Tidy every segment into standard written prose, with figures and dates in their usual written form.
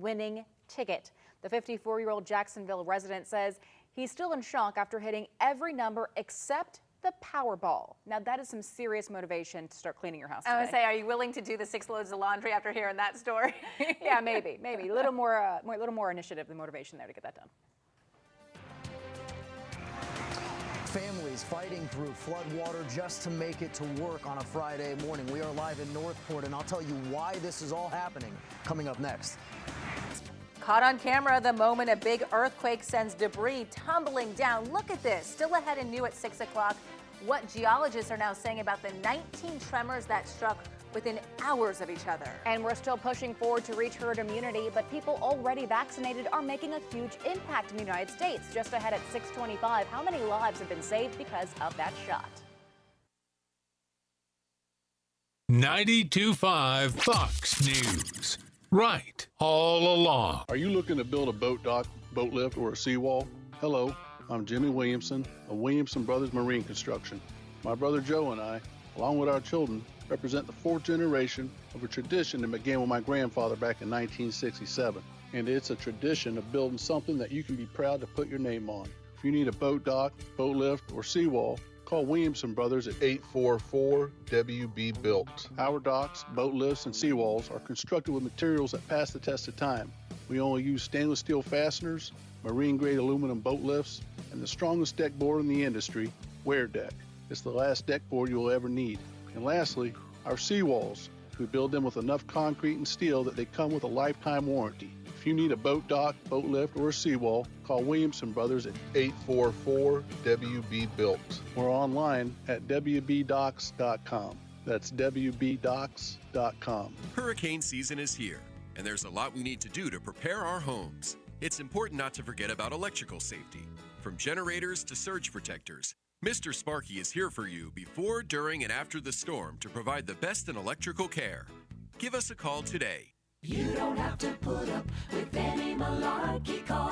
winning ticket. The 54-year-old Jacksonville resident says he's still in shock after hitting every number except the Powerball. Now that is some serious motivation to start cleaning your house today. I would say, are you willing to do the 6 loads of laundry after hearing that story? Yeah, maybe a little more initiative and motivation there to get that done. Families fighting through flood water just to make it to work on a Friday morning. We are live in Northport, and I'll tell you why this is all happening coming up next. Caught on camera the moment a big earthquake sends debris tumbling down. Look at this. Still ahead and new at 6 o'clock. What geologists are now saying about the 19 tremors that struck within hours of each other. And we're still pushing forward to reach herd immunity, but people already vaccinated are making a huge impact in the United States. Just ahead at 6:25, how many lives have been saved because of that shot? 92.5 Fox News. Right, all along. Are you looking to build a boat dock, boat lift, or a seawall? Hello, I'm Jimmy Williamson of Williamson Brothers Marine Construction. My brother Joe and I, along with our children, represent the fourth generation of a tradition that began with my grandfather back in 1967. And it's a tradition of building something that you can be proud to put your name on. If you need a boat dock, boat lift, or seawall, call Williamson Brothers at 844-WB-BUILT. Our docks, boat lifts, and seawalls are constructed with materials that pass the test of time. We only use stainless steel fasteners, marine-grade aluminum boat lifts, and the strongest deck board in the industry, Wear Deck. It's the last deck board you'll ever need. And lastly, our seawalls. We build them with enough concrete and steel that they come with a lifetime warranty. If you need a boat dock, boat lift, or a seawall, call Williamson Brothers at 844-WB-BUILT. We're online at WBDocks.com. That's WBDocks.com. Hurricane season is here, and there's a lot we need to do to prepare our homes. It's important not to forget about electrical safety. From generators to surge protectors, Mr. Sparky is here for you before, during, and after the storm to provide the best in electrical care. Give us a call today. You don't have to put up with any malarkey. Call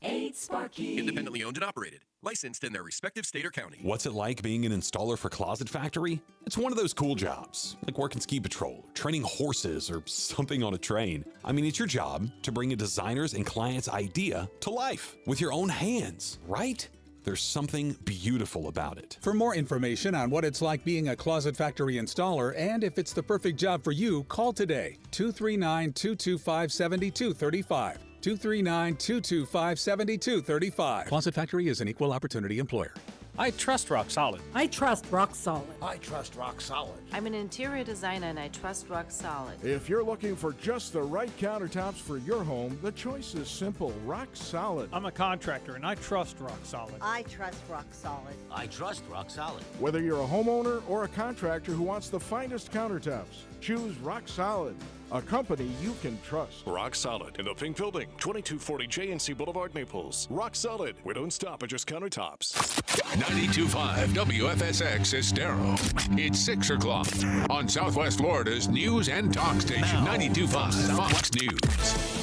888-8-SPARKY. Independently owned and operated. Licensed in their respective state or county. What's it like being an installer for Closet Factory? It's one of those cool jobs, like working ski patrol, training horses, or something on a train. I mean, it's your job to bring a designer's and client's idea to life with your own hands, right? There's something beautiful about it. For more information on what it's like being a Closet Factory installer and if it's the perfect job for you, call today, 239-225-7235. 239-225-7235. Closet Factory is an equal opportunity employer. I trust Rock Solid. I trust Rock Solid. I trust Rock Solid. I'm an interior designer and I trust Rock Solid. If you're looking for just the right countertops for your home, the choice is simple. Rock Solid. I'm a contractor and I trust Rock Solid. I trust Rock Solid. I trust Rock Solid. Whether you're a homeowner or a contractor who wants the finest countertops, choose Rock Solid, a company you can trust. Rock Solid in the Pink Building, 2240 J&C Boulevard, Naples. Rock Solid. We don't stop at just countertops. 92.5 WFSX Estero. It's 6 o'clock on Southwest Florida's news and talk station, 92.5 Fox News.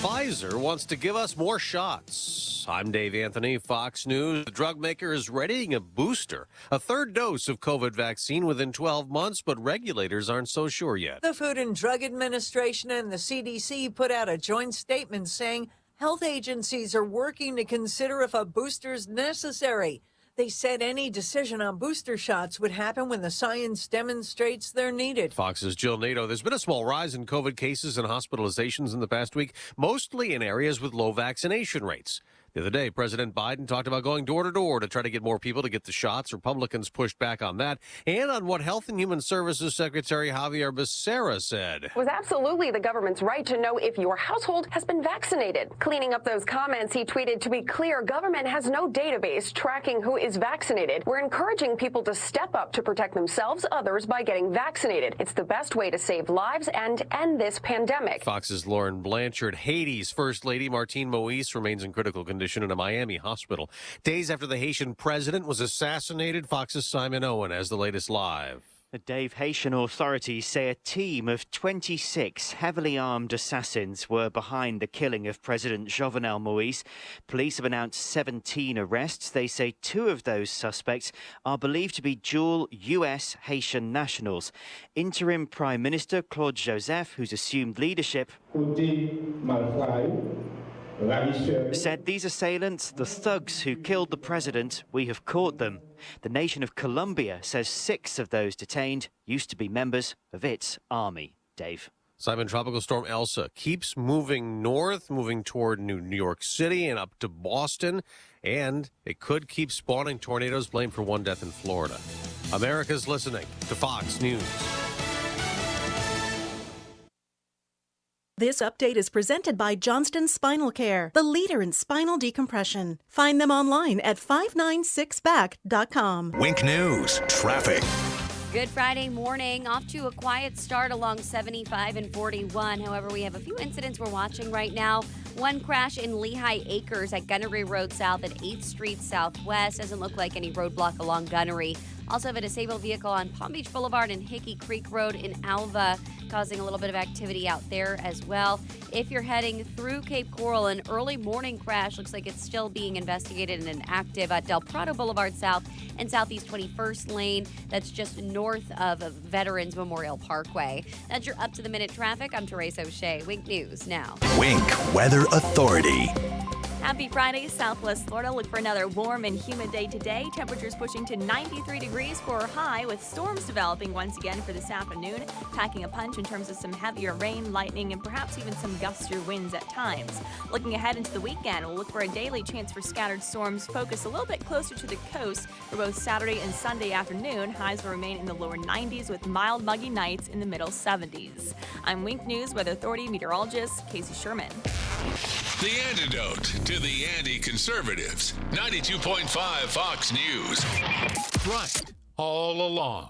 Pfizer wants to give us more shots. I'm Dave Anthony, Fox News. The drug maker is readying a booster, a third dose of COVID vaccine within 12 months, but regulators aren't so sure yet. The Food and Drug Administration and the CDC put out a joint statement saying health agencies are working to consider if a booster is necessary. They said any decision on booster shots would happen when the science demonstrates they're needed. Fox's Jill Nato. There's been a small rise in COVID cases and hospitalizations in the past week, mostly in areas with low vaccination rates. The other day, President Biden talked about going door to door to try to get more people to get the shots. Republicans pushed back on that and on what Health and Human Services Secretary Javier Becerra said. It was absolutely the government's right to know if your household has been vaccinated. Cleaning up those comments, he tweeted, "To be clear, government has no database tracking who is vaccinated. We're encouraging people to step up to protect themselves, others by getting vaccinated. It's the best way to save lives and end this pandemic." Fox's Lauren Blanchard. Haiti's First Lady Martine Moïse remains in critical condition in a Miami hospital. Days after the Haitian president was assassinated, Fox's Simon Owen has the latest live. Dave, Haitian authorities say a team of 26 heavily armed assassins were behind the killing of President Jovenel Moïse. Police have announced 17 arrests. They say 2 of those suspects are believed to be dual U.S. Haitian nationals. Interim Prime Minister Claude Joseph, who's assumed leadership, said these assailants, the thugs who killed the president, we have caught them. The nation of Colombia says 6 of those detained used to be members of its army. Dave. Simon, Tropical Storm Elsa keeps moving north, moving toward New York City and up to Boston, and it could keep spawning tornadoes, blamed for 1 death in Florida. America's listening to Fox News. This update is presented by Johnston Spinal Care, the leader in spinal decompression. Find them online at 596back.com. Wink News, traffic. Good Friday morning, off to a quiet start along 75 and 41. However, we have a few incidents we're watching right now. One crash in Lehigh Acres at Gunnery Road South at 8th Street Southwest. Doesn't look like any roadblock along Gunnery. Also have a disabled vehicle on Palm Beach Boulevard and Hickey Creek Road in Alva, causing a little bit of activity out there as well. If you're heading through Cape Coral, an early morning crash looks like it's still being investigated and active at Del Prado Boulevard South and Southeast 21st Lane. That's just north of Veterans Memorial Parkway. That's your up-to-the-minute traffic. I'm Teresa O'Shea. Wink News now. Wink Weather Authority. Happy Friday, Southwest Florida. Look for another warm and humid day today. Temperatures pushing to 93 degrees for a high, with storms developing once again for this afternoon, packing a punch in terms of some heavier rain, lightning, and perhaps even some gustier winds at times. Looking ahead into the weekend, we'll look for a daily chance for scattered storms, focused a little bit closer to the coast for both Saturday and Sunday afternoon. Highs will remain in the lower 90s with mild, muggy nights in the middle 70s. I'm Wink News Weather Authority meteorologist Casey Sherman. The antidote to the anti-conservatives. 92.5 Fox News. Right. All along.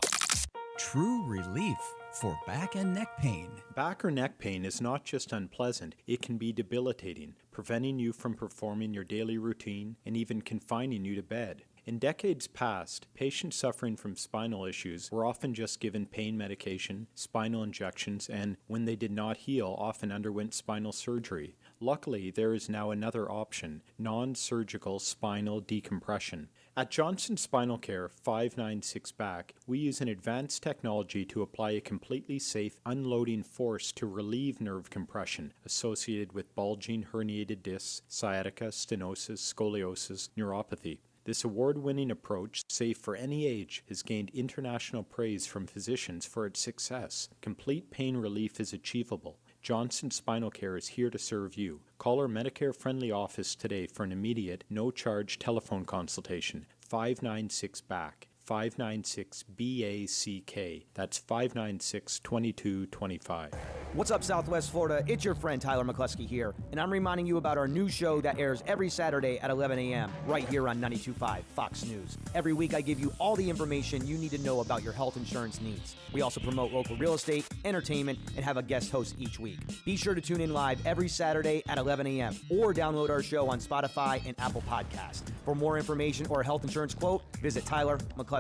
True relief for back and neck pain. Back or neck pain is not just unpleasant, it can be debilitating, preventing you from performing your daily routine and even confining you to bed. In decades past, patients suffering from spinal issues were often just given pain medication, spinal injections, and, when they did not heal, often underwent spinal surgery. Luckily, there is now another option, non-surgical spinal decompression. At Johnson Spinal Care 596 Back, we use an advanced technology to apply a completely safe unloading force to relieve nerve compression associated with bulging herniated discs, sciatica, stenosis, scoliosis, neuropathy. This award-winning approach, safe for any age, has gained international praise from physicians for its success. Complete pain relief is achievable. Johnson Spinal Care is here to serve you. Call our Medicare-friendly office today for an immediate, no-charge telephone consultation. 596-BACK. 596-BACK. That's 596-2225. What's up, Southwest Florida? It's your friend Tyler McCluskey here, and I'm reminding you about our new show that airs every Saturday at 11 a.m. right here on 92.5 Fox News. Every week, I give you all the information you need to know about your health insurance needs. We also promote local real estate, entertainment, and have a guest host each week. Be sure to tune in live every Saturday at 11 a.m. or download our show on Spotify and Apple Podcasts. For more information or a health insurance quote, visit TylerMcCluskey.com.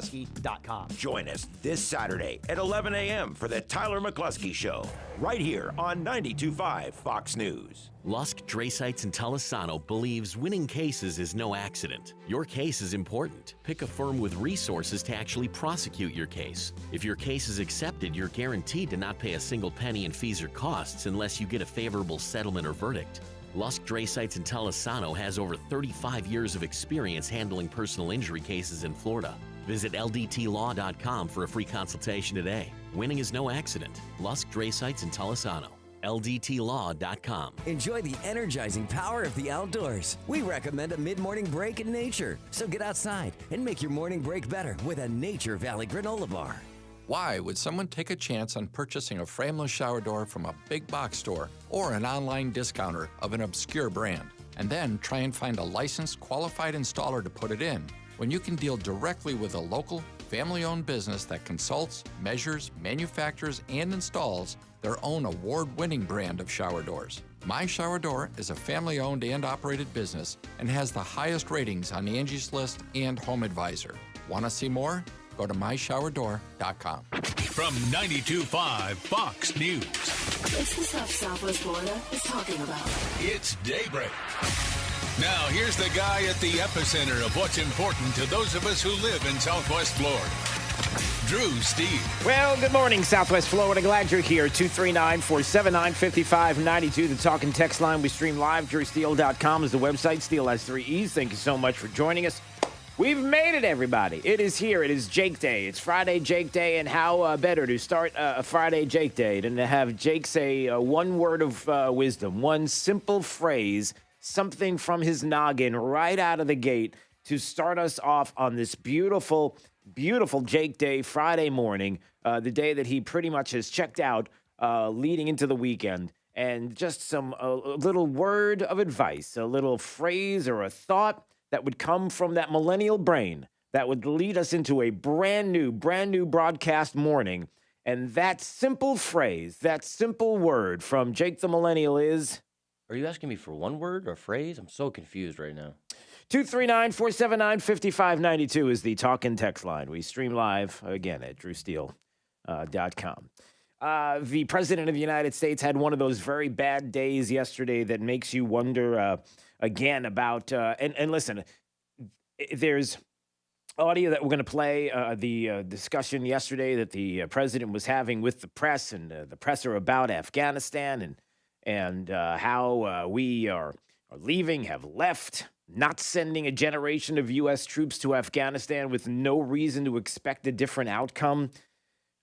Join us this Saturday at 11 a.m. for the Tyler McCluskey Show, right here on 92.5 Fox News. Lusk, Drasites, and Talisano believes winning cases is no accident. Your case is important. Pick a firm with resources to actually prosecute your case. If your case is accepted, you're guaranteed to not pay a single penny in fees or costs unless you get a favorable settlement or verdict. Lusk, Drasites, and Talisano has over 35 years of experience handling personal injury cases in Florida. Visit LDTlaw.com for a free consultation today. Winning is no accident. Lusk, Drasites, and Talisano. LDTlaw.com. Enjoy the energizing power of the outdoors. We recommend a mid-morning break in nature. So get outside and make your morning break better with a Nature Valley granola bar. Why would someone take a chance on purchasing a frameless shower door from a big box store or an online discounter of an obscure brand, and then try and find a licensed, qualified installer to put it in, when you can deal directly with a local, family-owned business that consults, measures, manufactures, and installs their own award-winning brand of shower doors? My Shower Door is a family-owned and operated business and has the highest ratings on Angie's List and Home Advisor. Want to see more? Go to myshowerdoor.com. From 92.5 Fox News. It's the stuff Southwest Florida is talking about. It's Daybreak. Now, here's the guy at the epicenter of what's important to those of us who live in Southwest Florida. Drew Steele. Well, good morning, Southwest Florida. Glad you're here. 239-479-5592, the talk and text line. We stream live. DrewSteele.com is the website. Steele has 3 E's. Thank you so much for joining us. We've made it, everybody. It is here. It is Jake Day. It's Friday Jake Day, and how better to start a Friday Jake Day than to have Jake say one word of wisdom, one simple phrase, something from his noggin right out of the gate to start us off on this beautiful, beautiful Jake Day Friday morning, the day that he pretty much has checked out leading into the weekend. And just some a little word of advice, a little phrase or a thought that would come from that millennial brain that would lead us into a brand new broadcast morning. And that simple phrase, that simple word from Jake the Millennial is... Are you asking me for one word or phrase? I'm so confused right now. 239-479-5592 is the talk and text line. We stream live, again, at DrewSteele.com. The President of the United States had one of those very bad days yesterday that makes you wonder... again, about, and listen, there's audio that we're going to play, the discussion yesterday that the president was having with the press and the presser about Afghanistan and how we are leaving, have left, not sending a generation of U.S. troops to Afghanistan with no reason to expect a different outcome.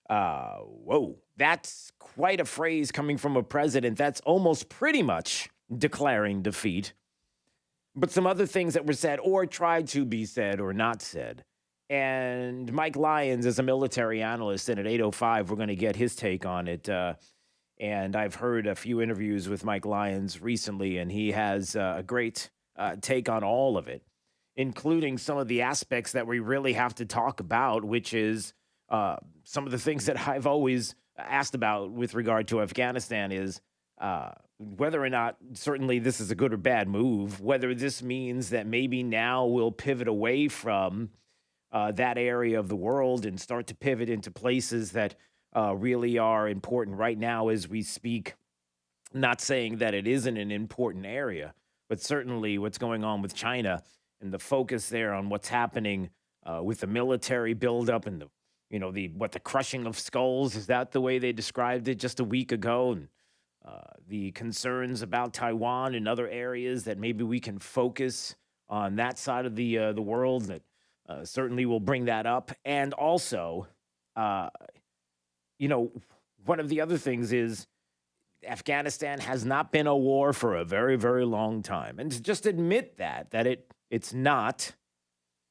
Whoa, that's quite a phrase coming from a president that's almost pretty much declaring defeat. But some other things that were said or tried to be said or not said. And Mike Lyons is a military analyst, and at 8:05, we're going to get his take on it. And I've heard a few interviews with Mike Lyons recently, and he has a great take on all of it, including some of the aspects that we really have to talk about, which is some of the things that I've always asked about with regard to Afghanistan is whether or not, certainly this is a good or bad move, whether this means that maybe now we'll pivot away from that area of the world and start to pivot into places that really are important right now as we speak. Not saying that it isn't an important area, but certainly what's going on with China and the focus there on what's happening with the military buildup and the crushing of skulls. Is that the way they described it just a week ago? And the concerns about Taiwan and other areas that maybe we can focus on that side of the world that certainly will bring that up. And also, one of the other things is Afghanistan has not been a war for a very, very long time. And to just admit that it's not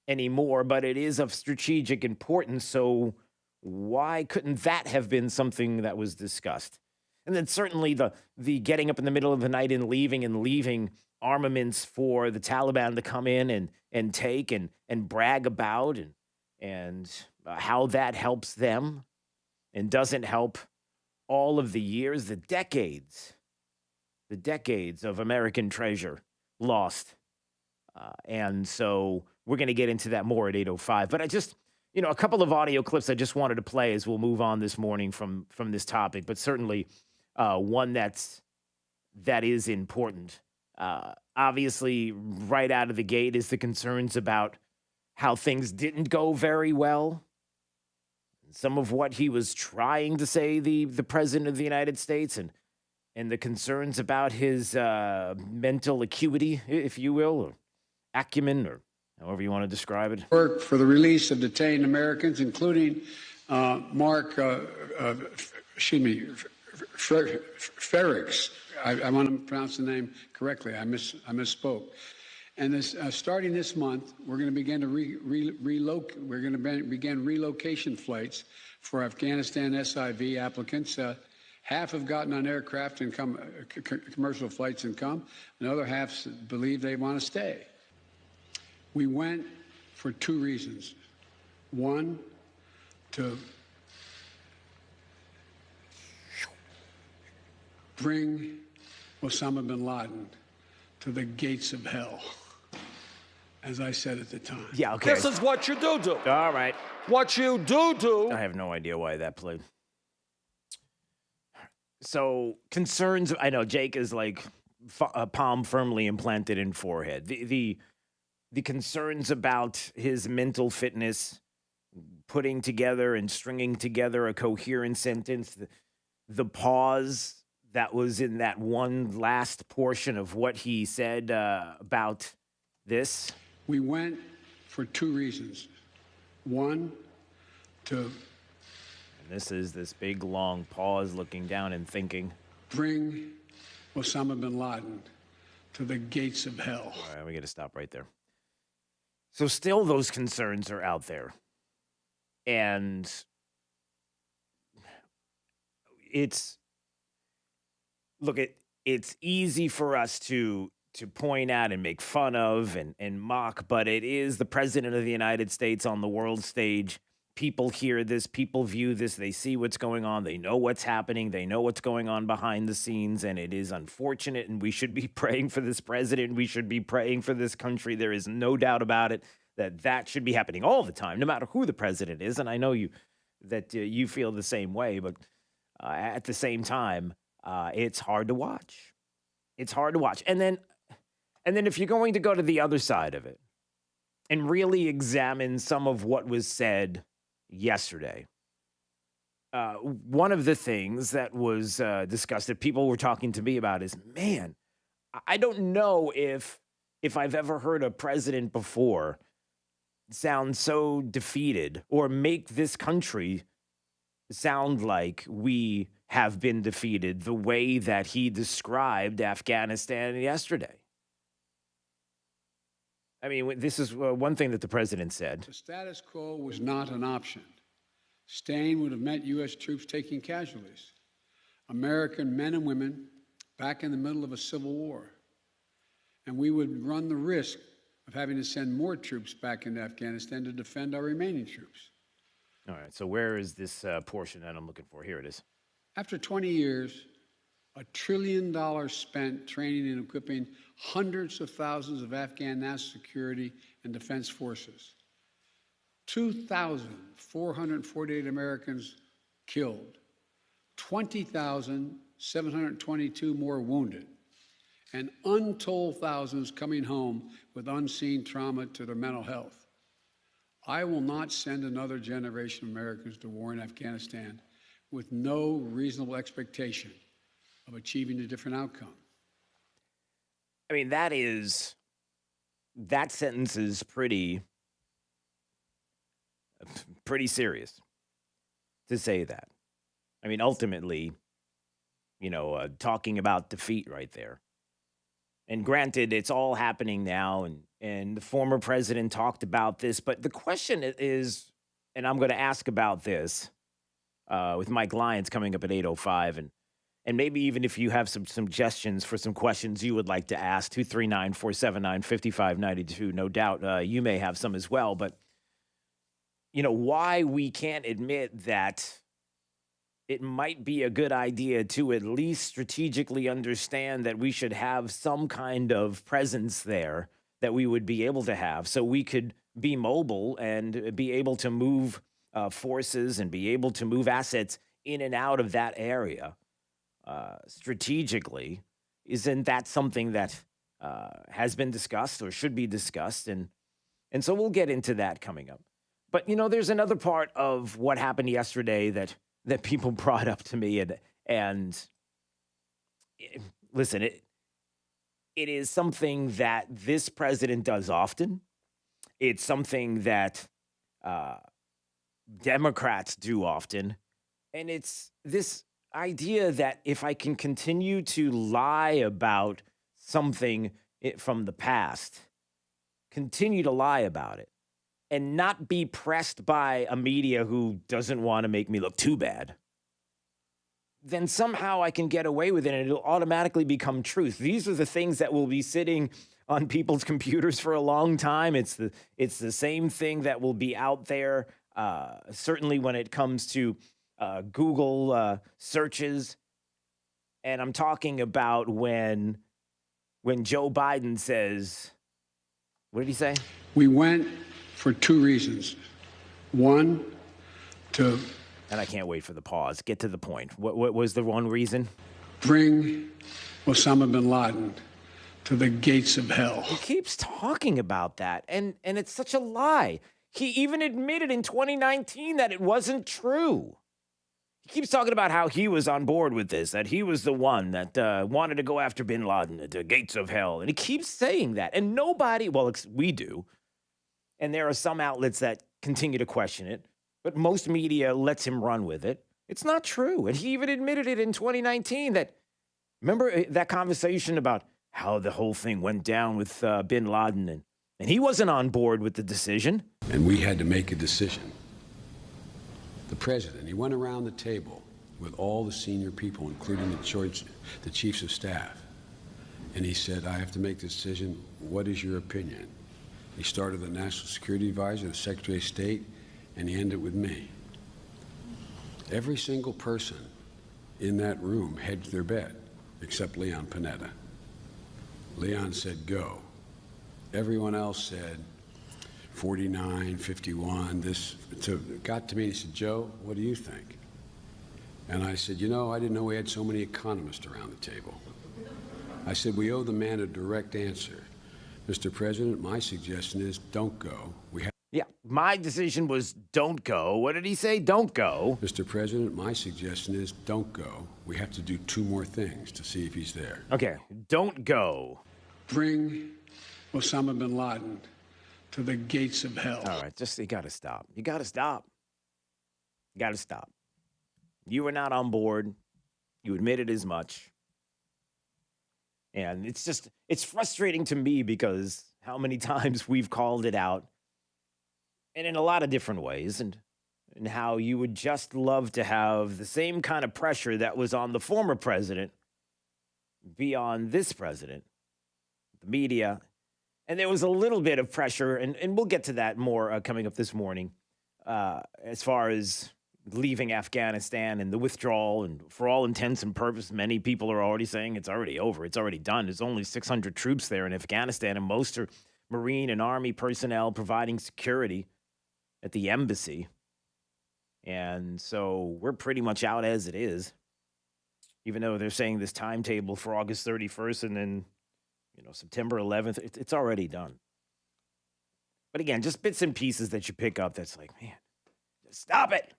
anymore, but it is of strategic importance. So why couldn't that have been something that was discussed? And then certainly the getting up in the middle of the night and leaving armaments for the Taliban to come in and take and brag about and how that helps them and doesn't help all of the years, the decades of American treasure lost. And so we're going to get into that more at 8:05. But I just, a couple of audio clips I just wanted to play as we'll move on this morning from this topic, but certainly one that is important. Obviously, right out of the gate is the concerns about how things didn't go very well. Some of what he was trying to say, the president of the United States, and the concerns about his mental acuity, if you will, or acumen, or however you want to describe it. Work for the release of detained Americans, including Mark Ferrix. I want to pronounce the name correctly. I misspoke. And this, starting this month, we're going to begin to relocate. We're going to begin relocation flights for Afghanistan SIV applicants. Half have gotten on aircraft and come commercial flights and come. Another half believe they want to stay. We went for two reasons. One, to bring Osama bin Laden to the gates of hell. as I said at the time. Yeah, okay. This is what you do. All right. What you do. I have no idea why that played. So concerns. I know Jake is like palm firmly implanted in forehead. The concerns about his mental fitness, putting together and stringing together a coherent sentence, the pause that was in that one last portion of what he said about this. We went for two reasons. One, to And this is this big, long pause, looking down and thinking. Bring Osama bin Laden to the gates of hell. All right, we got to stop right there. So still those concerns are out there. And it's easy for us to point at and make fun of and mock, but it is the president of the United States on the world stage. People hear this, people view this, they see what's going on, they know what's happening, they know what's going on behind the scenes, and it is unfortunate, and we should be praying for this president, we should be praying for this country. There is no doubt about it that should be happening all the time, no matter who the president is, and I know you feel the same way, but at the same time, it's hard to watch. It's hard to watch. And then if you're going to go to the other side of it and really examine some of what was said yesterday, one of the things that was discussed that people were talking to me about is, man, I don't know if I've ever heard a president before sound so defeated or make this country sound like we have been defeated the way that he described Afghanistan yesterday. I mean, this is one thing that the president said. The status quo was not an option. Staying would have meant U.S. troops taking casualties. American men and women back in the middle of a civil war. And we would run the risk of having to send more troops back into Afghanistan to defend our remaining troops. All right, so where is this portion that I'm looking for? Here it is. After 20 years, $1 trillion spent training and equipping hundreds of thousands of Afghan national security and defense forces. 2,448 Americans killed, 20,722 more wounded, and untold thousands coming home with unseen trauma to their mental health. I will not send another generation of Americans to war in Afghanistan with no reasonable expectation of achieving a different outcome. I mean, that sentence is pretty serious to say that. I mean, ultimately, talking about defeat right there. And granted, it's all happening now, and the former president talked about this, but the question is, and I'm going to ask about this with Mike Lyons coming up at 8:05, and maybe even if you have some suggestions for some questions you would like to ask, 239-479-5592. No doubt you may have some as well, but why we can't admit that it might be a good idea to at least strategically understand that we should have some kind of presence there that we would be able to have so we could be mobile and be able to move forces and be able to move assets in and out of that area strategically. Isn't that something that has been discussed or should be discussed? And so we'll get into that coming up. But, there's another part of what happened yesterday that people brought up to me, and listen, it is something that this president does often. It's something that Democrats do often, and it's this idea that if I can continue to lie about something from the past, continue to lie about it, and not be pressed by a media who doesn't want to make me look too bad, then somehow I can get away with it and it'll automatically become truth. These are the things that will be sitting on people's computers for a long time. It's the same thing that will be out there, certainly when it comes to Google searches. And I'm talking about when Joe Biden says, What did he say? We went for two reasons. One, to... And I can't wait for the pause. Get to the point. What was the one reason? Bring Osama bin Laden to the gates of hell. He keeps talking about that, and it's such a lie. He even admitted in 2019 that it wasn't true. He keeps talking about how he was on board with this, that he was the one that wanted to go after bin Laden at the gates of hell. And he keeps saying that. And nobody, well, we do. And there are some outlets that continue to question it. But most media lets him run with it. It's not true. And he even admitted it in 2019 that, remember that conversation about how the whole thing went down with bin Laden, and he wasn't on board with the decision. And we had to make a decision. The president, he went around the table with all the senior people, including the chiefs of staff, and he said, I have to make this decision. What is your opinion? He started with the National Security Advisor, the Secretary of State, and he ended with me. Every single person in that room hedged their bet, except Leon Panetta. Leon said, go. Everyone else said, 49, 51, got to me and he said, Joe, what do you think? And I said, I didn't know we had so many economists around the table. I said, we owe the man a direct answer. Mr. President, my suggestion is don't go. Yeah, my decision was don't go. What did he say? Don't go. Mr. President, my suggestion is don't go. We have to do two more things to see if he's there. Okay, don't go. Bring Osama bin Laden to the gates of hell. All right, you got to stop. You got to stop. You got to stop. You were not on board. You admitted as much. And it's frustrating to me because how many times we've called it out, and in a lot of different ways, and how you would just love to have the same kind of pressure that was on the former president be on this president, the media. And there was a little bit of pressure, and we'll get to that more coming up this morning, as far as leaving Afghanistan and the withdrawal. And for all intents and purposes, many people are already saying it's already over. It's already done. There's only 600 troops there in Afghanistan, and most are Marine and Army personnel providing security at the embassy. And so we're pretty much out as it is, even though they're saying this timetable for August 31st and then September 11th, it's already done. But again, just bits and pieces that you pick up that's like, man, just stop it.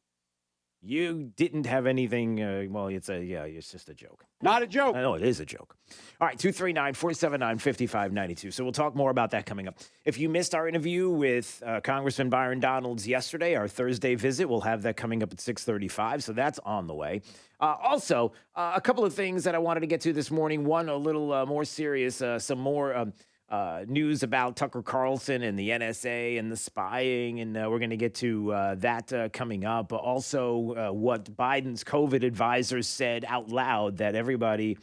You didn't have anything. It's just a joke. Not a joke. I know it is a joke. All right, 239-479-5592. So we'll talk more about that coming up. If you missed our interview with Congressman Byron Donalds yesterday, our Thursday visit, we'll have that coming up at 6:35. So that's on the way. Also, a couple of things that I wanted to get to this morning. One, a little more serious, some more news about Tucker Carlson and the NSA and the spying, and we're going to get to that coming up. Also, what Biden's COVID advisors said out loud that everybody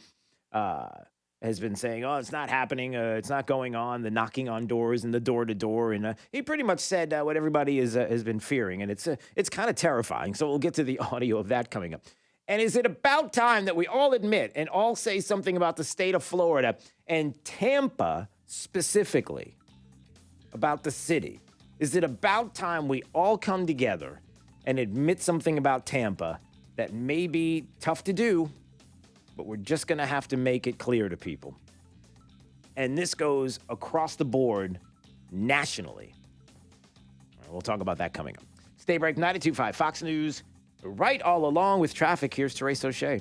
has been saying, oh, it's not happening, it's not going on, the knocking on doors and the door-to-door. And he pretty much said what everybody has been fearing, and it's kind of terrifying. So we'll get to the audio of that coming up. And is it about time that we all admit and all say something about the state of Florida and Tampa specifically, about the city? Is it about time we all come together and admit something about Tampa that may be tough to do, but we're just going to have to make it clear to people? And this goes across the board nationally. All right, we'll talk about that coming up. Stay break, 92.5 Fox News. Right all along with traffic. Here's Therese O'Shea.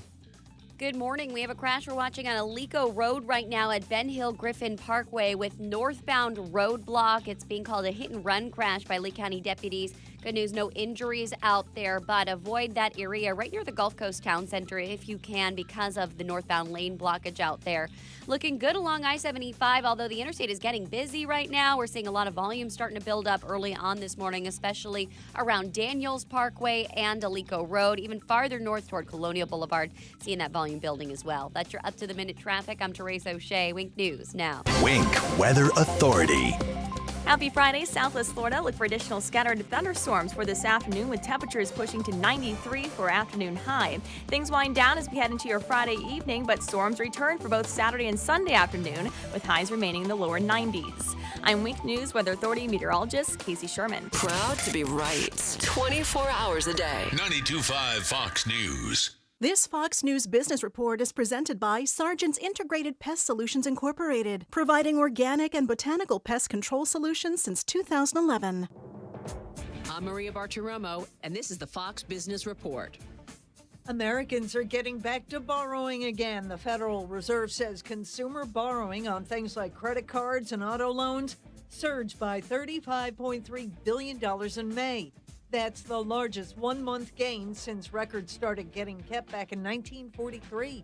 Good morning. We have a crash we're watching on Alico Road right now at Ben Hill Griffin Parkway with northbound roadblock. It's being called a hit-and-run crash by Lee County deputies. Good news, no injuries out there, but avoid that area right near the Gulf Coast Town Center if you can because of the northbound lane blockage out there. Looking good along I-75, although the interstate is getting busy right now. We're seeing a lot of volume starting to build up early on this morning, especially around Daniels Parkway and Alico Road, even farther north toward Colonial Boulevard, seeing that volume building as well. That's your up-to-the-minute traffic. I'm Therese O'Shea. Wink News now. Wink Weather Authority. Happy Friday, Southwest Florida. Look for additional scattered thunderstorms for this afternoon with temperatures pushing to 93 for afternoon high. Things wind down as we head into your Friday evening, but storms return for both Saturday and Sunday afternoon with highs remaining in the lower 90s. I'm Wink News Weather Authority meteorologist Casey Sherman. Proud to be right 24 hours a day. 92.5 Fox News. This Fox News Business Report is presented by Sargent's Integrated Pest Solutions Incorporated, providing organic and botanical pest control solutions since 2011. I'm Maria Bartiromo, and this is the Fox Business Report. Americans are getting back to borrowing again. The Federal Reserve says consumer borrowing on things like credit cards and auto loans surged by $35.3 billion in May. That's the largest one-month gain since records started getting kept back in 1943.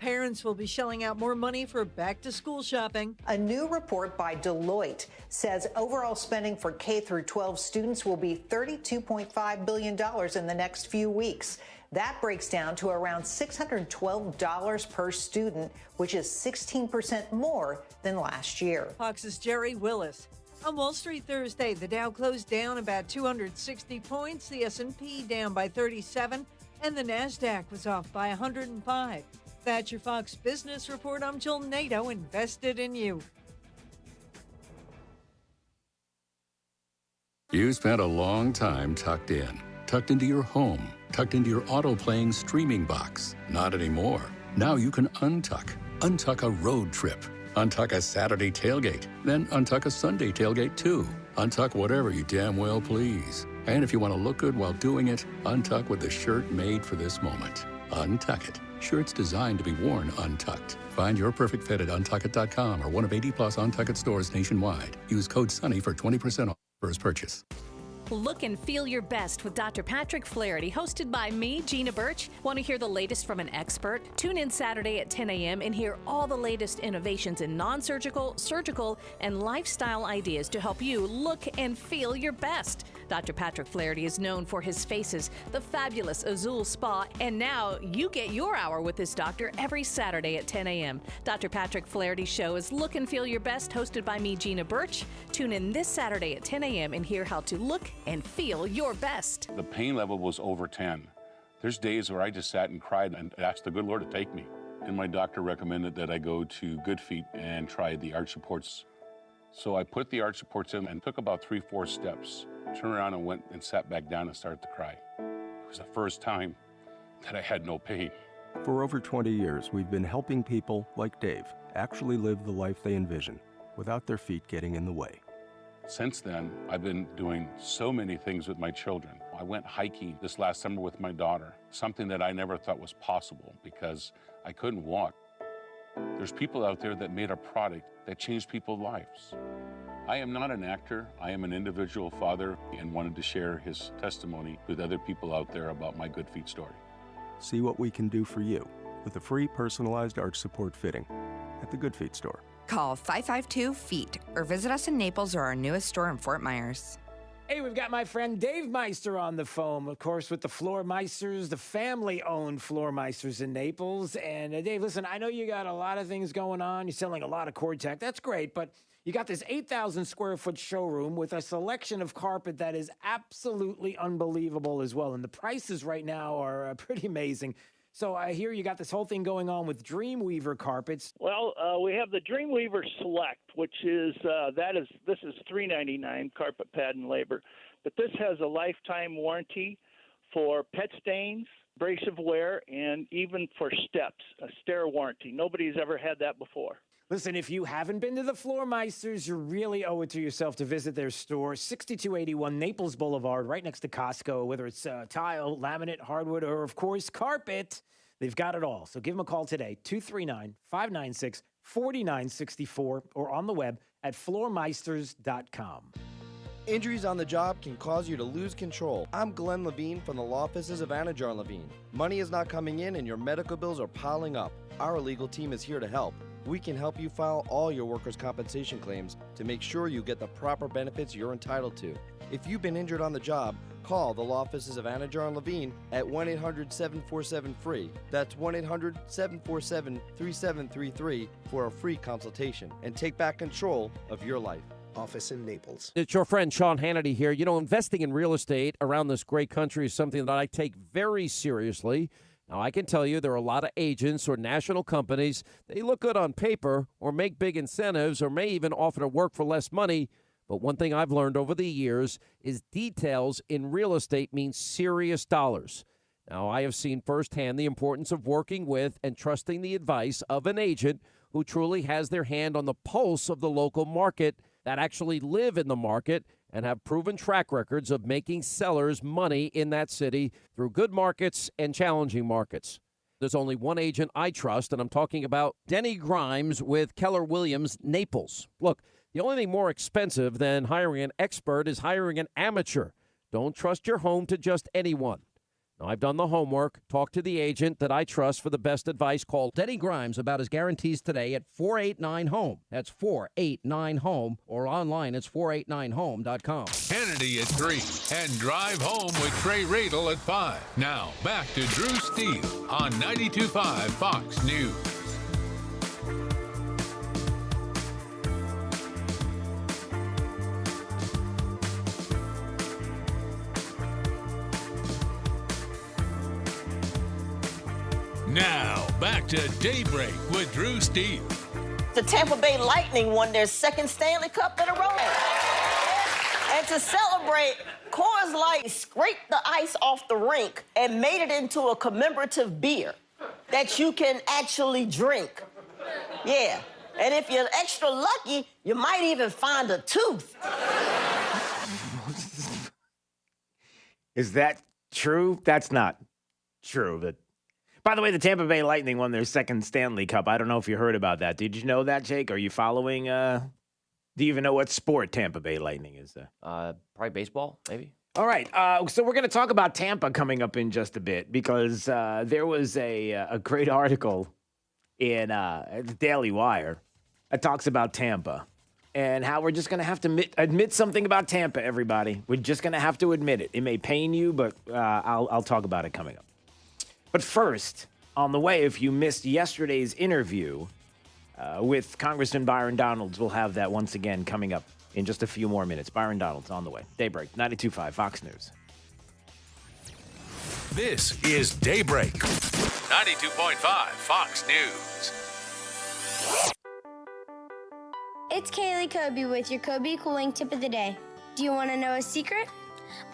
Parents will be shelling out more money for back-to-school shopping. A new report by Deloitte says overall spending for K-12 students will be $32.5 billion in the next few weeks. That breaks down to around $612 per student, which is 16% more than last year. Fox's Jerry Willis. On Wall Street Thursday, the Dow closed down about 260 points, the S&P down by 37, and the NASDAQ was off by 105. That's your Fox Business Report. I'm Jill Nato, invested in you. You spent a long time tucked into your home, tucked into your auto-playing streaming box. Not anymore. Now you can untuck a road trip. Untuck a Saturday tailgate, then untuck a Sunday tailgate too. Untuck whatever you damn well please. And if you want to look good while doing it, untuck with the shirt made for this moment. Untuck It. Shirts designed to be worn untucked. Find your perfect fit at untuckit.com or one of 80 plus Untuck It stores nationwide. Use code SUNNY for 20% off first purchase. Look and feel your best with Dr. Patrick Flaherty, hosted by me, Gina Birch. Want to hear the latest from an expert? Tune in Saturday at 10 a.m. and hear all the latest innovations in non-surgical, surgical, and lifestyle ideas to help you look and feel your best. Dr. Patrick Flaherty is known for his faces, the fabulous Azul Spa, and now you get your hour with this doctor every Saturday at 10 a.m. Dr. Patrick Flaherty's show is Look and Feel Your Best, hosted by me, Gina Birch. Tune in this Saturday at 10 a.m. and hear how to look and feel your best. The pain level was over 10. There's days where I just sat and cried and asked the good Lord to take me. And my doctor recommended that I go to Good Feet and try the arch supports. So I put the arch supports in and took about 3-4 steps. Turned around and went and sat back down and started to cry. It was the first time that I had no pain. For over 20 years, we've been helping people like Dave actually live the life they envision without their feet getting in the way. Since then, I've been doing so many things with my children. I went hiking this last summer with my daughter, something that I never thought was possible because I couldn't walk. There's people out there that made a product that changed people's lives. I am not an actor. I am an individual father and wanted to share his testimony with other people out there about my Good Feet story. See what we can do for you with a free personalized arch support fitting at the Good Feet store. Call 552-FEET or visit us in Naples or our newest store in Fort Myers. Hey, we've got my friend Dave Meister on the phone, of course, with the Floor Meisters, the family-owned Floor Meisters in Naples. And Dave, listen, I know you got a lot of things going on. You're selling a lot of cord tech. That's great, but you got this 8,000 square foot showroom with a selection of carpet that is absolutely unbelievable as well. And the prices right now are pretty amazing. So I hear you got this whole thing going on with Dreamweaver carpets. Well, we have the Dreamweaver Select, which is this is $3.99 carpet pad and labor, but this has a lifetime warranty for pet stains, abrasive wear, and even for steps, a stair warranty. Nobody's ever had that before. Listen, if you haven't been to the Floor Meisters, you really owe it to yourself to visit their store, 6281 Naples Boulevard, right next to Costco. Whether it's tile, laminate, hardwood, or, of course, carpet, they've got it all. So give them a call today, 239-596-4964, or on the web at floormeisters.com. Injuries on the job can cause you to lose control. I'm Glenn Levine from the law offices of Anajar Levine. Money is not coming in and your medical bills are piling up. Our legal team is here to help. We can help you file all your workers' compensation claims to make sure you get the proper benefits you're entitled to. If you've been injured on the job, call the law offices of Anajar and Levine at 1-800-747-FREE. That's 1-800-747-3733 for a free consultation and take back control of your life. office in Naples. It's your friend Sean Hannity here. You know, investing in real estate around this great country is something that I take very seriously. Now, I can tell you there are a lot of agents or national companies. They look good on paper or make big incentives or may even offer to work for less money. But one thing I've learned over the years is details in real estate mean serious dollars. Now, I have seen firsthand the importance of working with and trusting the advice of an agent who truly has their hand on the pulse of the local market, that actually live in the market and have proven track records of making sellers money in that city through good markets and challenging markets. There's only one agent I trust, and I'm talking about Denny Grimes with Keller Williams, Naples. Look, the only thing more expensive than hiring an expert is hiring an amateur. Don't trust your home to just anyone. Now, I've done the homework. Talk to the agent that I trust for the best advice. Call Denny Grimes about his guarantees today at 489-HOME. That's 489-HOME, or online it's 489home.com. Hannity at 3 and Drive Home with Trey Radel at 5. Now, back to Drew Steele on 92.5 Fox News. Now, back to Daybreak with Drew Steele. The Tampa Bay Lightning won their second Stanley Cup in a row. And to celebrate, Coors Light scraped the ice off the rink and made it into a commemorative beer that you can actually drink. Yeah, and if you're extra lucky, you might even find a tooth. Is that true? That's not true. By the way, the Tampa Bay Lightning won their second Stanley Cup. I don't know if you heard about that. Did you know that, Jake? Are you following? Do you even know what sport Tampa Bay Lightning is? Probably baseball, maybe. All right. So we're going to talk about Tampa coming up in just a bit because there was a great article in the Daily Wire that talks about Tampa and how we're just going to have to admit something about Tampa, everybody. We're just going to have to admit it. It may pain you, but I'll talk about it coming up. But first, on the way, if you missed yesterday's interview with Congressman Byron Donalds, we'll have that once again coming up in just a few more minutes. Byron Donalds on the way. Daybreak, 92.5 Fox News. This is Daybreak, 92.5 Fox News. It's Kaylee Kobe with your Kobe Cooling Tip of the Day. Do you want to know a secret?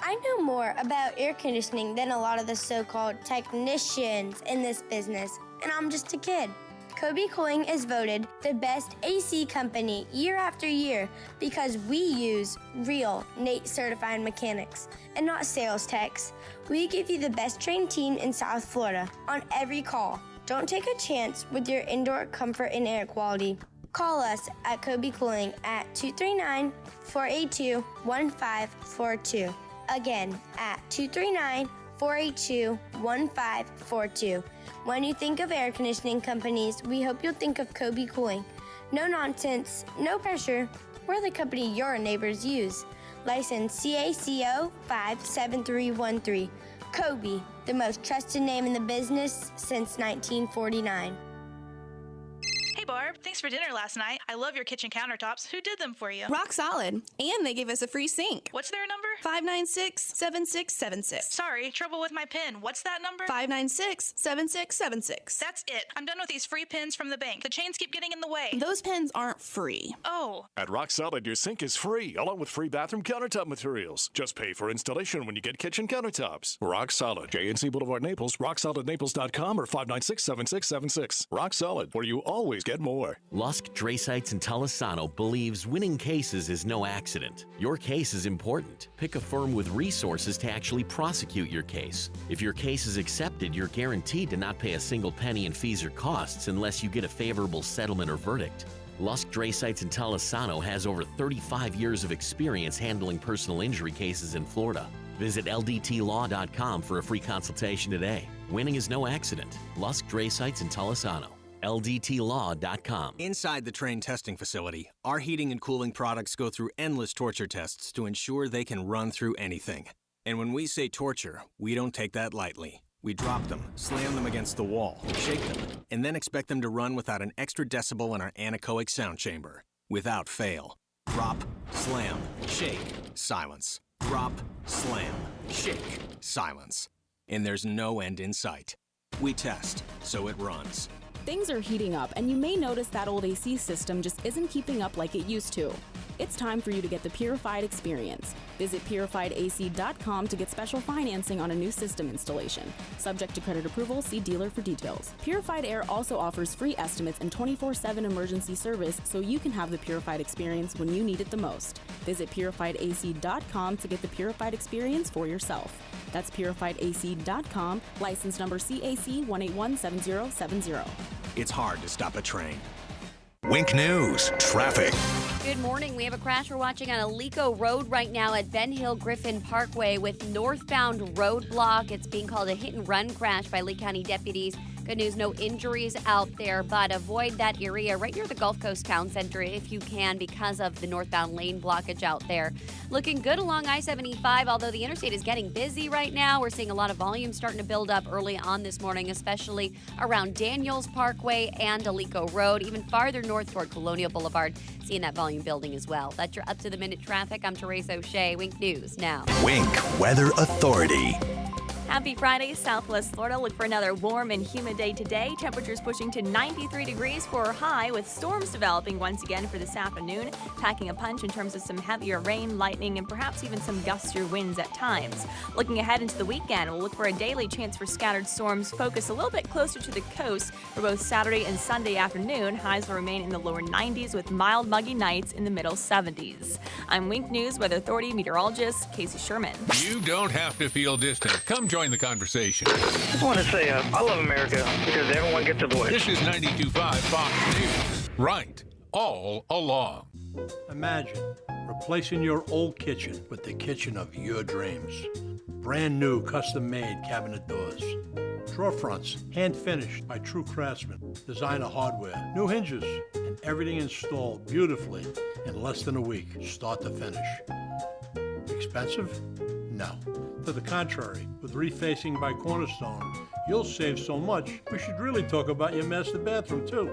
I know more about air conditioning than a lot of the so-called technicians in this business, and I'm just a kid. Kobe Cooling is voted the best AC company year after year because we use real NATE certified mechanics and not sales techs. We give you the best trained team in South Florida on every call. Don't take a chance with your indoor comfort and air quality. Call us at Kobe Cooling at 239-482-1542. Again, at 239-482-1542. When you think of air conditioning companies, we hope you'll think of Kobe Cooling. No nonsense, no pressure. We're the company your neighbors use. License CACO 57313. Kobe, the most trusted name in the business since 1949. Hey Barb, thanks for dinner last night. I love your kitchen countertops. Who did them for you? Rock Solid. And they gave us a free sink. What's their number? 596-7676. Sorry, trouble with my pin. What's that number? 596-7676. That's it. I'm done with these free pins from the bank. The chains keep getting in the way. Those pins aren't free. Oh. At Rock Solid, your sink is free, along with free bathroom countertop materials. Just pay for installation when you get kitchen countertops. Rock Solid. JNC Boulevard, Naples. RockSolidNaples.com or 596-7676. Rock Solid, where you always get more. Lusk, Draysites, and Talisano believes winning cases is no accident. Your case is important. Pick a firm with resources to actually prosecute your case. If your case is accepted, you're guaranteed to not pay a single penny in fees or costs unless you get a favorable settlement or verdict. Lusk, Draysites, and Talisano has over 35 years of experience handling personal injury cases in Florida. Visit LDTlaw.com for a free consultation today. Winning is no accident. Lusk, Draysites, and Talisano. LDTlaw.com. Inside the train testing facility, our heating and cooling products go through endless torture tests to ensure they can run through anything. And when we say torture, we don't take that lightly. We drop them, slam them against the wall, shake them, and then expect them to run without an extra decibel in our anechoic sound chamber. Without fail. Drop, slam, shake, silence. Drop, slam, shake, silence. And there's no end in sight. We test, so it runs. Things are heating up, and you may notice that old AC system just isn't keeping up like it used to. It's time for you to get the Purified experience. Visit purifiedac.com to get special financing on a new system installation. Subject to credit approval, see dealer for details. Purified Air also offers free estimates and 24/7 emergency service so you can have the Purified experience when you need it the most. Visit purifiedac.com to get the Purified experience for yourself. That's purifiedac.com, license number CAC 1817070. It's hard to stop a train. Wink News, traffic. Good morning. We have a crash we're watching on Alico Road right now at Ben Hill Griffin Parkway with northbound roadblock. It's being called a hit-and-run crash by Lee County deputies. Good news, no injuries out there, but avoid that area right near the Gulf Coast Town Center if you can because of the northbound lane blockage out there. Looking good along I-75, although the interstate is getting busy right now. We're seeing a lot of volume starting to build up early on this morning, especially around Daniels Parkway and Alico Road, even farther north toward Colonial Boulevard, seeing that volume building as well. That's your up-to-the-minute traffic. I'm Teresa O'Shea. Wink News now. Wink Weather Authority. Happy Friday, Southwest Florida. Look for another warm and humid day today. Temperatures pushing to 93 degrees for a high, with storms developing once again for this afternoon, packing a punch in terms of some heavier rain, lightning, and perhaps even some gustier winds at times. Looking ahead into the weekend, we'll look for a daily chance for scattered storms, focus a little bit closer to the coast for both Saturday and Sunday afternoon. Highs will remain in the lower 90s with mild, muggy nights in the middle 70s. I'm Wink News Weather Authority meteorologist Casey Sherman. You don't have to feel distant. Come join the conversation. I just want to say I love America because everyone gets a voice. This is 92.5 Fox News. Right. All along. Imagine replacing your old kitchen with the kitchen of your dreams. Brand new custom-made cabinet doors. Drawer fronts, hand-finished by true craftsmen. Designer hardware, new hinges, and everything installed beautifully in less than a week, start to finish. Expensive? No. To the contrary, with refacing by Cornerstone, you'll save so much, we should really talk about your master bathroom, too.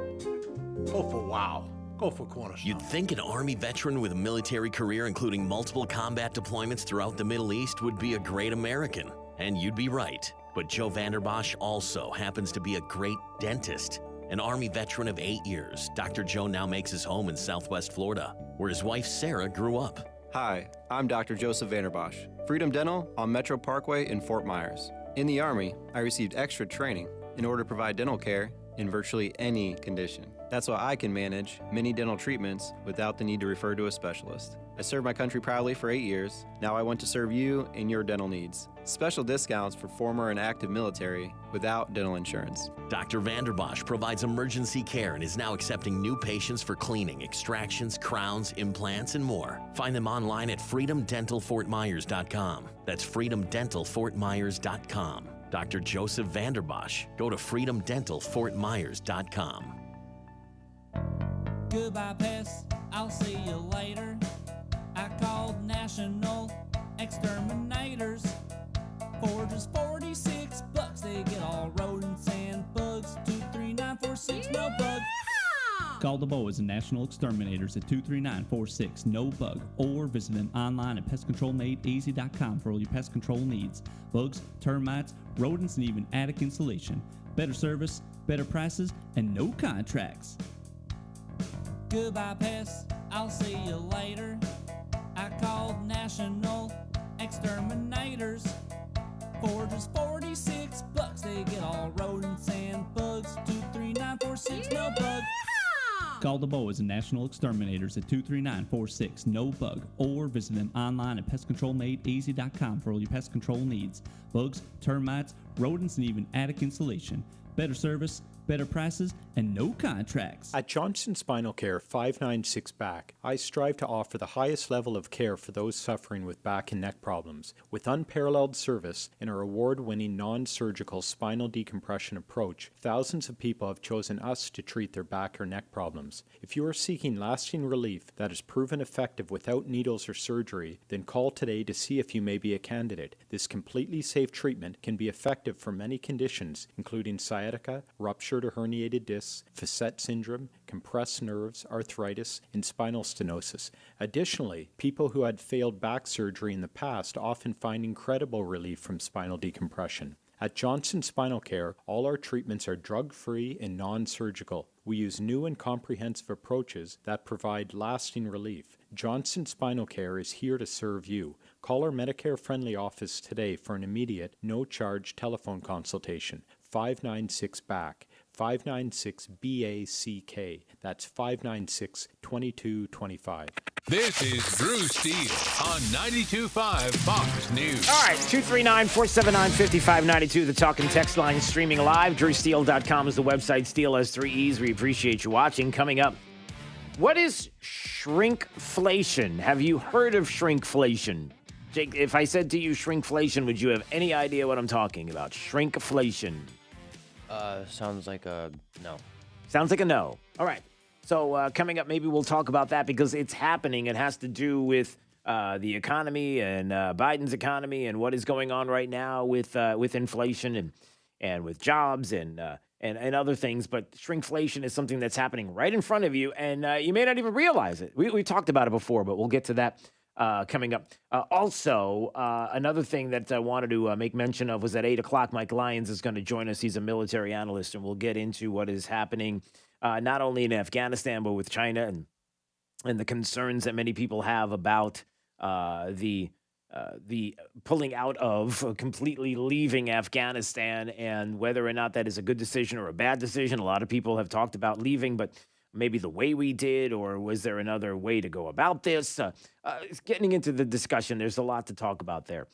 Go for wow. Go for Cornerstone. You'd think an Army veteran with a military career, including multiple combat deployments throughout the Middle East, would be a great American. And you'd be right. But Joe Vanderbosch also happens to be a great dentist. An Army veteran of 8 years, Dr. Joe now makes his home in Southwest Florida, where his wife Sarah grew up. Hi, I'm Dr. Joseph Vanderbosch, Freedom Dental on Metro Parkway in Fort Myers. In the Army, I received extra training in order to provide dental care in virtually any condition. That's why I can manage many dental treatments without the need to refer to a specialist. I served my country proudly for 8 years. Now I want to serve you in your dental needs. Special discounts for former and active military without dental insurance. Dr. Vanderbosch provides emergency care and is now accepting new patients for cleaning, extractions, crowns, implants, and more. Find them online at freedomdentalfortmyers.com. That's freedomdentalfortmyers.com. Dr. Joseph Vanderbosch. Go to freedomdentalfortmyers.com. Goodbye, pests. I'll see you later. I called National Exterminators for just $46. They get all rodents and bugs. 23946 no bug. Call the boys and National Exterminators at 23946 no bug, or visit them online at pestcontrolmadeeasy.com for all your pest control needs. Bugs, termites, rodents, and even attic insulation. Better service, better prices, and no contracts. Goodbye, pests. I'll see you later. I called National Exterminators for just $46. They get all rodents and bugs. 23946 no bug. Call the boys and National Exterminators at 23946 no bug, or visit them online at pestcontrolmadeeasy.com for all your pest control needs. Bugs, termites, rodents, and even attic insulation. Better service, better prices, and no contracts. At Johnson Spinal Care 596 Back, I strive to offer the highest level of care for those suffering with back and neck problems. With unparalleled service and our award-winning non-surgical spinal decompression approach, thousands of people have chosen us to treat their back or neck problems. If you are seeking lasting relief that is proven effective without needles or surgery, then call today to see if you may be a candidate. This completely safe treatment can be effective for many conditions, including sciatica, rupture fractured or herniated discs, facet syndrome, compressed nerves, arthritis, and spinal stenosis. Additionally, people who had failed back surgery in the past often find incredible relief from spinal decompression. At Johnson Spinal Care, all our treatments are drug-free and non-surgical. We use new and comprehensive approaches that provide lasting relief. Johnson Spinal Care is here to serve you. Call our Medicare-friendly office today for an immediate, no-charge telephone consultation. 596-BACK. 596-BACK. That's 596-2225. This is Drew Steele on 92.5 Fox News. All right, 239-479-5592, the talk and text line streaming live. DrewSteele.com is the website. Steele has 3 E's. We appreciate you watching. Coming up, what is shrinkflation? Have you heard of shrinkflation? Jake, if I said to you shrinkflation, would you have any idea what I'm talking about? Shrinkflation. Sounds like a no. Sounds like a no. All right. So coming up, maybe we'll talk about that because it's happening. It has to do with the economy and Biden's economy and what is going on right now with inflation and with jobs and other things. But shrinkflation is something that's happening right in front of you, and you may not even realize it. We talked about it before, but we'll get to that coming up. Also, another thing that I wanted to make mention of was at 8 o'clock, Mike Lyons is going to join us. He's a military analyst, and we'll get into what is happening not only in Afghanistan, but with China and the concerns that many people have about the pulling out of, completely leaving Afghanistan, and whether or not that is a good decision or a bad decision. A lot of people have talked about leaving, but maybe the way we did, or was there another way to go about this? It's getting into the discussion. There's a lot to talk about there,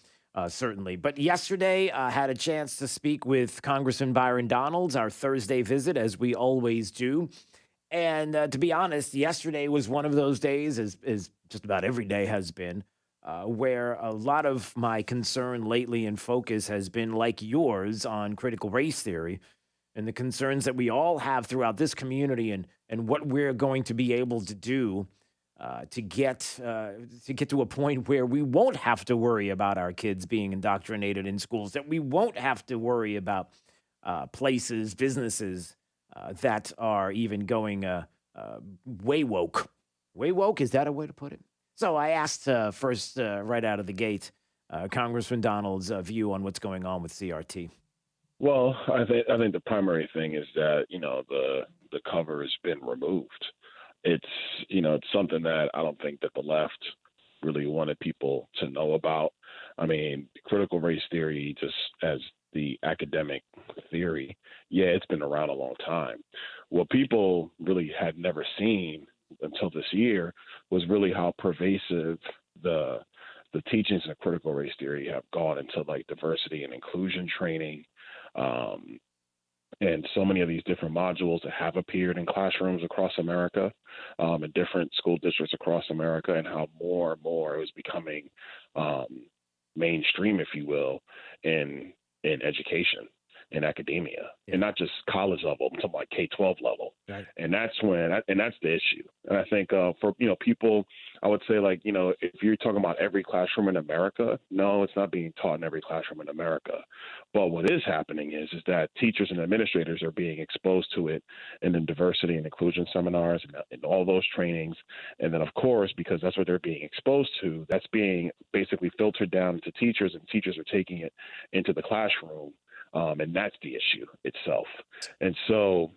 certainly. But yesterday, I had a chance to speak with Congressman Byron Donalds, our Thursday visit, as we always do. And to be honest, yesterday was one of those days, as just about every day has been, where a lot of my concern lately and focus has been like yours on critical race theory and the concerns that we all have throughout this community and what we're going to be able to do to get to a point where we won't have to worry about our kids being indoctrinated in schools, that we won't have to worry about places, businesses that are even going way woke. Way woke, is that a way to put it? So I asked first, right out of the gate, Congressman Donald's view on what's going on with CRT. Well, I think the primary thing is that, the cover has been removed. It's something that I don't think that the left really wanted people to know about. I mean, critical race theory, just as the academic theory, it's been around a long time. What people really had never seen until this year was really how pervasive the teachings of critical race theory have gone into like diversity and inclusion training. And so many of these different modules that have appeared in classrooms across America, in different school districts across America, and how more and more it was becoming mainstream, if you will, in education, in academia, and not just college level, I'm talking about K-12 level. Right. And that's the issue. And I think for people, I would say if you're talking about every classroom in America, no, it's not being taught in every classroom in America. But what is happening is that teachers and administrators are being exposed to it in the diversity and inclusion seminars and all those trainings. And then, of course, because that's what they're being exposed to, that's being basically filtered down to teachers, and teachers are taking it into the classroom. And that's the issue itself. And so,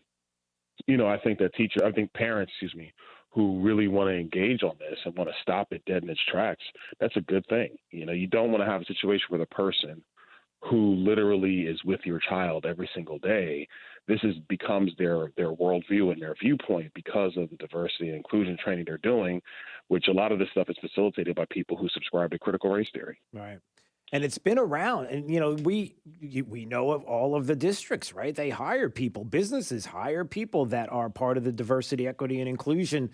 I think parents, who really want to engage on this and want to stop it dead in its tracks, that's a good thing. You don't want to have a situation where the person who literally is with your child every single day, becomes their worldview and their viewpoint because of the diversity and inclusion training they're doing, which a lot of this stuff is facilitated by people who subscribe to critical race theory. Right. And it's been around, and we know of all of the districts, right? They hire people, businesses hire people that are part of the diversity, equity, and inclusion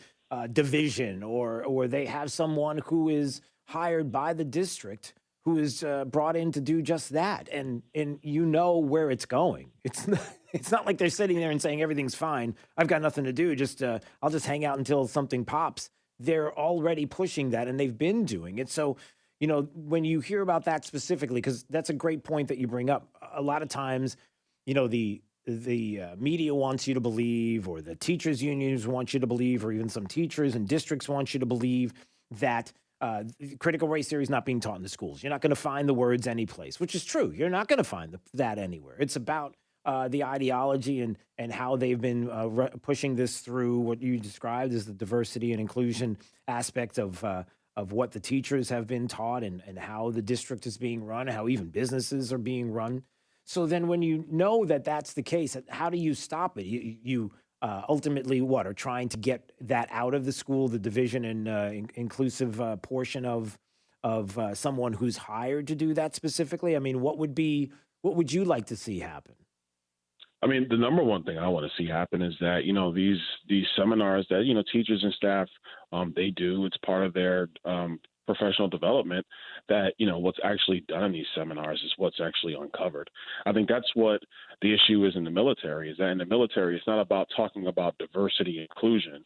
division, or they have someone who is hired by the district who is brought in to do just that, and where it's going. It's not like they're sitting there and saying everything's fine. I've got nothing to do. I'll just hang out until something pops. They're already pushing that, and they've been doing it. So. When you hear about that specifically, because that's a great point that you bring up, a lot of times, the the media wants you to believe, or the teachers' unions want you to believe, or even some teachers and districts want you to believe that critical race theory is not being taught in the schools. You're not going to find the words anyplace, which is true. You're not going to find that anywhere. It's about the ideology and how they've been pushing this through what you described as the diversity and inclusion aspect of what the teachers have been taught and how the district is being run, how even businesses are being run. So then when you know that that's the case, how do you stop it? You ultimately are trying to get that out of the school, the division and inclusive portion of someone who's hired to do that specifically? I mean, what would you like to see happen? I mean, the number one thing I want to see happen is that, these seminars that, teachers and staff, they do, it's part of their professional development, that, what's actually done in these seminars is what's actually uncovered. I think that's what the issue is in the military, is that in the military, it's not about talking about diversity and inclusion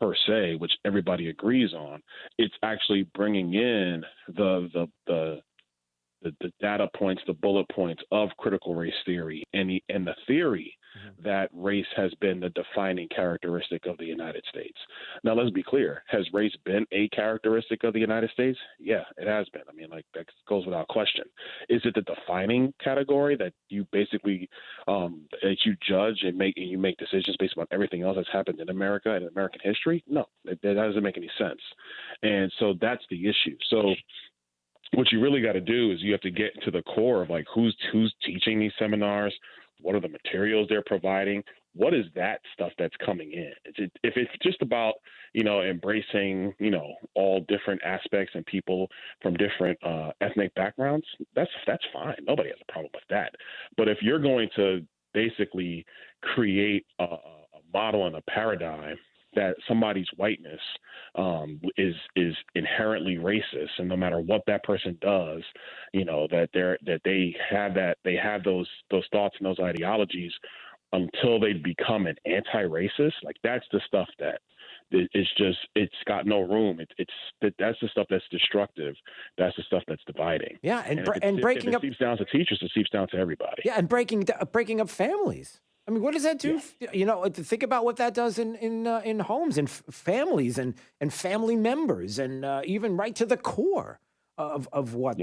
per se, which everybody agrees on. It's actually bringing in the data points, the bullet points of critical race theory and the theory that race has been the defining characteristic of the United States. Now, let's be clear. Has race been a characteristic of the United States? Yeah, it has been. I mean, that goes without question. Is it the defining category that you basically that you judge and you make decisions based on everything else that's happened in America and American history? No, that doesn't make any sense. And so that's the issue. So what you really got to do is you have to get to the core of who's teaching these seminars, what are the materials they're providing, what is that stuff that's coming in. If it's just about embracing all different aspects and people from different ethnic backgrounds, that's fine. Nobody has a problem with that. But if you're going to basically create a model and a paradigm that somebody's whiteness is inherently racist, and no matter what that person does, that they have those thoughts and those ideologies until they become an anti-racist, that's the stuff that it's got no room. That's the stuff that's destructive. That's the stuff that's dividing. Yeah, and breaking up. It seeps down to teachers. It seeps down to everybody. Yeah, and breaking up families. I mean, what does that do? Yeah. To think about what that does in homes and families and family members, and even right to the core of what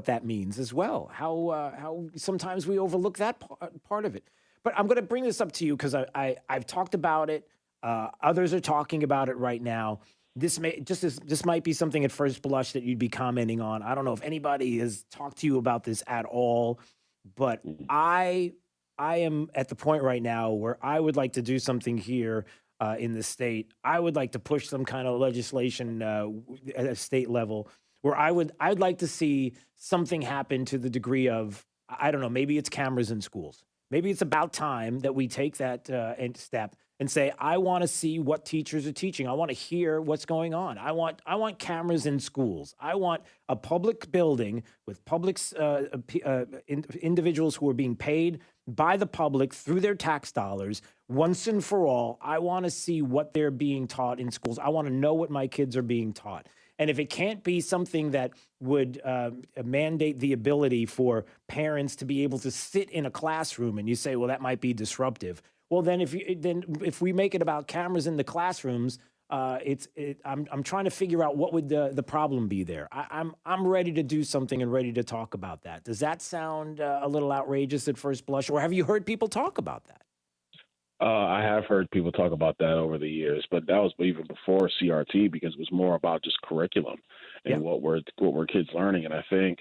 that means as well. How sometimes we overlook that part of it. But I'm going to bring this up to you because I've talked about it. Others are talking about it right now. This might be something at first blush that you'd be commenting on. I don't know if anybody has talked to you about this at all, but I am at the point right now where I would like to do something here in the state. I would like to push some kind of legislation at a state level where I'd like to see something happen to the degree of, I don't know, maybe it's cameras in schools. Maybe it's about time that we take that step and say, I want to see what teachers are teaching. I want to hear what's going on. I want cameras in schools. I want a public building with individuals who are being paid by the public through their tax dollars once and for all. I want to see what they're being taught in schools. I want to know what my kids are being taught. And if it can't be something that would mandate the ability for parents to be able to sit in a classroom, and you say, well, that might be disruptive. Well, then if we make it about cameras in the classrooms, I'm trying to figure out what would the problem be there. I'm ready to do something and ready to talk about that. Does that sound a little outrageous at first blush, or have you heard people talk about that? I have heard people talk about that over the years, but that was even before CRT, because it was more about just curriculum and what were kids learning. And I think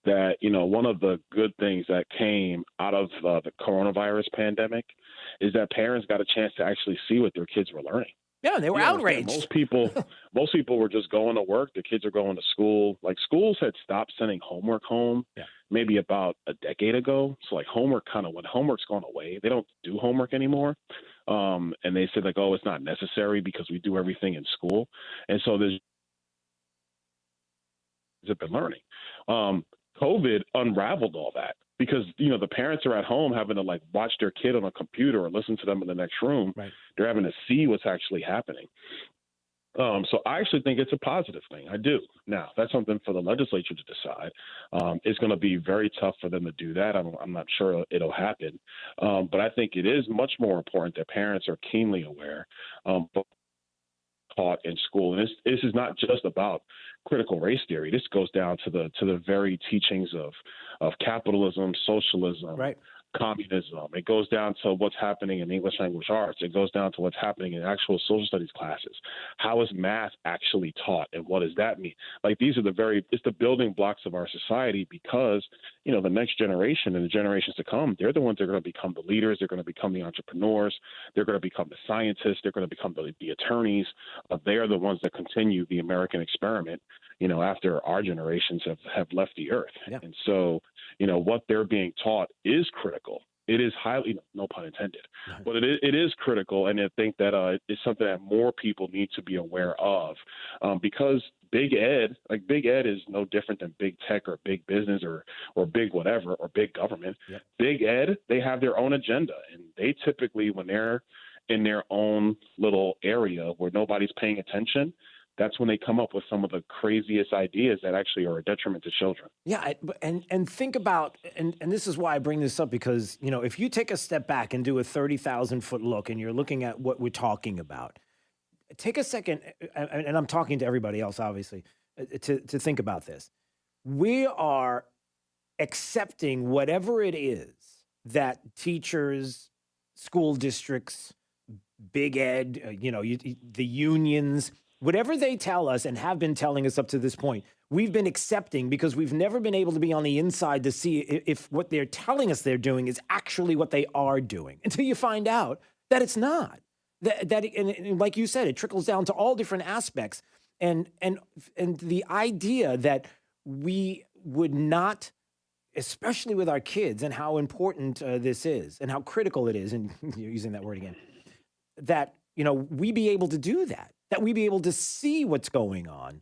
that, one of the good things that came out of the coronavirus pandemic is that parents got a chance to actually see what their kids were learning. Yeah, they were outraged. Most people were just going to work. The kids are going to school. Schools had stopped sending homework home maybe about a decade ago. So homework when homework's gone away, they don't do homework anymore. And they said oh, it's not necessary because we do everything in school. And so they've been learning. COVID unraveled all that. Because, the parents are at home having to watch their kid on a computer or listen to them in the next room. Right. They're having to see what's actually happening. So I actually think it's a positive thing. I do. Now, that's something for the legislature to decide. It's going to be very tough for them to do that. I'm not sure it'll happen. But I think it is much more important that parents are keenly aware taught in school. And this is not just about critical race theory. This goes down to the very teachings of capitalism, socialism, communism. It goes down to what's happening in English language arts. It goes down to what's happening in actual social studies classes. How is math actually taught, and what does that mean? Like, these are it's the building blocks of our society, because, the next generation and the generations to come, they're the ones that are going to become the leaders. They're going to become the entrepreneurs. They're going to become the scientists. They're going to become the attorneys. They are the ones that continue the American experiment, after our generations have left the earth. Yeah. And so, what they're being taught is critical. It is highly, no pun intended, but it is critical. And I think that it's something that more people need to be aware of, because big ed is no different than big tech or big business or big whatever, or big government. Yep. Big ed, they have their own agenda, and they typically, when they're in their own little area where nobody's paying attention, that's when they come up with some of the craziest ideas that actually are a detriment to children. Yeah, and think about, and this is why I bring this up, because, if you take a step back and do a 30,000-foot look, and you're looking at what we're talking about, take a second, and I'm talking to everybody else, obviously, to think about this. We are accepting whatever it is that teachers, school districts, big ed, the unions, whatever they tell us and have been telling us up to this point, we've been accepting, because we've never been able to be on the inside to see if what they're telling us they're doing is actually what they are doing, until you find out that it's not. And like you said, it trickles down to all different aspects. And the idea that we would not, especially with our kids, and how important this is and how critical it is, and you're using that word again, that, we be able to do that we be able to see what's going on.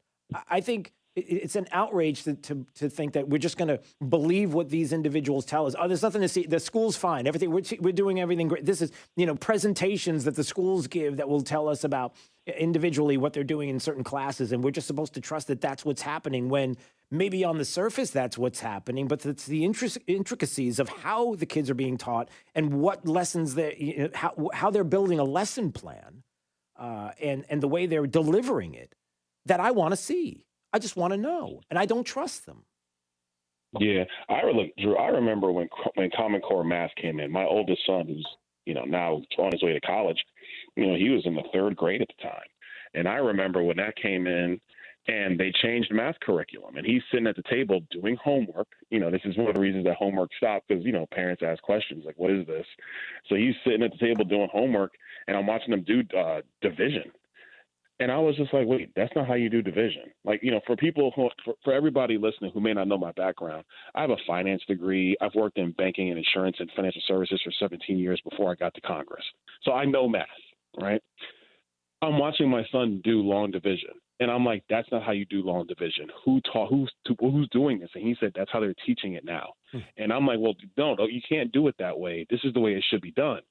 I think it's an outrage to think that we're just going to believe what these individuals tell us. Oh, there's nothing to see. The school's fine. Everything, we're doing everything great. This is, presentations that the schools give that will tell us about individually what they're doing in certain classes. And we're just supposed to trust that that's what's happening, when maybe on the surface that's what's happening, but it's the intricacies of how the kids are being taught and what lessons how they're building a lesson plan, and the way they're delivering it, that I want to see. I just want to know, and I don't trust them. Yeah, Drew, I remember when Common Core math came in. My oldest son, who's now on his way to college, he was in the third grade at the time, and I remember when that came in, and they changed math curriculum, and he's sitting at the table doing homework. This is one of the reasons that homework stopped, because parents ask questions like, "What is this?" So he's sitting at the table doing homework, and I'm watching him do division. And I was just like, wait, that's not how you do division. Like, for people for everybody listening who may not know my background, I have a finance degree. I've worked in banking and insurance and financial services for 17 years before I got to Congress. So I know math, right? I'm watching my son do long division, and I'm like, that's not how you do long division. Who's doing this? And he said, that's how they're teaching it now. And I'm like, well, no, you can't do it that way. This is the way it should be done.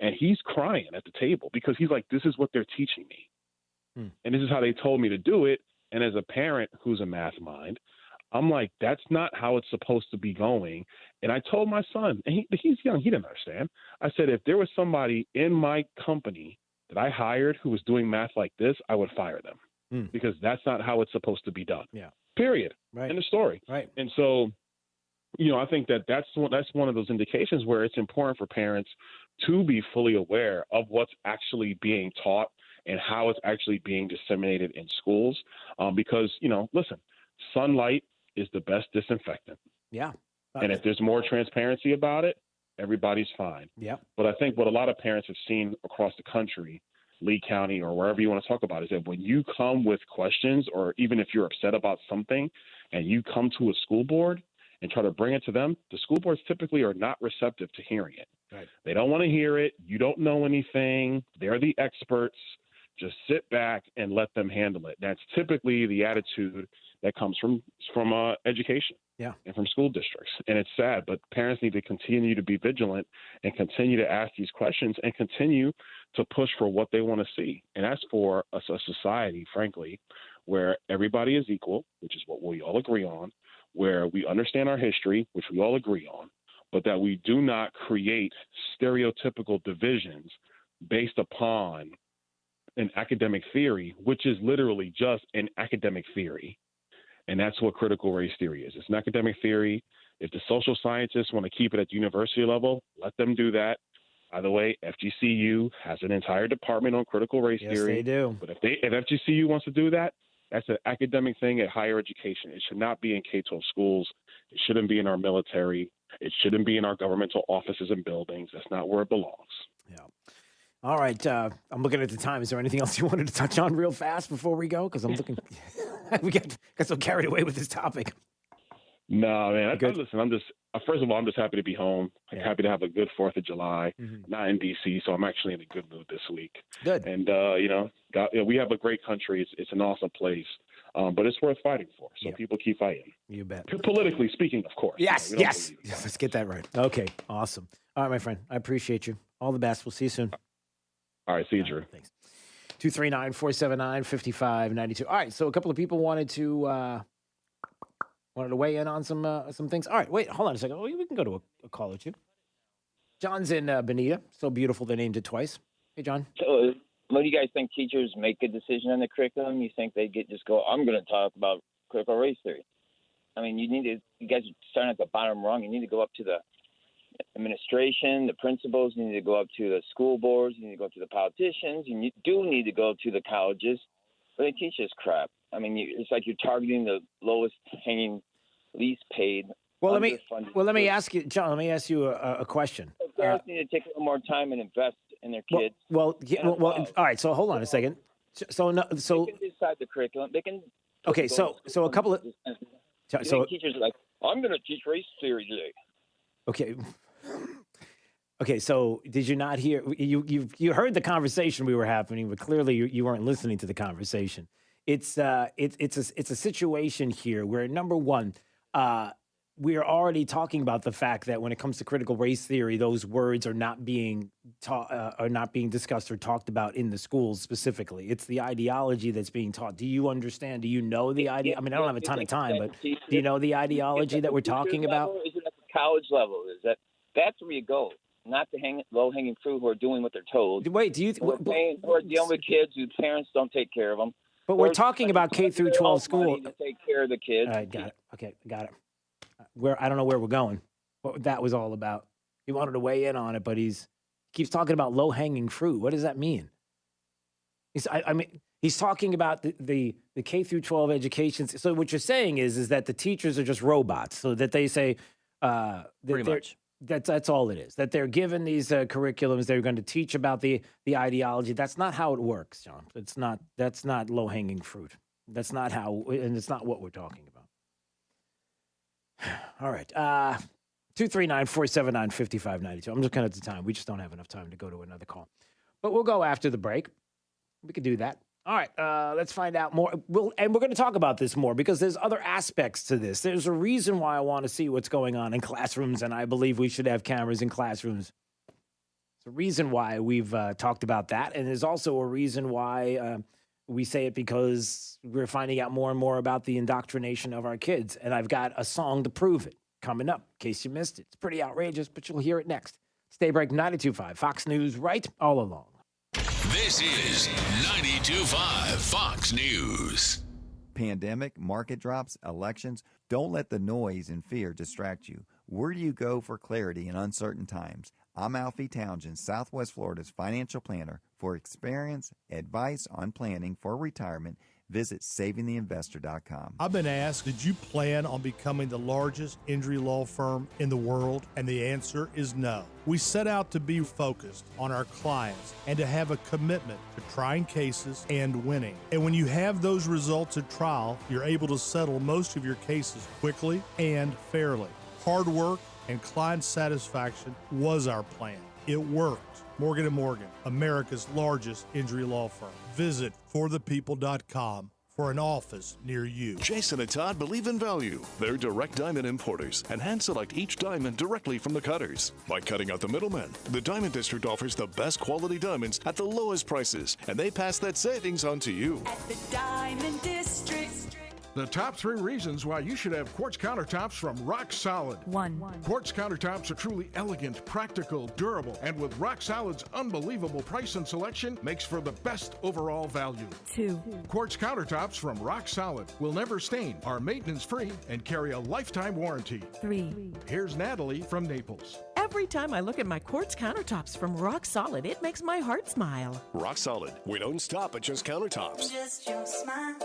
And he's crying at the table, because he's like, this is what they're teaching me. And this is how they told me to do it. And as a parent who's a math mind, I'm like, that's not how it's supposed to be going. And I told my son, and he's young, he didn't understand. I said, if there was somebody in my company that I hired who was doing math like this, I would fire them, because that's not how it's supposed to be done. Yeah. Period. Right. End of story. Right. And so, I think that's one of those indications where it's important for parents to be fully aware of what's actually being taught and how it's actually being disseminated in schools. Because, listen, sunlight is the best disinfectant. Yeah. And if there's more transparency about it, everybody's fine. Yeah. But I think what a lot of parents have seen across the country, Lee County or wherever you want to talk about, is that when you come with questions, or even if you're upset about something and you come to a school board and try to bring it to them, the school boards typically are not receptive to hearing it. Right. They don't want to hear it. You don't know anything. They're the experts. Just sit back and let them handle it. That's typically the attitude that comes from education, and from school districts. And it's sad, but parents need to continue to be vigilant and continue to ask these questions and continue to push for what they want to see. And that's for a society, frankly, where everybody is equal, which is what we all agree on, where we understand our history, which we all agree on, but that we do not create stereotypical divisions based upon an academic theory, which is literally just an academic theory. And that's what critical race theory is. It's an academic theory. If the social scientists want to keep it at the university level, let them do that. By the way, FGCU has an entire department on critical race theory. Yes, they do. But if FGCU wants to do that, that's an academic thing at higher education. It should not be in K-12 schools. It shouldn't be in our military. It shouldn't be in our governmental offices and buildings. That's not where it belongs. Yeah. All right. I'm looking at the time. Is there anything else you wanted to touch on real fast before we go? Because I'm looking. we got so carried away with this topic. No, man. Listen, first of all, I'm just happy to be home. I'm happy to have a good 4th of July. Not in D.C., so I'm actually in a good mood this week. Good. And, we have a great country. It's an awesome place. But it's worth fighting for. So people keep fighting. You bet. Politically speaking, of course. Yes, yes. Let's get that right. Okay, awesome. All right, my friend. I appreciate you. All the best. We'll see you soon. All right, see you, Drew. Thanks. 239-479-5592. All right, so a couple of people wanted to weigh in on some things. All right, wait, hold on a second. We can go to a call or two. John's in Bonita. So beautiful they named it twice. Hey, John. So, what do you guys think? Teachers make a decision on the curriculum? You think they just go, I'm going to talk about critical race theory? I mean, you guys are starting at the bottom rung. You need to go up to the administration, the principals. You need to go up to the school boards. You need to go up to the politicians. You do need to go to the colleges. But they teach us crap. I mean, it's like you're targeting the lowest hanging, least paid. Well, let me ask you, John. Let me ask you a question. Parents need to take a little more time and invest in their kids. Well, all right. So hold on a second. They can decide the curriculum. They can. Okay, so a couple of. So teachers are like, I'm going to teach race theory today. Okay. Okay, so did you not hear? You heard the conversation we were having, but clearly you weren't listening to the conversation. It's a situation here where, number one, we are already talking about the fact that when it comes to critical race theory, those words are not being discussed or talked about in the schools specifically. It's the ideology that's being taught. Do you understand? Do you know the idea? I mean, I don't have a ton of time, but do you know the ideology that we're talking about? Is it at the college level? That's where you go? Not the low-hanging fruit who are doing what they're told. Wait, do you? Who are dealing with kids whose parents don't take care of them. But we're talking about K through 12 school. To take care of the kids. All right, got it. Okay, got it. I don't know where we're going. What that was all about. He wanted to weigh in on it, but he keeps talking about low-hanging fruit. What does that mean? He's talking about the K through 12 education. So what you're saying is that the teachers are just robots. So that they say pretty much. That's all it is. That they're given these curriculums. They're going to teach about the ideology. That's not how it works, John. That's not low-hanging fruit. That's not how, and it's not what we're talking about. All right. 239-479-5592. I'm looking at the time. We just don't have enough time to go to another call. But we'll go after the break. We could do that. All right. Let's find out more. We're going to talk about this more because there's other aspects to this. There's a reason why I want to see what's going on in classrooms, and I believe we should have cameras in classrooms. There's a reason why we've talked about that, and there's also a reason why we say it because we're finding out more and more about the indoctrination of our kids, and I've got a song to prove it coming up, in case you missed it. It's pretty outrageous, but you'll hear it next. Stay break 92.5, Fox News, right all along. This is 92.5 Fox News. Pandemic, market drops, elections. Don't let the noise and fear distract you. Where do you go for clarity in uncertain times? I'm Alfie Townsend, Southwest Florida's financial planner. For experience, advice on planning for retirement, visit savingtheinvestor.com. I've been asked, did you plan on becoming the largest injury law firm in the world? And the answer is no. We set out to be focused on our clients and to have a commitment to trying cases and winning. And when you have those results at trial, you're able to settle most of your cases quickly and fairly. Hard work and client satisfaction was our plan. It worked. Morgan & Morgan, America's largest injury law firm. Visit forthepeople.com for for an office near you. Jason and Todd believe in value. They're direct diamond importers and hand select each diamond directly from the cutters. By cutting out the middlemen, the Diamond District offers the best quality diamonds at the lowest prices, and they pass that savings on to you. At the Diamond District. The top 3 reasons why you should have quartz countertops from Rock Solid. 1. Quartz countertops are truly elegant, practical, durable, and with Rock Solid's unbelievable price and selection, makes for the best overall value. 2. Quartz countertops from Rock Solid will never stain, are maintenance-free, and carry a lifetime warranty. 3. Here's Natalie from Naples. Every time I look at my quartz countertops from Rock Solid, it makes my heart smile. Rock Solid. We don't stop at just countertops. Just your smile.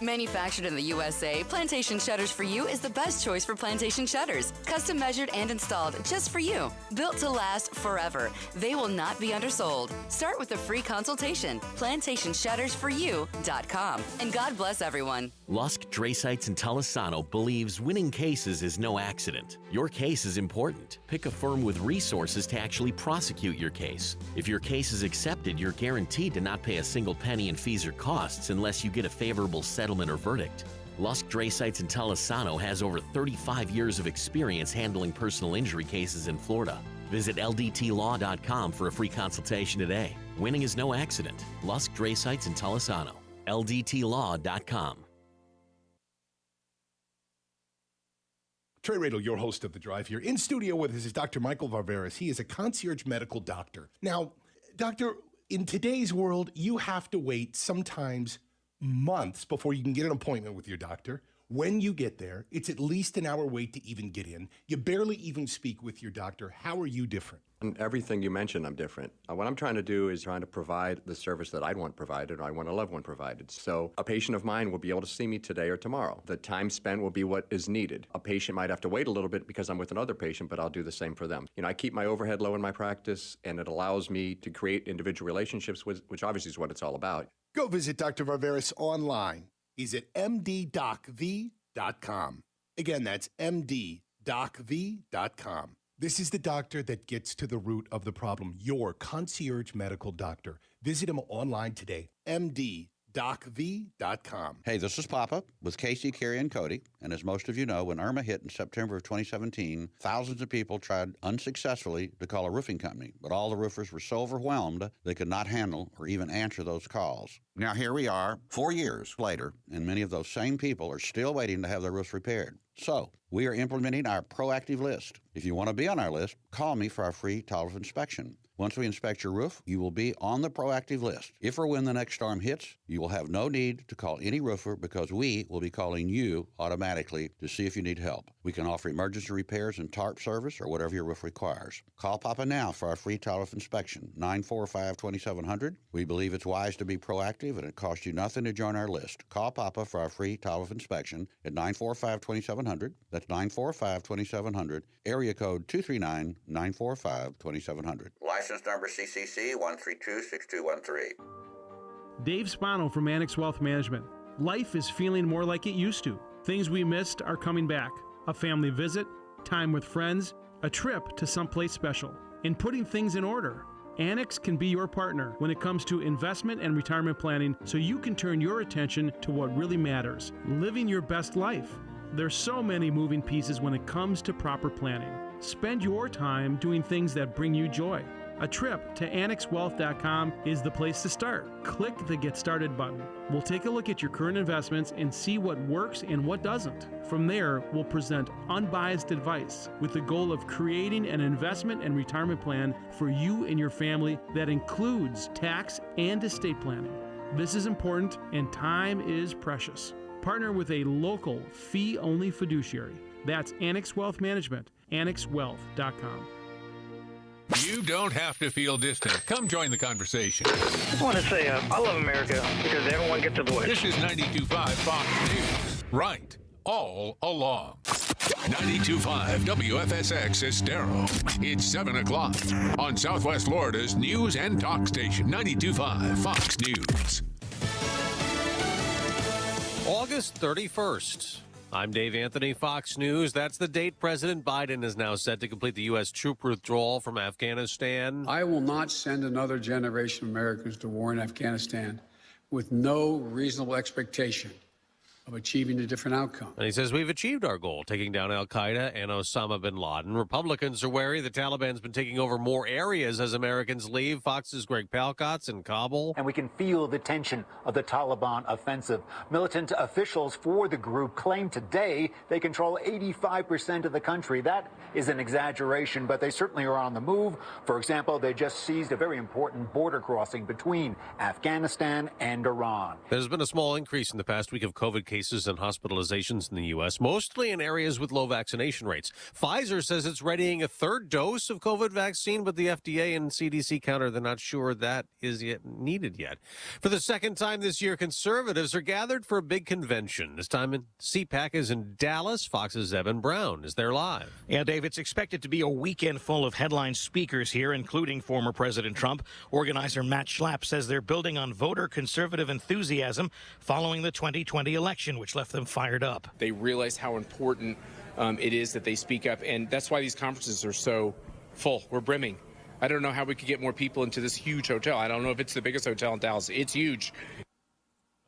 Manufactured in the USA, Plantation Shutters for You is the best choice for plantation shutters. Custom measured and installed just for you. Built to last forever. They will not be undersold. Start with a free consultation. PlantationShuttersForYou.com. And God bless everyone. Lusk Dray Sites in Tulisano believes winning cases is no accident. Your case is important. Pick a firm with resources to actually prosecute your case. If your case is accepted, you're guaranteed to not pay a single penny in fees or costs unless you get a favorable settlement or verdict. Lusk Dray Sites in Tulisano has over 35 years of experience handling personal injury cases in Florida. Visit LDTlaw.com for a free consultation today. Winning is no accident. Lusk Dray Sites in Tulisano. LDTlaw.com. Trey Radel, your host of The Drive here. In studio with us is Dr. Michael Varvaris. He is a concierge medical doctor. Now, doctor, in today's world, you have to wait sometimes months before you can get an appointment with your doctor. When you get there, it's at least an hour wait to even get in. You barely even speak with your doctor. How are you different? And everything you mentioned, I'm different. What I'm trying to do is trying to provide the service that I'd want provided or I want a loved one provided. So a patient of mine will be able to see me today or tomorrow. The time spent will be what is needed. A patient might have to wait a little bit because I'm with another patient, but I'll do the same for them. You know, I keep my overhead low in my practice, and it allows me to create individual relationships, which obviously is what it's all about. Go visit Dr. Varvaris online. He's at mddocv.com. Again, that's mddocv.com. This is the doctor that gets to the root of the problem, your concierge medical doctor. Visit him online today, mddocv.com. Hey, this is Papa with Casey, Carrie, and Cody. And as most of you know, when Irma hit in September of 2017, thousands of people tried unsuccessfully to call a roofing company, but all the roofers were so overwhelmed they could not handle or even answer those calls. Now here we are, 4 years later, and many of those same people are still waiting to have their roofs repaired. So we are implementing our proactive list. If you want to be on our list, call me for our free total inspection. Once we inspect your roof, you will be on the proactive list. If or when the next storm hits, you will have no need to call any roofer because we will be calling you automatically to see if you need help. We can offer emergency repairs and tarp service or whatever your roof requires. Call Papa now for our free total inspection, 945-2700. We believe it's wise to be proactive and it costs you nothing to join our list. Call Papa for our free total inspection at 945-2700. That's 945-2700, area code 239-945-2700. License number CCC 1326213. Dave Spano from Annex Wealth Management. Life is feeling more like it used to. Things we missed are coming back. A family visit, time with friends, a trip to someplace special, and putting things in order. Annex can be your partner when it comes to investment and retirement planning so you can turn your attention to what really matters, living your best life. There's so many moving pieces when it comes to proper planning. Spend your time doing things that bring you joy. A trip to annexwealth.com is the place to start. Click the Get Started button. We'll take a look at your current investments and see what works and what doesn't. From there, we'll present unbiased advice with the goal of creating an investment and retirement plan for you and your family that includes tax and estate planning. This is important and time is precious. Partner with a local fee-only fiduciary. That's Annex Wealth Management, annexwealth.com. You don't have to feel distant. Come join the conversation. I just want to say I love America because everyone gets a voice. This is 92.5 Fox News. Right. All along. 92.5 WFSX Estero. It's 7 o'clock on Southwest Florida's news and talk station. 92.5 Fox News. August 31st. I'm Dave Anthony, Fox News. That's the date President Biden is now set to complete the U.S. troop withdrawal from Afghanistan. I will not send another generation of Americans to war in Afghanistan with no reasonable expectation of achieving a different outcome. And he says we've achieved our goal, taking down al-Qaeda and Osama bin Laden. Republicans are wary the Taliban's been taking over more areas as Americans leave. Fox's Greg Palkot's in Kabul. And we can feel the tension of the Taliban offensive. Militant officials for the group claim today they control 85% of the country. That is an exaggeration, but they certainly are on the move. For example, they just seized a very important border crossing between Afghanistan and Iran. There's been a small increase in the past week of COVID cases and hospitalizations in the U.S., mostly in areas with low vaccination rates. Pfizer says it's readying a third dose of COVID vaccine, but the FDA and CDC counter they're not sure that is yet needed yet. For the second time this year, conservatives are gathered for a big convention. This time, CPAC is in Dallas. Fox's Evan Brown is there live. Yeah, Dave, it's expected to be a weekend full of headline speakers here, including former President Trump. Organizer Matt Schlapp says they're building on voter conservative enthusiasm following the 2020 election, which left them fired up. They realize how important it is that they speak up, and that's why these conferences are so full. We're brimming. I don't know how we could get more people into this huge hotel. I don't know if it's the biggest hotel in Dallas. It's huge.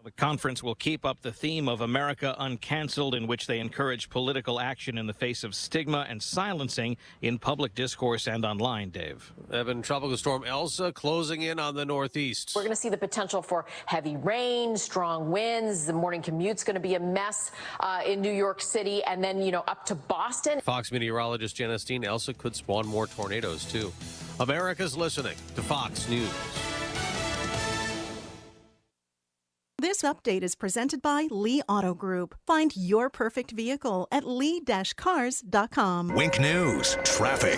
The conference will keep up the theme of America Uncanceled, in which they encourage political action in the face of stigma and silencing in public discourse and online, Dave. Evan, Tropical Storm Elsa closing in on the Northeast. We're going to see the potential for heavy rain, strong winds. The morning commute's going to be a mess in New York City, and then, up to Boston. Fox meteorologist Janice Dean, Elsa could spawn more tornadoes, too. America's listening to Fox News. This update is presented by Lee Auto Group. Find your perfect vehicle at lee-cars.com. Wink News, traffic.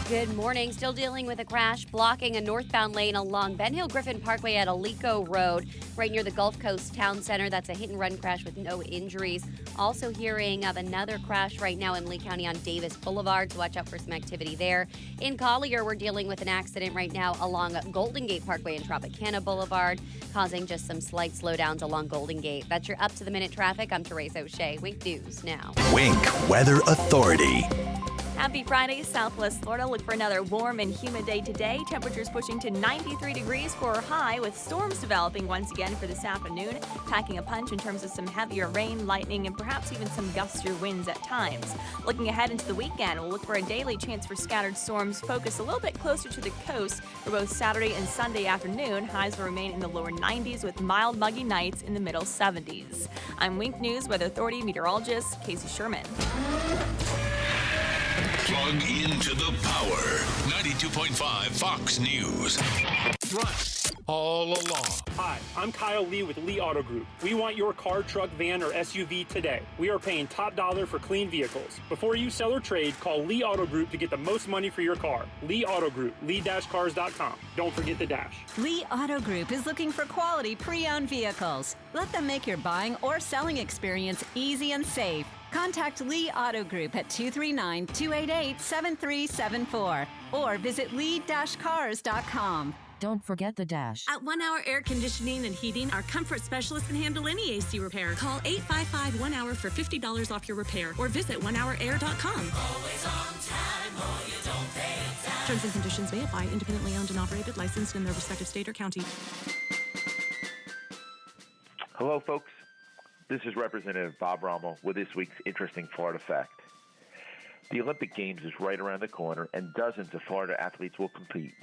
Good morning. Still dealing with a crash blocking a northbound lane along Ben Hill Griffin Parkway at Alico Road, right near the Gulf Coast Town Center. That's a hit-and-run crash with no injuries. Also hearing of another crash right now in Lee County on Davis Boulevard, so watch out for some activity there. In Collier, we're dealing with an accident right now along Golden Gate Parkway and Tropicana Boulevard, causing just some slight slowdowns along Golden Gate. That's your up-to-the-minute traffic. I'm Therese O'Shea. Wink News now. Wink Weather Authority. Happy Friday, Southwest Florida. Look for another warm and humid day today. Temperatures pushing to 93 degrees for a high, with storms developing once again for this afternoon, packing a punch in terms of some heavier rain, lightning, and perhaps even some gustier winds at times. Looking ahead into the weekend, we'll look for a daily chance for scattered storms focused a little bit closer to the coast for both Saturday and Sunday afternoon. Highs will remain in the lower 90s with mild, muggy nights in the middle 70s. I'm Wink News Weather Authority meteorologist Casey Sherman. Plug into the power. 92.5 Fox News. Right. All along. Hi, I'm Kyle Lee with Lee Auto Group. We want your car, truck, van, or SUV today. We are paying top dollar for clean vehicles. Before you sell or trade, call Lee Auto Group to get the most money for your car. Lee Auto Group, lee-cars.com. Don't forget the dash. Lee Auto Group is looking for quality pre-owned vehicles. Let them make your buying or selling experience easy and safe. Contact Lee Auto Group at 239-288-7374 or visit lee-cars.com. Don't forget the dash. At 1 Hour Air Conditioning and Heating, our comfort specialists can handle any AC repair. Call 855 1 Hour for $50 off your repair or visit onehourair.com. Always on time or you don't pay time. Terms and conditions may apply. Independently owned and operated, licensed in their respective state or county. Hello, folks. This is Representative Bob Rommel with this week's interesting Florida fact. The Olympic Games is right around the corner, and dozens of Florida athletes will compete.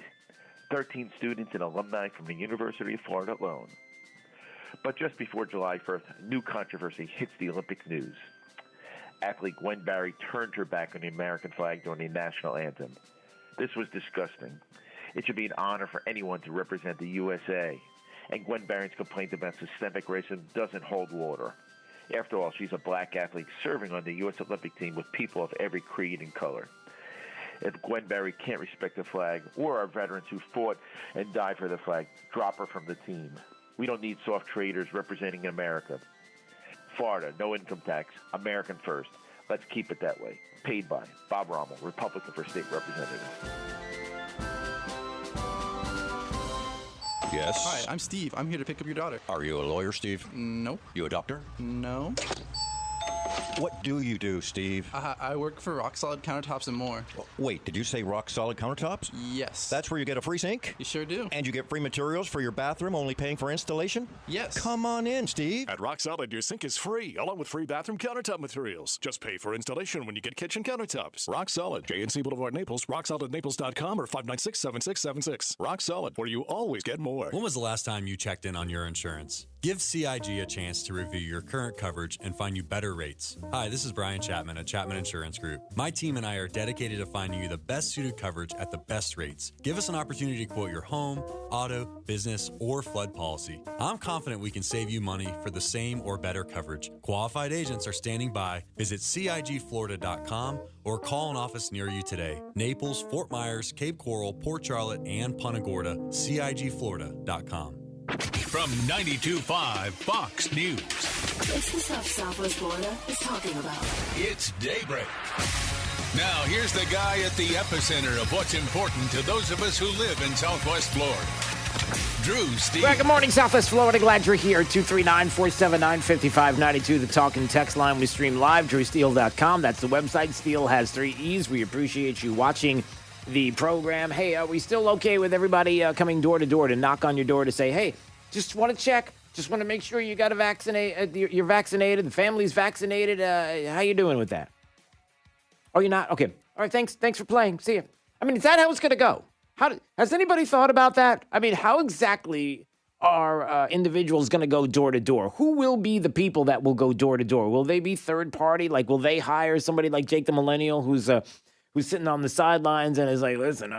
13 students and alumni from the University of Florida alone. But just before July 1st, new controversy hits the Olympic news. Athlete Gwen Barry turned her back on the American flag during the national anthem. This was disgusting. It should be an honor for anyone to represent the USA. And Gwen Barry's complaint about systemic racism doesn't hold water. After all, she's a black athlete serving on the U.S. Olympic team with people of every creed and color. If Gwen Barry can't respect the flag or our veterans who fought and died for the flag, drop her from the team. We don't need soft traders representing America. Florida, no income tax, American first. Let's keep it that way. Paid by Bob Rommel, Republican for State Representative. Yes. Hi, I'm Steve. I'm here to pick up your daughter. Are you a lawyer, Steve? No. You a doctor? No. What do you do, Steve? I work for Rock Solid Countertops and More. Wait, did you say Rock Solid Countertops? Yes. That's where you get a free sink? You sure do. And you get free materials for your bathroom, only paying for installation? Yes. Come on in, Steve. At Rock Solid, your sink is free, along with free bathroom countertop materials. Just pay for installation when you get kitchen countertops. Rock Solid, JNC Boulevard, Naples, rocksolidnaples.com or 596-7676. Rock Solid, where you always get more. When was the last time you checked in on your insurance? Give CIG a chance to review your current coverage and find you better rates. Hi, this is Brian Chapman at Chapman Insurance Group. My team and I are dedicated to finding you the best suited coverage at the best rates. Give us an opportunity to quote your home, auto, business, or flood policy. I'm confident we can save you money for the same or better coverage. Qualified agents are standing by. Visit CIGFlorida.com or call an office near you today. Naples, Fort Myers, Cape Coral, Port Charlotte, and Punta Gorda. CIGFlorida.com. From 92.5 Fox News. It's the stuff Southwest Florida is talking about. It's Daybreak. Now, here's the guy at the epicenter of what's important to those of us who live in Southwest Florida. Drew Steele. Well, good morning, Southwest Florida. Glad you're here. 239-479-5592, the talk and text line. We stream live, drewsteele.com. That's the website. Steele has 3 E's. We appreciate you watching the program. Hey, are we still okay with everybody coming door to door to knock on your door to say, hey, just want to check, just want to make sure you got to vaccinate, you're vaccinated, the family's vaccinated. How you doing with that? Oh, you're not? Okay. All right, thanks for playing. See you. I mean, is that how it's going to go? Has anybody thought about that? I mean, how exactly are individuals going to go door to door? Who will be the people that will go door to door? Will they be third party? Like, will they hire somebody like Jake the Millennial who's sitting on the sidelines and is like, listen,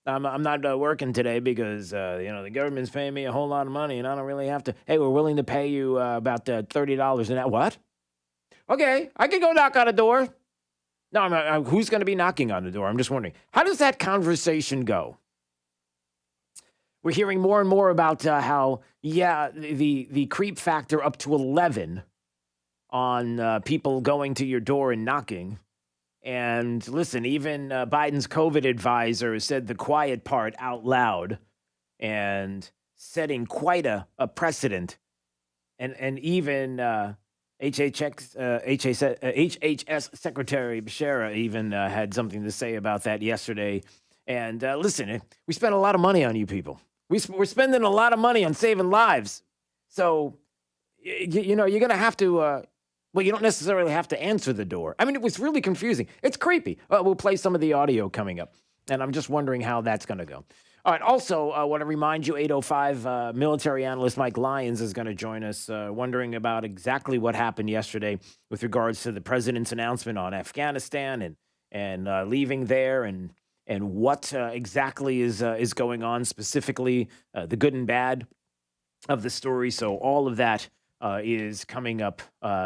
I'm not working today because the government's paying me a whole lot of money and I don't really have to. Hey, we're willing to pay you about $30 an hour. What? Okay, I can go knock on a door. No, who's going to be knocking on the door? I'm just wondering. How does that conversation go? We're hearing more and more about how, the creep factor up to 11 on people going to your door and knocking. And listen, even Biden's COVID advisor said the quiet part out loud and setting quite a precedent. And even HHS Secretary Becerra even had something to say about that yesterday. And listen, we spent a lot of money on you people. We're spending a lot of money on saving lives. So, you're going to have to... Well, you don't necessarily have to answer the door. I mean, it was really confusing. It's creepy. We'll play some of the audio coming up, and I'm just wondering how that's going to go. All right, also, I want to remind you, 8:05, military analyst Mike Lyons is going to join us, wondering about exactly what happened yesterday with regards to the president's announcement on Afghanistan and leaving there and what exactly is going on, specifically the good and bad of the story. So all of that is coming up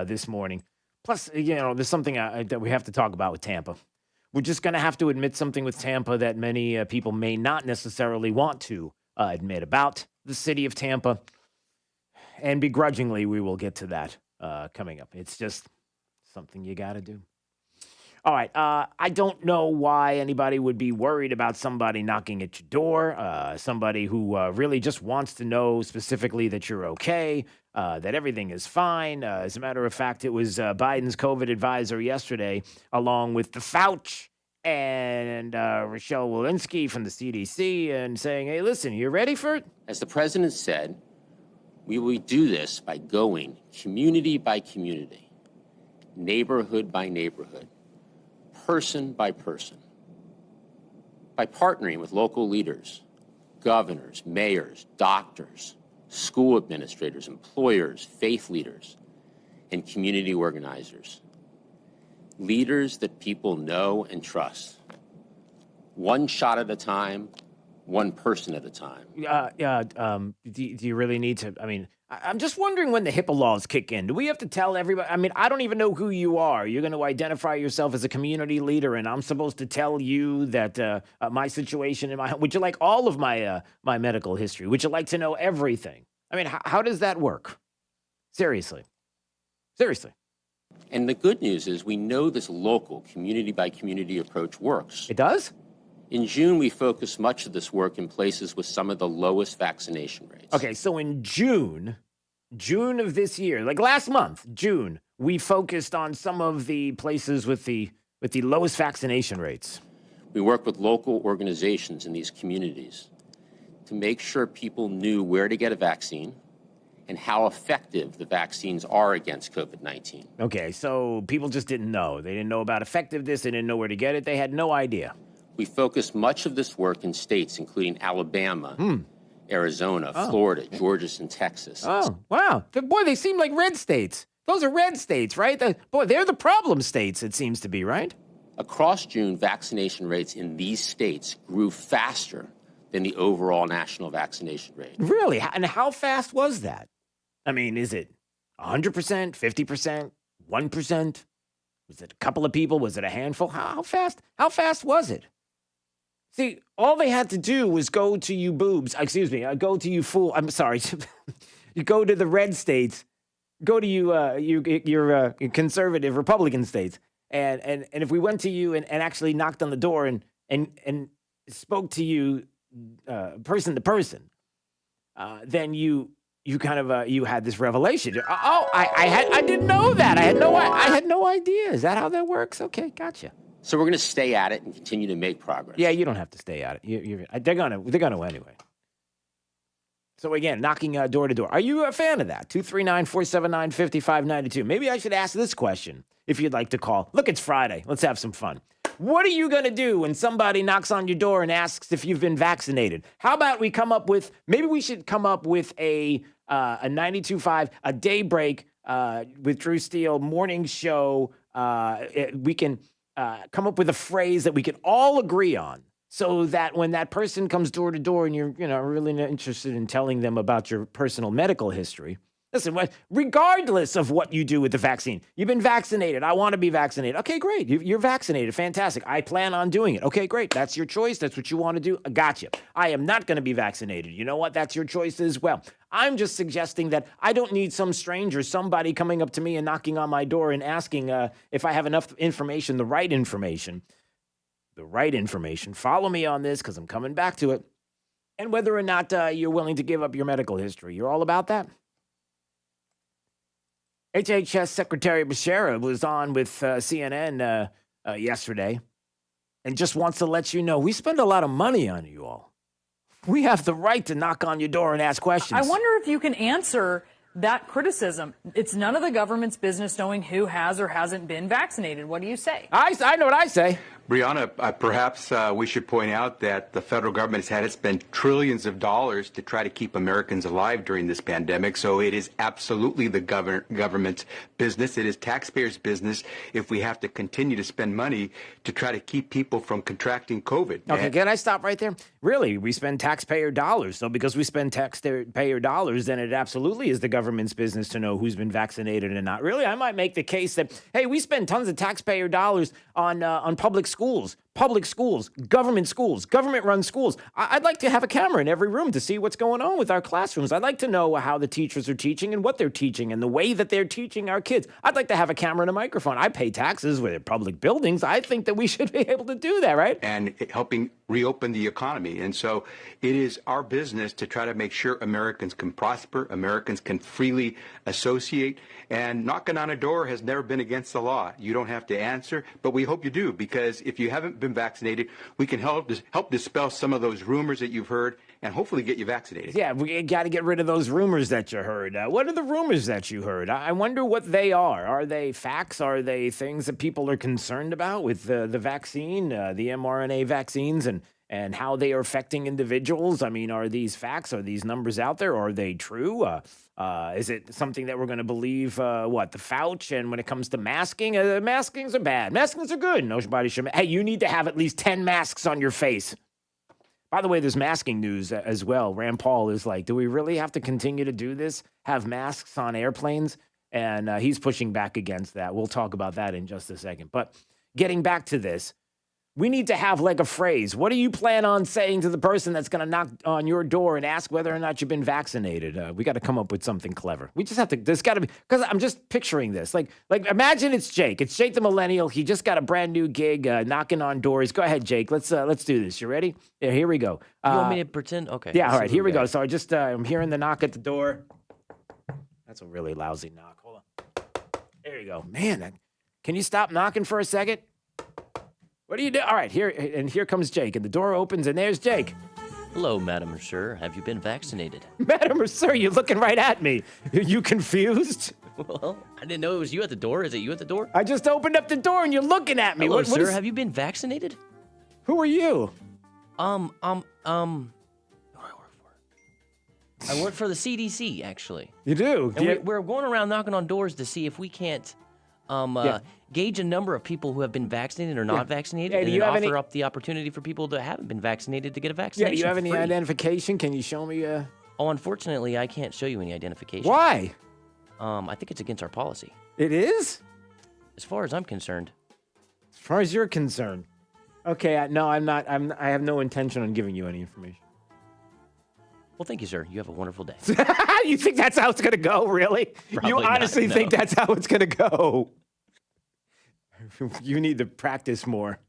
this morning. Plus, there's something that we have to talk about with Tampa. We're just going to have to admit something with Tampa that many people may not necessarily want to admit about the city of Tampa. And begrudgingly, we will get to that coming up. It's just something you got to do. All right. I don't know why anybody would be worried about somebody knocking at your door, somebody who really just wants to know specifically that you're okay, that everything is fine. As a matter of fact, it was Biden's COVID advisor yesterday, along with the Fauci and Rochelle Walensky from the CDC, and saying, hey, listen, you ready for it? As the president said, we will do this by going community by community, neighborhood by neighborhood, person by person, by partnering with local leaders, governors, mayors, doctors, school administrators, employers, faith leaders, and community organizers. Leaders that people know and trust. One shot at a time, one person at a time. Do you really need to? I mean, I'm just wondering when the HIPAA laws kick in. Do we have to tell everybody? I mean, I don't even know who you are. You're going to identify yourself as a community leader, and I'm supposed to tell you that my situation in would you like all of my my medical history? Would you like to know everything? I mean, how does that work? Seriously. And the good news is we know this local community by community approach works. It does? In June, we focused much of this work in places with some of the lowest vaccination rates. Okay, so in June, June of this year, like last month, June, we focused on some of the places with the lowest vaccination rates. We work with local organizations in these communities to make sure people knew where to get a vaccine and how effective the vaccines are against COVID-19. Okay, so people just didn't know. They didn't know about effectiveness. They didn't know where to get it. They had no idea. We focused much of this work in states including Alabama, Arizona, Florida, Georgia, and Texas. Oh, wow. Boy, they seem like red states. Those are red states, right? They're the problem states, it seems to be, right? Across June, vaccination rates in these states grew faster than the overall national vaccination rate. Really? And how fast was that? I mean, is it 100%, 50%, 1%? Was it a couple of people? Was it a handful? How fast was it? See, all they had to do was go to you boobs. Excuse me. Go to you fool. I'm sorry. You go to the red states. Go to your conservative Republican states. And if we went to you and actually knocked on the door and spoke to you person to person, then you kind of you had this revelation. I didn't know that. I had no idea. Is that how that works? Okay, gotcha. So we're going to stay at it and continue to make progress. Yeah, you don't have to stay at it. They're gonna anyway. So again, knocking door to door. Are you a fan of that? 239-479-5592. Maybe I should ask this question if you'd like to call. Look, it's Friday. Let's have some fun. What are you going to do when somebody knocks on your door and asks if you've been vaccinated? How about we we should come up with a 92.5, a daybreak with Drew Steele morning show. We can come up with a phrase that we can all agree on, so that when that person comes door to door and you're really not interested in telling them about your personal medical history, listen, regardless of what you do with the vaccine, you've been vaccinated. I want to be vaccinated. Okay, great. You're vaccinated. Fantastic. I plan on doing it. Okay, great. That's your choice. That's what you want to do. I gotcha. I am not going to be vaccinated. You know what? That's your choice as well. I'm just suggesting that I don't need some stranger, somebody coming up to me and knocking on my door and asking if I have enough information, the right information. Follow me on this because I'm coming back to it. And whether or not you're willing to give up your medical history. You're all about that? HHS Secretary Becerra was on with CNN yesterday and just wants to let you know we spend a lot of money on you all. We have the right to knock on your door and ask questions. I wonder if you can answer that criticism. It's none of the government's business knowing who has or hasn't been vaccinated. What do you say? I know what I say. Brianna, perhaps we should point out that the federal government has had to spend trillions of dollars to try to keep Americans alive during this pandemic. So it is absolutely the government's business. It is taxpayers' business if we have to continue to spend money to try to keep people from contracting COVID. Okay, can I stop right there? Really, we spend taxpayer dollars. So because we spend taxpayer dollars, then it absolutely is the government's business to know who's been vaccinated and not. Really, I might make the case that, hey, we spend tons of taxpayer dollars on public schools, government-run schools. I'd like to have a camera in every room to see what's going on with our classrooms. I'd like to know how the teachers are teaching and what they're teaching and the way that they're teaching our kids. I'd like to have a camera and a microphone. I pay taxes with public buildings. I think that we should be able to do that, right? And helping reopen the economy. And so it is our business to try to make sure Americans can prosper, Americans can freely associate, and knocking on a door has never been against the law. You don't have to answer, but we hope you do, because if you haven't been vaccinated, we can help dispel some of those rumors that you've heard and hopefully get you vaccinated. Yeah, we got to get rid of those rumors that you heard. What are the rumors that you heard? I wonder what they are. Are they facts? Are they things that people are concerned about with the vaccine, the mRNA vaccines, and how they are affecting individuals? I mean, are these facts? Are these numbers out there? Are they true? Is it something that we're going to believe, the Fauci? And when it comes to masking, maskings are bad. Maskings are good. Nobody should. Hey, you need to have at least 10 masks on your face. By the way, there's masking news as well. Rand Paul is like, do we really have to continue to do this? Have masks on airplanes? And he's pushing back against that. We'll talk about that in just a second. But getting back to this, we need to have like a phrase. What do you plan on saying to the person that's going to knock on your door and ask whether or not you've been vaccinated? We got to come up with something clever. We just have to, there's got to be, because I'm just picturing this. Like imagine it's Jake. It's Jake the millennial. He just got a brand new gig knocking on doors. Go ahead, Jake. Let's do this. You ready? Yeah, here we go. You want me to pretend? Okay. Yeah, all right, here we go. So I'm hearing the knock at the door. That's a really lousy knock. Hold on. There you go. Man, can you stop knocking for a second? What do you do? All right, here comes Jake, and the door opens, and there's Jake. Hello, madam or sir. Have you been vaccinated? Madam or sir, you're looking right at me. Are you confused? Well, I didn't know it was you at the door. Is it you at the door? I just opened up the door, and you're looking at me. Hello, sir. Have you been vaccinated? Who are you? Who do I work for? I work for the CDC, actually. You do? And we're going around knocking on doors to see if we can't gauge a number of people who have been vaccinated or not vaccinated, and then offer up the opportunity for people that haven't been vaccinated to get a vaccination. Yeah, you have any identification? Can you show me? Oh, unfortunately, I can't show you any identification. Why? I think it's against our policy. It is? As far as I'm concerned. As far as you're concerned. Okay, no, I'm not. I have no intention on giving you any information. Well, thank you, sir. You have a wonderful day. You think that's how it's going to go, really? Probably you honestly not, no. think that's how it's going to go? You need to practice more.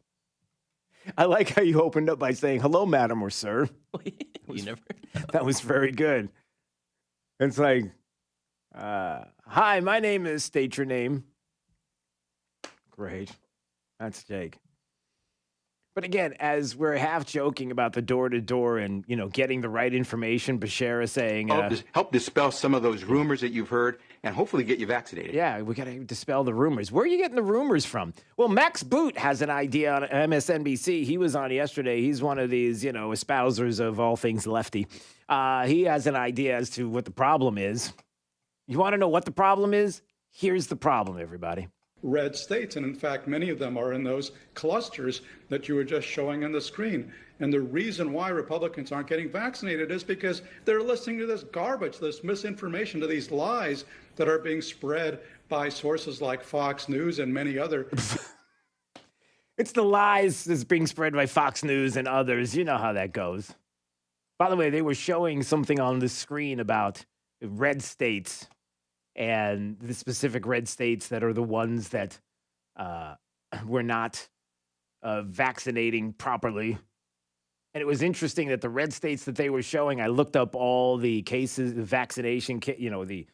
I like how you opened up by saying, hello, madam or sir. You never know. That was very good. It's like, hi, my name is, state your name. Great. That's Jake. But again, as we're half joking about the door-to-door and, getting the right information, Bashara saying... help dispel some of those rumors that you've heard and hopefully get you vaccinated. Yeah, we got to dispel the rumors. Where are you getting the rumors from? Well, Max Boot has an idea on MSNBC. He was on yesterday. He's one of these, espousers of all things lefty. He has an idea as to what the problem is. You want to know what the problem is? Here's the problem, everybody. Red states, and in fact, many of them are in those clusters that you were just showing on the screen. And the reason why Republicans aren't getting vaccinated is because they're listening to this garbage, this misinformation, to these lies that are being spread by sources like Fox News and many other. It's the lies that's being spread by Fox News and others. You know how that goes. By the way, they were showing something on the screen about red states. And the specific red states that are the ones that were not vaccinating properly. And it was interesting that the red states that they were showing, I looked up all the cases, the vaccination, the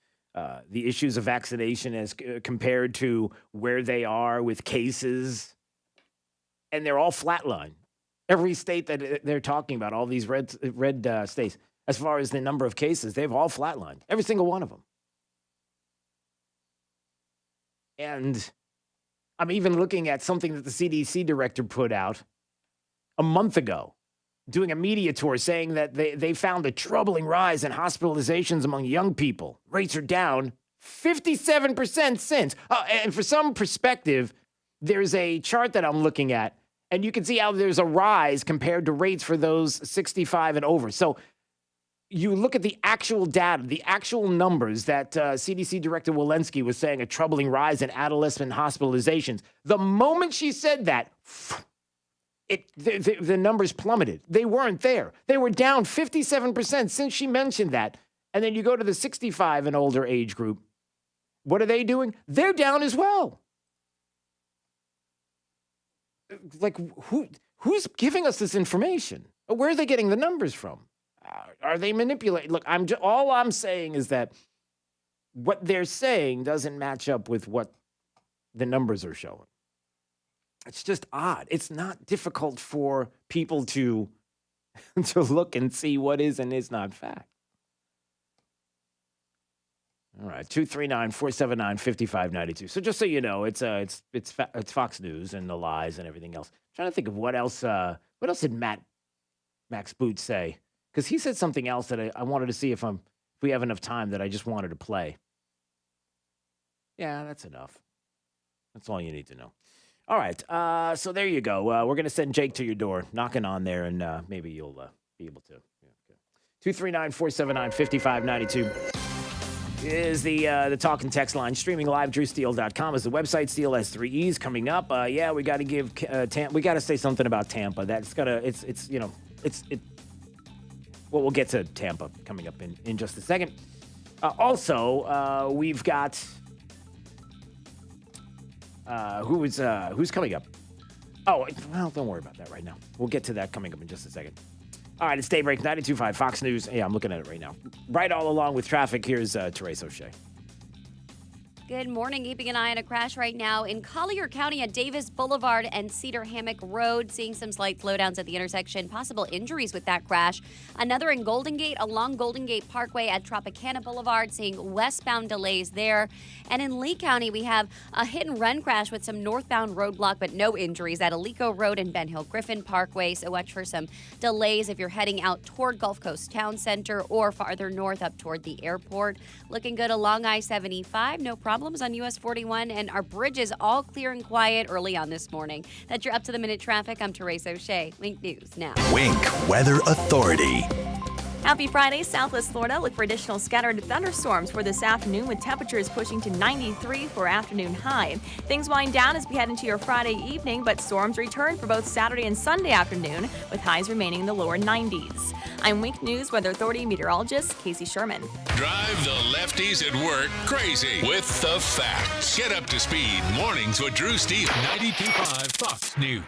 issues of vaccination as compared to where they are with cases. And they're all flatline. Every state that they're talking about, all these red states, as far as the number of cases, they've all flatlined. Every single one of them. And I'm even looking at something that the CDC director put out a month ago, doing a media tour saying that they found a troubling rise in hospitalizations among young people. Rates are down 57% since. And for some perspective, there's a chart that I'm looking at, and you can see how there's a rise compared to rates for those 65 and over. So you look at the actual data, the actual numbers that CDC Director Walensky was saying a troubling rise in adolescent hospitalizations. The moment she said that, the numbers plummeted. They weren't there. They were down 57% since she mentioned that. And then you go to the 65 and older age group. What are they doing? They're down as well. Like, who's giving us this information? Where are they getting the numbers from? Are they manipulating? Look, all I'm saying is that what they're saying doesn't match up with what the numbers are showing. It's just odd. It's not difficult for people to look and see what is and is not fact. All right, 239-479-5592. So just so you know, it's Fox News and the lies and everything else. I'm trying to think of what else did Max Boot say? Because he said something else that I wanted to see if we have enough time that I just wanted to play. Yeah, that's enough. That's all you need to know. All right, so there you go. We're going to send Jake to your door, knocking on there, and maybe you'll be able to. Yeah, okay. 239-479-5592 is the talk and text line. Streaming live, drewsteele.com is the website. Steele has 3 E's coming up. Yeah, we got to give we got to say something about Tampa. That's gonna Well, we'll get to Tampa coming up in just a second. Also, we've got who's coming up? Oh, well, don't worry about that right now. We'll get to that coming up in just a second. All right, it's Daybreak 92.5 Fox News. Yeah, I'm looking at it right now. Right all along with traffic, here's Therese O'Shea. Good morning. Keeping an eye on a crash right now in Collier County at Davis Boulevard and Cedar Hammock Road. Seeing some slight slowdowns at the intersection. Possible injuries with that crash. Another in Golden Gate along Golden Gate Parkway at Tropicana Boulevard. Seeing westbound delays there. And in Lee County, we have a hit-and-run crash with some northbound roadblock, but no injuries at Alico Road and Ben Hill Griffin Parkway. So watch for some delays if you're heading out toward Gulf Coast Town Center or farther north up toward the airport. Looking good along I-75. No problems on US 41, and our bridges all clear and quiet early on this morning. That's your up-to-the-minute traffic. I'm Therese O'Shea. Wink News now. Wink Weather Authority. Happy Friday, Southwest Florida. Look for additional scattered thunderstorms for this afternoon with temperatures pushing to 93 for afternoon high. Things wind down as we head into your Friday evening, but storms return for both Saturday and Sunday afternoon with highs remaining in the lower 90s. I'm Wink News Weather Authority meteorologist Casey Sherman. Drive the lefties at work crazy with the facts. Get up to speed mornings with Drew Steve. 92.5 Fox News.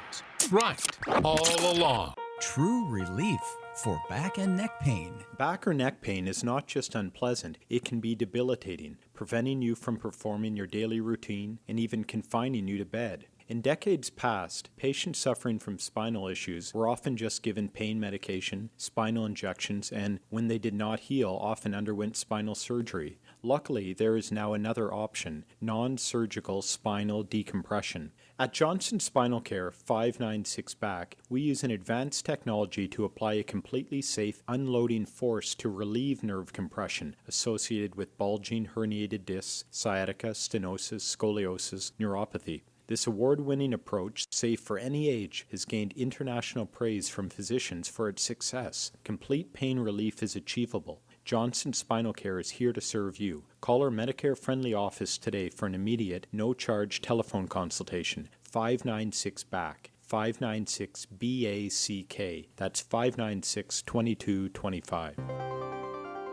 Right. All along. True relief for back and neck pain. Back or neck pain is not just unpleasant, it can be debilitating, preventing you from performing your daily routine and even confining you to bed. In decades past, patients suffering from spinal issues were often just given pain medication, spinal injections, and when they did not heal, often underwent spinal surgery. Luckily, there is now another option, non-surgical spinal decompression. At Johnson Spinal Care 596 Back, we use an advanced technology to apply a completely safe unloading force to relieve nerve compression associated with bulging herniated discs, sciatica, stenosis, scoliosis, neuropathy. This award-winning approach, safe for any age, has gained international praise from physicians for its success. Complete pain relief is achievable. Johnson Spinal Care is here to serve you. Call our Medicare-friendly office today for an immediate, no-charge telephone consultation. 596-BACK. 596-BACK. That's 596-2225.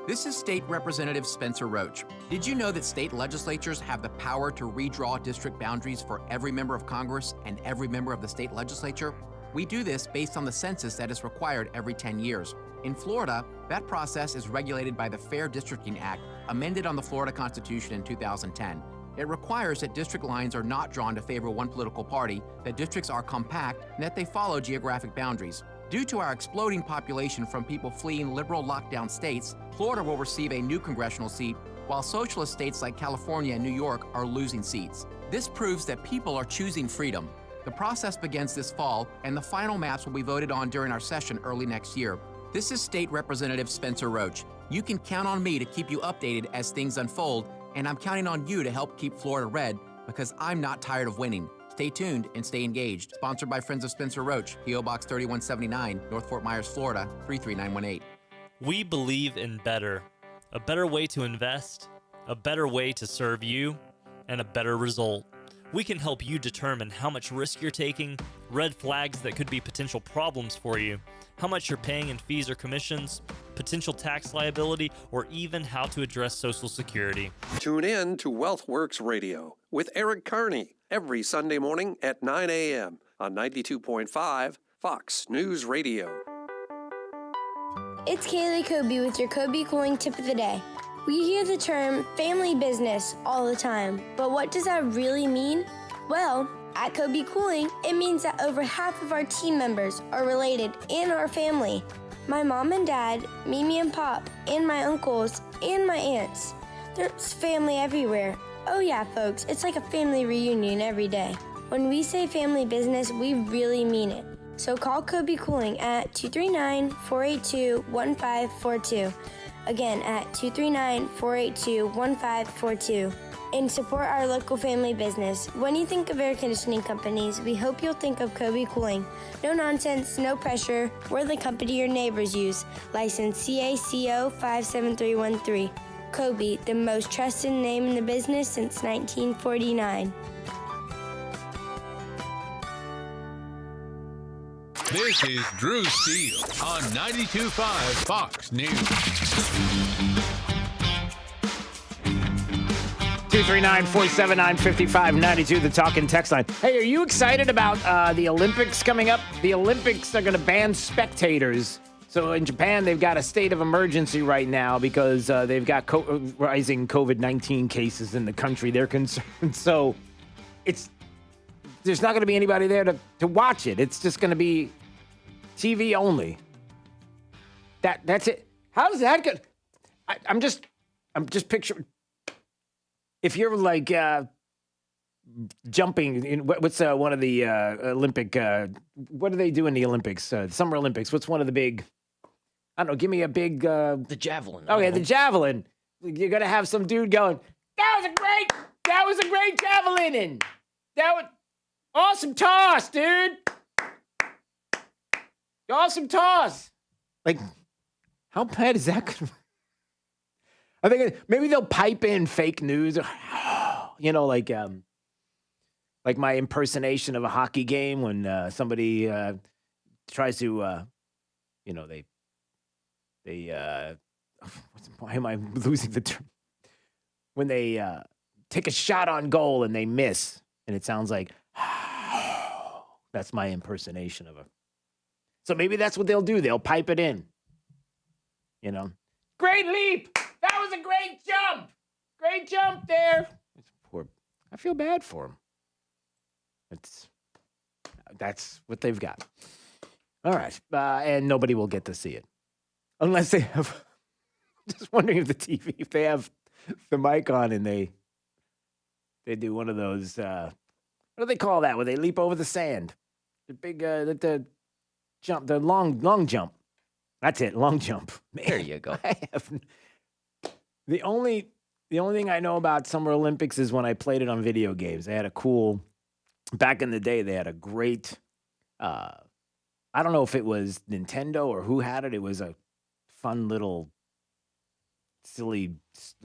This is State Representative Spencer Roach. Did you know that state legislatures have the power to redraw district boundaries for every member of Congress and every member of the state legislature? We do this based on the census that is required every 10 years. In Florida, that process is regulated by the Fair Districting Act, amended on the Florida Constitution in 2010. It requires that district lines are not drawn to favor one political party, that districts are compact, and that they follow geographic boundaries. Due to our exploding population from people fleeing liberal lockdown states, Florida will receive a new congressional seat, while socialist states like California and New York are losing seats. This proves that people are choosing freedom. The process begins this fall, and the final maps will be voted on during our session early next year. This is State Representative Spencer Roach. You can count on me to keep you updated as things unfold, and I'm counting on you to help keep Florida red, because I'm not tired of winning. Stay tuned and stay engaged. Sponsored by Friends of Spencer Roach, P.O. Box 3179, North Fort Myers, Florida, 33918. We believe in better. A better way to invest, a better way to serve you, and a better result. We can help you determine how much risk you're taking, red flags that could be potential problems for you, how much you're paying in fees or commissions, potential tax liability, or even how to address Social Security. Tune in to WealthWorks Radio with Eric Carney every Sunday morning at 9 a.m. on 92.5 Fox News Radio. It's Kaylee Kobe with your Kobe Cooling Tip of the Day. We hear the term family business all the time, but what does that really mean? Well, at Kobe Cooling, it means that over half of our team members are related in our family. My mom and dad, Mimi and Pop, and my uncles, and my aunts. There's family everywhere. Oh yeah, folks, it's like a family reunion every day. When we say family business, we really mean it. So call Kobe Cooling at 239-482-1542. Again, at 239-482-1542. And support our local family business. When you think of air conditioning companies, we hope you'll think of Kobe Cooling. No nonsense, no pressure. We're the company your neighbors use. License CACO 57313. Kobe, the most trusted name in the business since 1949. This is Drew Steele on 92.5 Fox News. 239-479-5592, the talking text line. Hey, are you excited about the Olympics coming up? The Olympics are going to ban spectators. So in Japan, they've got a state of emergency right now because they've got rising COVID-19 cases in the country. They're concerned. So there's not going to be anybody there to watch it. It's just going to be TV only. That's it. How's that good? I'm just picturing if you're like jumping in what's one of the Olympic what do they do in the Olympics? Summer Olympics. What's one of the big? I don't know. Give me a big the javelin. Okay, the javelin. You're gonna have some dude going. That was a great javelin, that was awesome toss, dude. Awesome toss. Like, how bad is that gonna? I think maybe they'll pipe in fake news. Like my impersonation of a hockey game when somebody tries to, why am I losing the term? When they take a shot on goal and they miss, and it sounds like, that's my impersonation of a. So maybe that's what they'll do. They'll pipe it in. Great leap. That was a great jump. Great jump there. Poor. I feel bad for him. That's what they've got. All right. And nobody will get to see it. Unless they have, just wondering if they have the mic on and they do one of those, what do they call that? Where they leap over the sand. The big, the jump, the long jump. That's it, long jump. Man, there you go. The only thing I know about Summer Olympics is when I played it on video games. They had back in the day, they had a great, I don't know if it was Nintendo or who had it. It was a fun little silly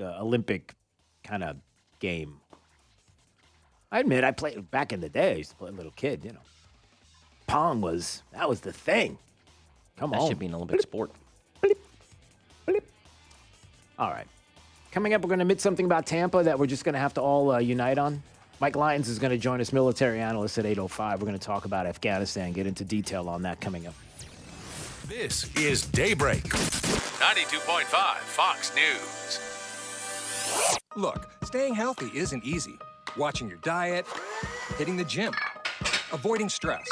Olympic kind of game. I admit, I played back in the day. I used to play a little kid, Pong was the thing. Come on. That should be an Olympic sport. All right. Coming up, we're going to admit something about Tampa that we're just going to have to all unite on. Mike Lyons is going to join us, military analyst at 8:05. We're going to talk about Afghanistan, get into detail on that coming up. This is Daybreak. 92.5 Fox News. Look, staying healthy isn't easy. Watching your diet, hitting the gym, avoiding stress.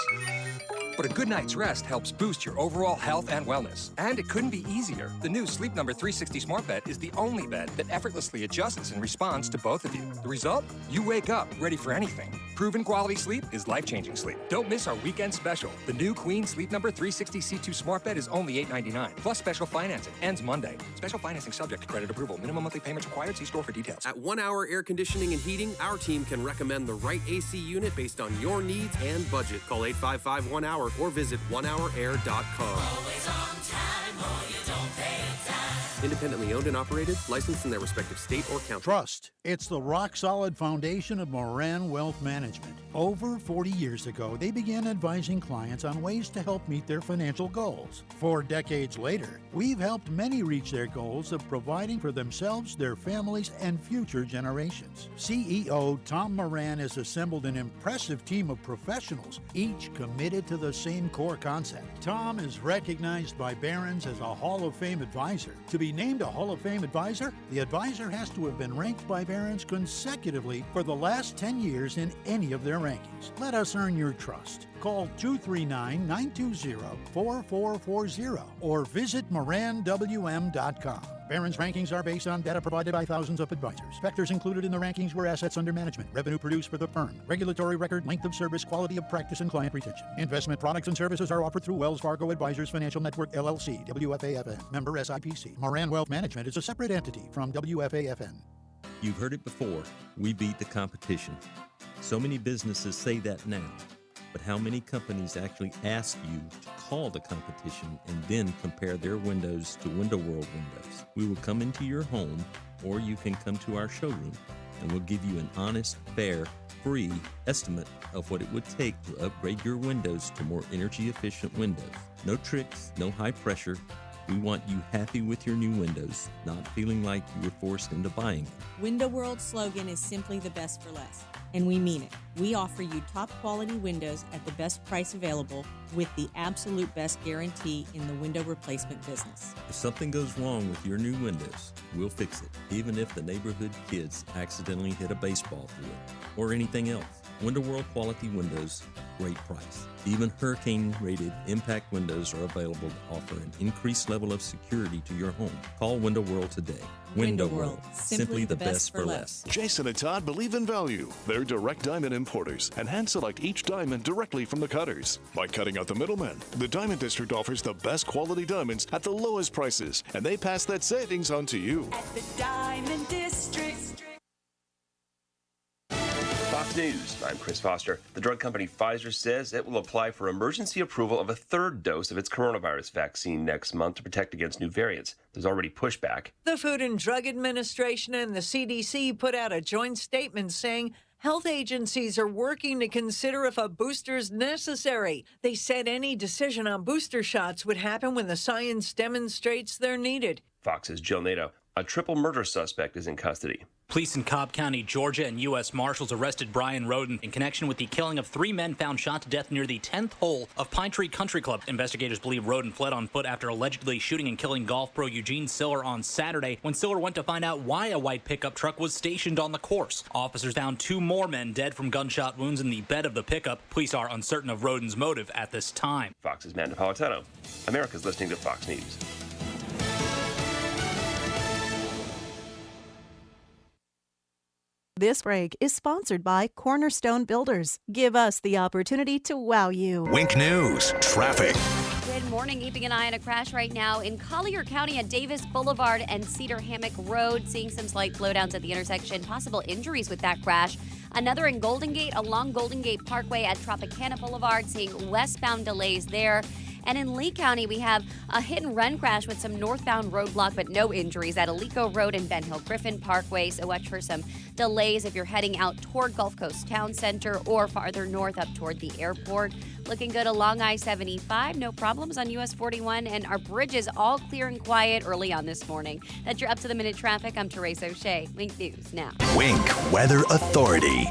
But a good night's rest helps boost your overall health and wellness. And it couldn't be easier. The new Sleep Number 360 Smart Bed is the only bed that effortlessly adjusts and responds to both of you. The result? You wake up ready for anything. Proven quality sleep is life-changing sleep. Don't miss our weekend special. The new Queen Sleep Number 360 C2 Smart Bed is only $8.99. Plus special financing. Ends Monday. Special financing subject to credit approval. Minimum monthly payments required. See store for details. At 1 Hour Air Conditioning and Heating, our team can recommend the right AC unit based on your needs and budget. Call 855-1HOUR or visit onehourair.com. Always on time or you don't pay time. Independently owned and operated, licensed in their respective state or county. Trust. It's the rock-solid foundation of Moran Wealth Management. Over 40 years ago, they began advising clients on ways to help meet their financial goals. 4 decades later, we've helped many reach their goals of providing for themselves, their families, and future generations. CEO Tom Moran has assembled an impressive team of professionals, each committed to the same core concept. Tom is recognized by Barron's as a Hall of Fame advisor. To be named a Hall of Fame advisor, the advisor has to have been ranked by Barron's consecutively for the last 10 years in any of their rankings. Let us earn your trust. Call 239-920-4440 or visit moranwm.com. Barron's rankings are based on data provided by thousands of advisors. Factors included in the rankings were assets under management, revenue produced for the firm, regulatory record, length of service, quality of practice, and client retention. Investment products and services are offered through Wells Fargo Advisors Financial Network, LLC, WFAFN, member SIPC. Moran Wealth Management is a separate entity from WFAFN. You've heard it before. We beat the competition. So many businesses say that now. But how many companies actually ask you to call the competition and then compare their windows to Window World windows? We will come into your home, or you can come to our showroom, and we'll give you an honest, fair, free estimate of what it would take to upgrade your windows to more energy-efficient windows. No tricks, no high pressure. We want you happy with your new windows, not feeling like you were forced into buying them. Window World's slogan is simply the best for less. And we mean it. We offer you top quality windows at the best price available with the absolute best guarantee in the window replacement business. If something goes wrong with your new windows, we'll fix it, even if the neighborhood kids accidentally hit a baseball through it or anything else. Window World quality windows, great price. Even hurricane-rated impact windows are available to offer an increased level of security to your home. Call Window World today. Window World, simply the best for less. Jason and Todd believe in value. They're direct diamond importers and hand select each diamond directly from the cutters. By cutting out the middlemen, the Diamond District offers the best quality diamonds at the lowest prices, and they pass that savings on to you. At the Diamond District. Fox News, I'm Chris Foster. The drug company Pfizer says it will apply for emergency approval of a third dose of its coronavirus vaccine next month to protect against new variants. There's already pushback. The Food and Drug Administration and the CDC put out a joint statement saying health agencies are working to consider if a booster is necessary. They said any decision on booster shots would happen when the science demonstrates they're needed. Fox's Jill Nato. A triple murder suspect is in custody. Police in Cobb County, Georgia, and U.S. Marshals arrested Brian Roden in connection with the killing of 3 men found shot to death near the 10th hole of Pine Tree Country Club. Investigators believe Roden fled on foot after allegedly shooting and killing golf pro Eugene Siller on Saturday when Siller went to find out why a white pickup truck was stationed on the course. Officers found 2 more men dead from gunshot wounds in the bed of the pickup. Police are uncertain of Roden's motive at this time. Fox's Matt Napolitano. America's listening to Fox News. This break is sponsored by Cornerstone Builders. Give us the opportunity to wow you. Wink News, traffic. Good morning. Keeping an eye on a crash right now in Collier County at Davis Boulevard and Cedar Hammock Road. Seeing some slight slowdowns at the intersection. Possible injuries with that crash. Another in Golden Gate along Golden Gate Parkway at Tropicana Boulevard. Seeing westbound delays there. And in Lee County, we have a hit-and-run crash with some northbound roadblock, but no injuries at Alico Road and Ben Hill Griffin Parkway. So watch for some delays if you're heading out toward Gulf Coast Town Center or farther north up toward the airport. Looking good along I-75. No problems on US 41, and our bridges all clear and quiet early on this morning. That's your up-to-the-minute traffic. I'm Therese O'Shea. Wink News now. Wink Weather Authority.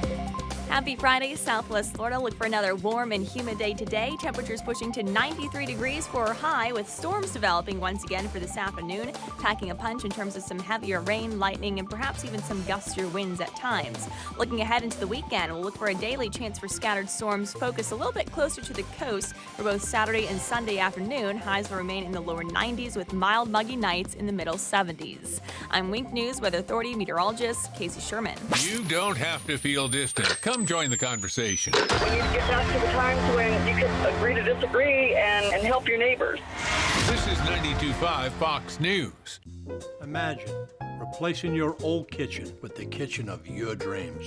Happy Friday, Southwest Florida. Look for another warm and humid day today. Temperatures pushing to 93 degrees for a high, with storms developing once again for this afternoon, packing a punch in terms of some heavier rain, lightning, and perhaps even some gustier winds at times. Looking ahead into the weekend, we'll look for a daily chance for scattered storms, focused a little bit closer to the coast for both Saturday and Sunday afternoon. Highs will remain in the lower 90s with mild, muggy nights in the middle 70s. I'm Wink News Weather Authority meteorologist Casey Sherman. You don't have to feel distant. Come join the conversation. We need to get back to the times when you could agree to disagree and help your neighbors. This is 92.5 Fox News. Imagine replacing your old kitchen with the kitchen of your dreams.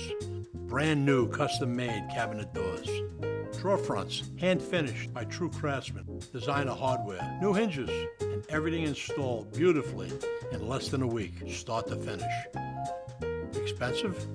Brand new custom-made cabinet doors. Drawer fronts, hand-finished by true craftsmen. Designer hardware, new hinges, and everything installed beautifully in less than a week, start to finish. Expensive?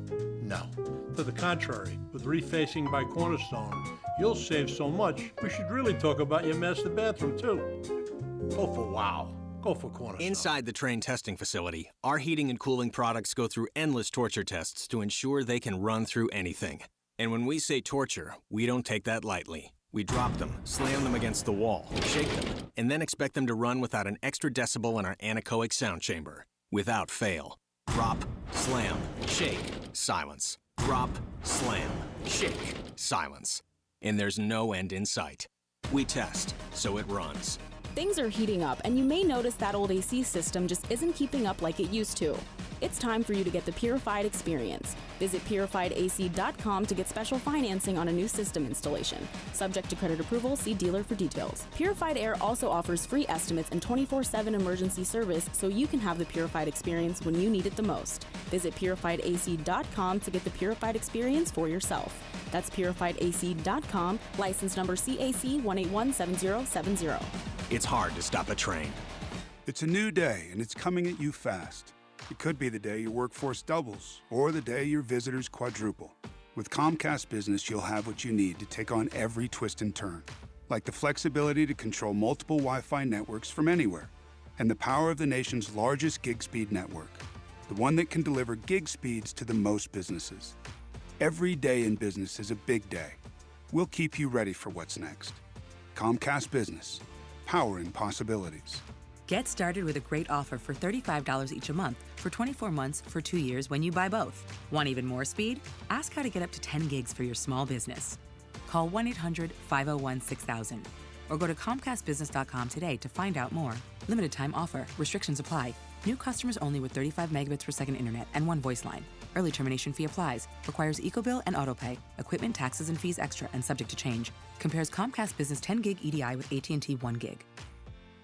No. To the contrary, with refacing by Cornerstone, you'll save so much, we should really talk about your master bathroom, too. Go for wow. Go for Cornerstone. Inside the Train testing facility, our heating and cooling products go through endless torture tests to ensure they can run through anything. And when we say torture, we don't take that lightly. We drop them, slam them against the wall, shake them, and then expect them to run without an extra decibel in our anechoic sound chamber. Without fail. Drop, slam, shake, silence. Drop, slam, shake, silence. And there's no end in sight. We test, so it runs. Things are heating up, and you may notice that old AC system just isn't keeping up like it used to. It's time for you to get the Purified experience. Visit purifiedac.com to get special financing on a new system installation. Subject to credit approval, see dealer for details. Purified Air also offers free estimates and 24/7 emergency service, so you can have the Purified experience when you need it the most. Visit purifiedac.com to get the Purified experience for yourself. That's purifiedac.com, license number CAC 1817070. It's hard to stop a train. It's a new day, and it's coming at you fast. It could be the day your workforce doubles, or the day your visitors quadruple. With Comcast Business, you'll have what you need to take on every twist and turn, like the flexibility to control multiple Wi-Fi networks from anywhere, and the power of the nation's largest gig speed network, the one that can deliver gig speeds to the most businesses. Every day in business is a big day. We'll keep you ready for what's next. Comcast Business, powering possibilities. Get started with a great offer for $35 each a month for 24 months for 2 years when you buy both. Want even more speed? Ask how to get up to 10 gigs for your small business. Call 1-800-501-6000 or go to ComcastBusiness.com today to find out more. Limited time offer. Restrictions apply. New customers only with 35 megabits per second internet and one voice line. Early termination fee applies. Requires EcoBill and AutoPay. Equipment, taxes, and fees extra and subject to change. Compares Comcast Business 10 gig EDI with AT&T 1 gig.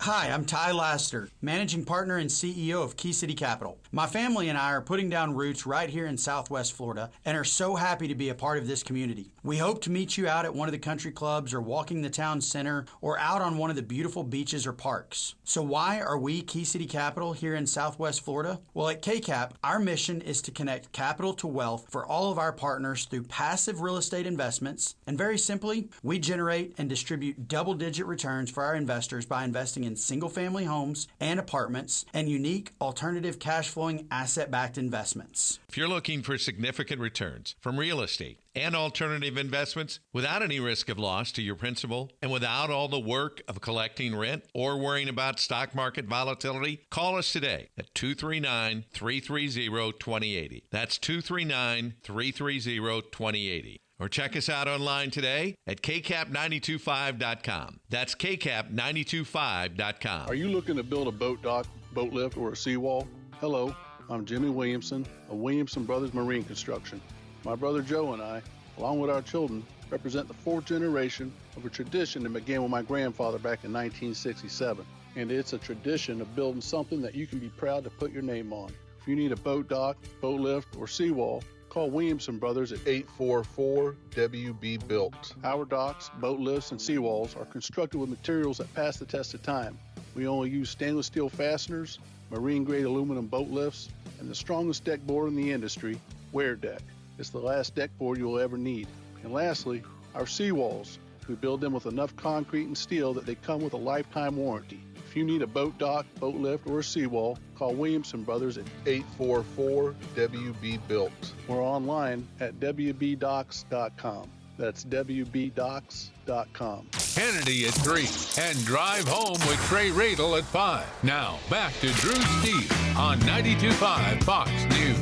Hi, I'm Ty Laster, Managing Partner and CEO of Key City Capital. My family and I are putting down roots right here in Southwest Florida and are so happy to be a part of this community. We hope to meet you out at one of the country clubs or walking the town center or out on one of the beautiful beaches or parks. So why are we Key City Capital here in Southwest Florida? Well, at KCAP, our mission is to connect capital to wealth for all of our partners through passive real estate investments. And very simply, we generate and distribute double-digit returns for our investors by investing in single-family homes and apartments and unique alternative cash-flowing asset-backed investments. If you're looking for significant returns from real estate and alternative investments without any risk of loss to your principal and without all the work of collecting rent or worrying about stock market volatility, call us today at 239-330-2080. That's 239-330-2080. Or check us out online today at kcap925.com. That's kcap925.com. Are you looking to build a boat dock, boat lift, or a seawall? Hello, I'm Jimmy Williamson of Williamson Brothers Marine Construction. My brother Joe and I, along with our children, represent the fourth generation of a tradition that began with my grandfather back in 1967. And it's a tradition of building something that you can be proud to put your name on. If you need a boat dock, boat lift, or seawall, call Williamson Brothers at 844-WB-BUILT. Our docks, boat lifts, and seawalls are constructed with materials that pass the test of time. We only use stainless steel fasteners, marine-grade aluminum boat lifts, and the strongest deck board in the industry, Wear Deck. It's the last deck board you will ever need. And lastly, our seawalls. We build them with enough concrete and steel that they come with a lifetime warranty. If you need a boat dock, boat lift, or a seawall, call Williamson Brothers at 844-WB-BUILT. We're online at WBDocks.com. That's WBDocks.com. Hannity at 3 and Drive Home with Trey Radel at 5. Now, back to Drew Steele on 92.5 Fox News.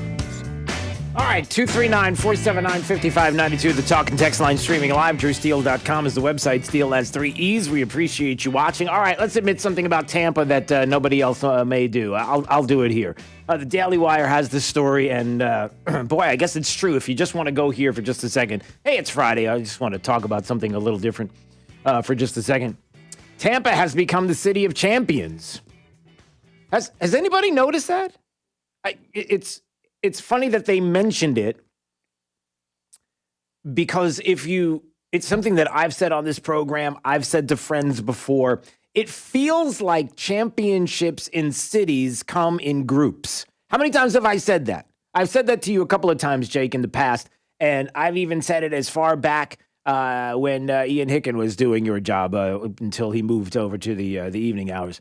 All right, 239-479-5592, the talk and text line streaming live. DrewSteele.com is the website. Steele has 3 E's. We appreciate you watching. All right, let's admit something about Tampa that nobody else may do. I'll do it here. The Daily Wire has this story, and boy, I guess it's true. If you just want to go here for just a second. Hey, it's Friday. I just want to talk about something a little different for just a second. Tampa has become the city of champions. Has anybody noticed that? It's funny that they mentioned it because it's something that I've said on this program, I've said to friends before, it feels like championships in cities come in groups. How many times have I said that? I've said that to you a couple of times, Jake, in the past, and I've even said it as far back when Ian Hicken was doing your job until he moved over to the evening hours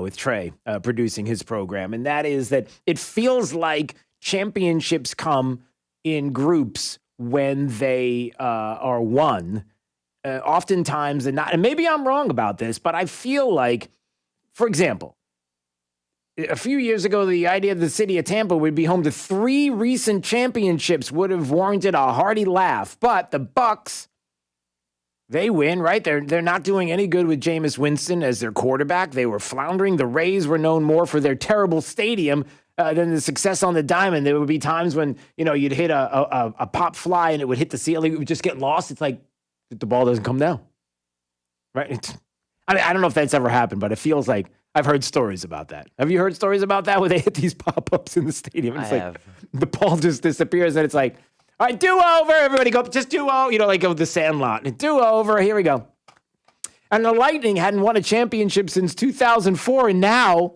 with Trey producing his program, and that is that it feels like championships come in groups when they are won. Oftentimes, and maybe I'm wrong about this, but I feel like, for example, a few years ago, the idea of the city of Tampa would be home to 3 recent championships would have warranted a hearty laugh. But the Bucks, they win, right? They're not doing any good with Jameis Winston as their quarterback. They were floundering. The Rays were known more for their terrible stadium than the success on the diamond. There would be times when, you'd hit a pop fly and it would hit the ceiling. It would just get lost. It's like the ball doesn't come down, right? I don't know if that's ever happened, but it feels like I've heard stories about that. Have you heard stories about that where they hit these pop-ups in the stadium? And it's like the ball just disappears and it's like, all right, do-over. Everybody go, just do-over. Like the Sandlot. Do-over. Here we go. And the Lightning hadn't won a championship since 2004, and now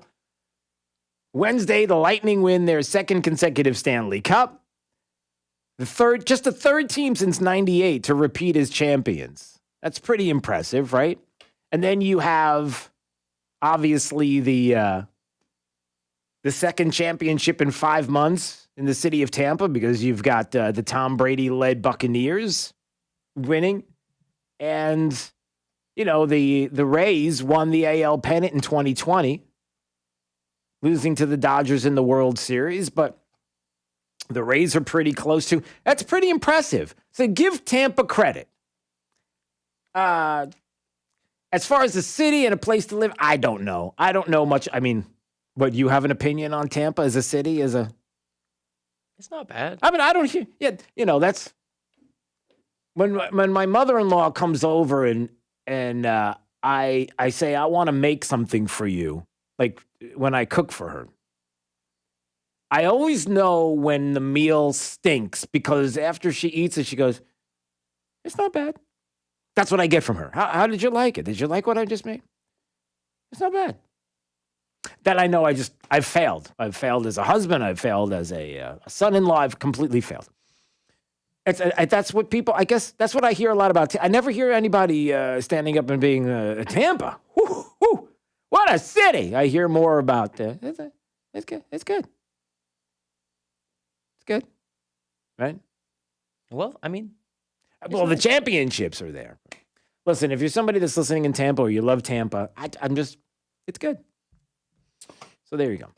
Wednesday, the Lightning win their second consecutive Stanley Cup. The third team since 98 to repeat as champions. That's pretty impressive, right? And then you have, obviously, the the second championship in 5 months in the city of Tampa because you've got the Tom Brady-led Buccaneers winning. And, the Rays won the AL pennant in 2020, losing to the Dodgers in the World Series. But the Rays are pretty close to. That's pretty impressive. So give Tampa credit. As far as the city and a place to live, I don't know. I don't know much. I mean, but you have an opinion on Tampa as a city, It's not bad. I mean, I don't hear. Yeah, that's when my mother-in-law comes over and I say I want to make something for you, like when I cook for her. I always know when the meal stinks because after she eats it, she goes, "It's not bad." That's what I get from her. How did you like it? Did you like what I just made? It's not bad. That I know I've failed. I've failed as a husband. I've failed as a son-in-law. I've completely failed. That's what people, I guess, that's what I hear a lot about. I never hear anybody standing up and being Tampa. Woo, woo, what a city. I hear more about it's good. It's good. It's good. Right? Well, I mean. Well, the championships are there. Listen, if you're somebody that's listening in Tampa or you love Tampa, it's good. So there you go.